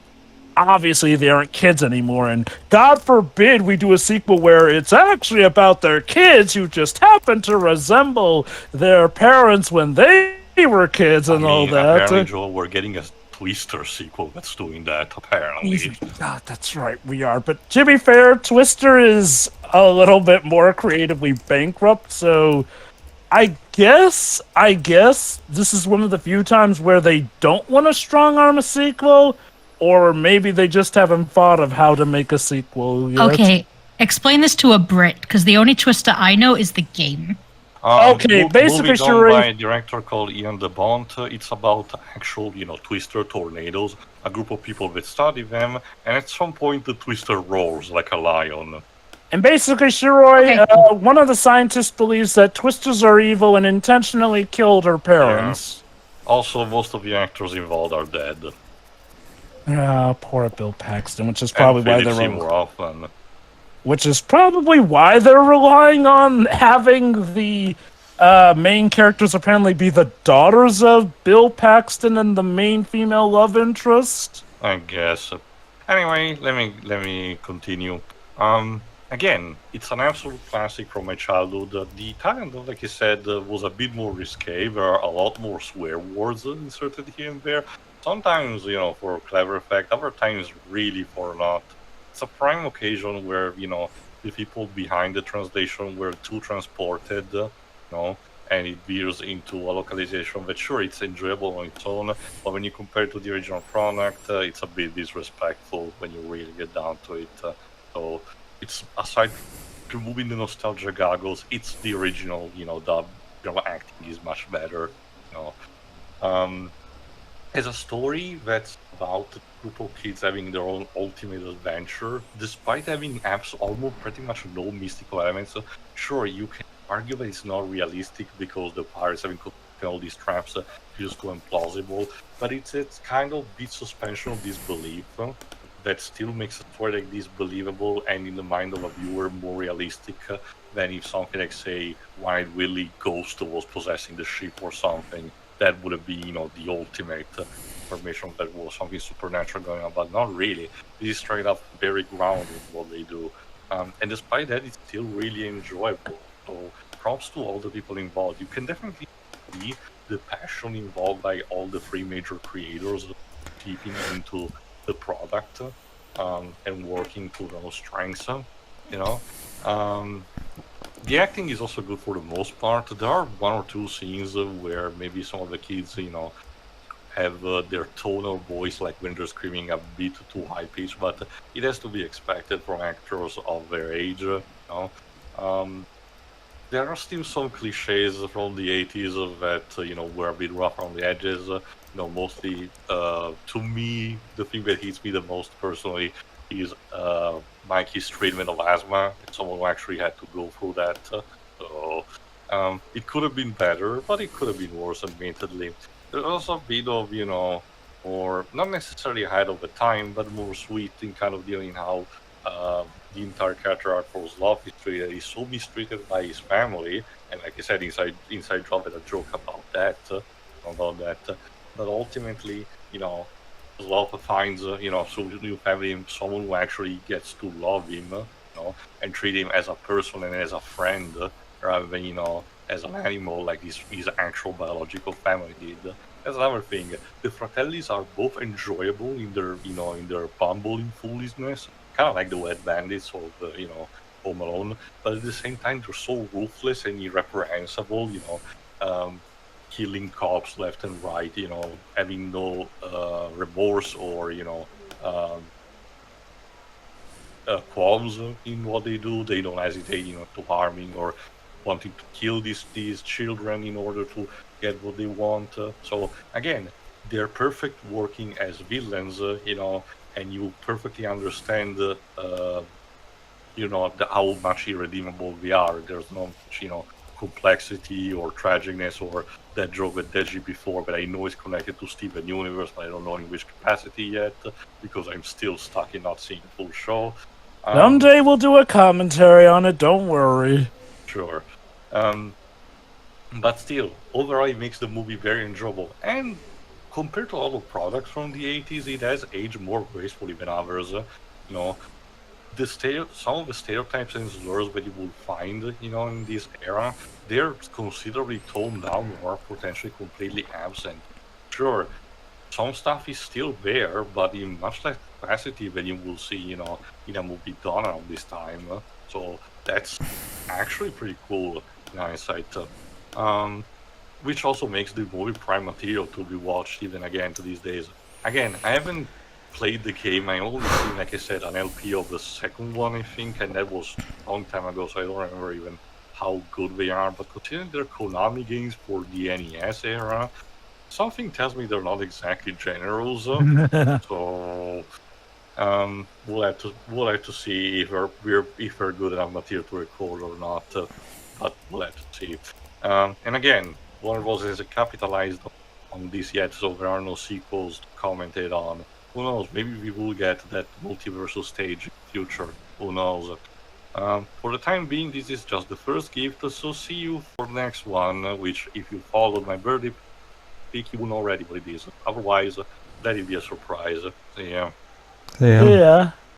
Speaker 4: obviously they aren't kids anymore, and God forbid we do a sequel where it's actually about their kids who just happen to resemble their parents when they were kids and all that.
Speaker 1: Apparently, Joel, we're getting a Twister sequel that's doing that, apparently.
Speaker 4: God, that's right, we are. But to be fair, Twister is a little bit more creatively bankrupt, so I guess this is one of the few times where they don't want to strong-arm a sequel, or maybe they just haven't thought of how to make a sequel yet.
Speaker 6: Okay, explain this to a Brit, because the only Twister I know is the game.
Speaker 4: Okay, basically,
Speaker 1: movie done
Speaker 4: Sheree-
Speaker 1: by a director called Ian DeBont. It's about actual, twister tornadoes. A group of people that study them, and at some point the twister roars like a lion.
Speaker 4: And basically, Shiroi,
Speaker 6: Okay.
Speaker 4: one of the scientists believes that twisters are evil and intentionally killed her parents.
Speaker 1: Also, most of the actors involved are dead.
Speaker 4: Poor Bill Paxton, which is probably
Speaker 1: And
Speaker 4: why
Speaker 1: Philip
Speaker 4: they're
Speaker 1: Seymour Hoffman.
Speaker 4: relying on having the main characters apparently be the daughters of Bill Paxton and the main female love interest.
Speaker 1: I guess. Anyway, let me continue. Again, it's an absolute classic from my childhood. The Italian dub, like I said, was a bit more risque. There are a lot more swear words inserted here and there. Sometimes, for clever effect. Other times, really for not. It's a prime occasion where, the people behind the translation were too transported, and it veers into a localization that, sure, it's enjoyable on its own, but when you compare it to the original product, it's a bit disrespectful when you really get down to it. So it's, aside from removing the nostalgia goggles, it's the original, dub. Acting is much better, As a story that's about a group of kids having their own ultimate adventure, despite having almost pretty much no mystical elements, sure, you can argue that it's not realistic because the pirates having all these traps feels too implausible, but it's kind of bit suspension of disbelief that still makes a story like this believable and in the mind of a viewer more realistic than if something like, say, Wild Willie Ghost was possessing the ship or something. That would have been, the ultimate information that was something supernatural going on, but not really. This is straight up very grounded in what they do. And despite that, it's still really enjoyable. So props to all the people involved. You can definitely see the passion involved by all the three major creators deeping into the product and working to those strengths, The acting is also good for the most part. There are one or two scenes where maybe some of the kids, have their tone of voice, like when they're screaming, a bit too high pitched, but it has to be expected from actors of their age. There are still some cliches from the 80s that were a bit rough on the edges. Mostly to me, the thing that hits me the most personally is Mikey's treatment of asthma. Someone who actually had to go through that. So it could have been better, but it could have been worse, admittedly. There's also a bit of, more, not necessarily ahead of the time, but more sweet in kind of dealing how the entire character arc for his love is treated. He's so mistreated by his family, and like I said, inside job had a joke about that. But ultimately, love finds, some new family and someone who actually gets to love him, and treat him as a person and as a friend, rather than, as an animal like his actual biological family did. That's another thing. The Fratellis are both enjoyable in their bumbling foolishness, kind of like the Wet Bandits of, Home Alone, but at the same time they're so ruthless and irreprehensible, killing cops left and right, having no remorse or, qualms in what they do. They don't hesitate, to harming or wanting to kill these children in order to get what they want. So again, they're perfect working as villains, and you perfectly understand, how much irredeemable they are. There's no much, complexity or tragicness or that joke with Deji before, but I know it's connected to Steven Universe, but I don't know in which capacity yet, because I'm still stuck in not seeing the full show.
Speaker 4: Someday we'll do a commentary on it, don't worry.
Speaker 1: Sure. But still, overall it makes the movie very enjoyable. And compared to other products from the 80s, it has aged more gracefully than others. Some of the stereotypes and slurs that you will find, in this era, they're considerably toned down or potentially completely absent. Sure, some stuff is still there, but in much less capacity than you will see, in a movie done around this time. So that's actually pretty cool in hindsight. Which also makes the movie prime material to be watched even again to these days. Again, I haven't played the game. I only seen, like I said, an LP of the second one, I think, and that was a long time ago, so I don't remember even how good they are, but considering they're Konami games for the NES era, something tells me they're not exactly generous. So we'll have to see if we're good enough material to record or not. But we'll have to see. And again, Warner Bros. Hasn't capitalized on this yet, so there are no sequels commented on. Who knows? Maybe we will get that multiversal stage in the future. Who knows? For the time being, this is just the first gift, so see you for the next one, which, if you followed my birthday pick, you will know already what it is. Otherwise, let it be a surprise. So, yeah.
Speaker 3: Yeah.
Speaker 4: Yeah.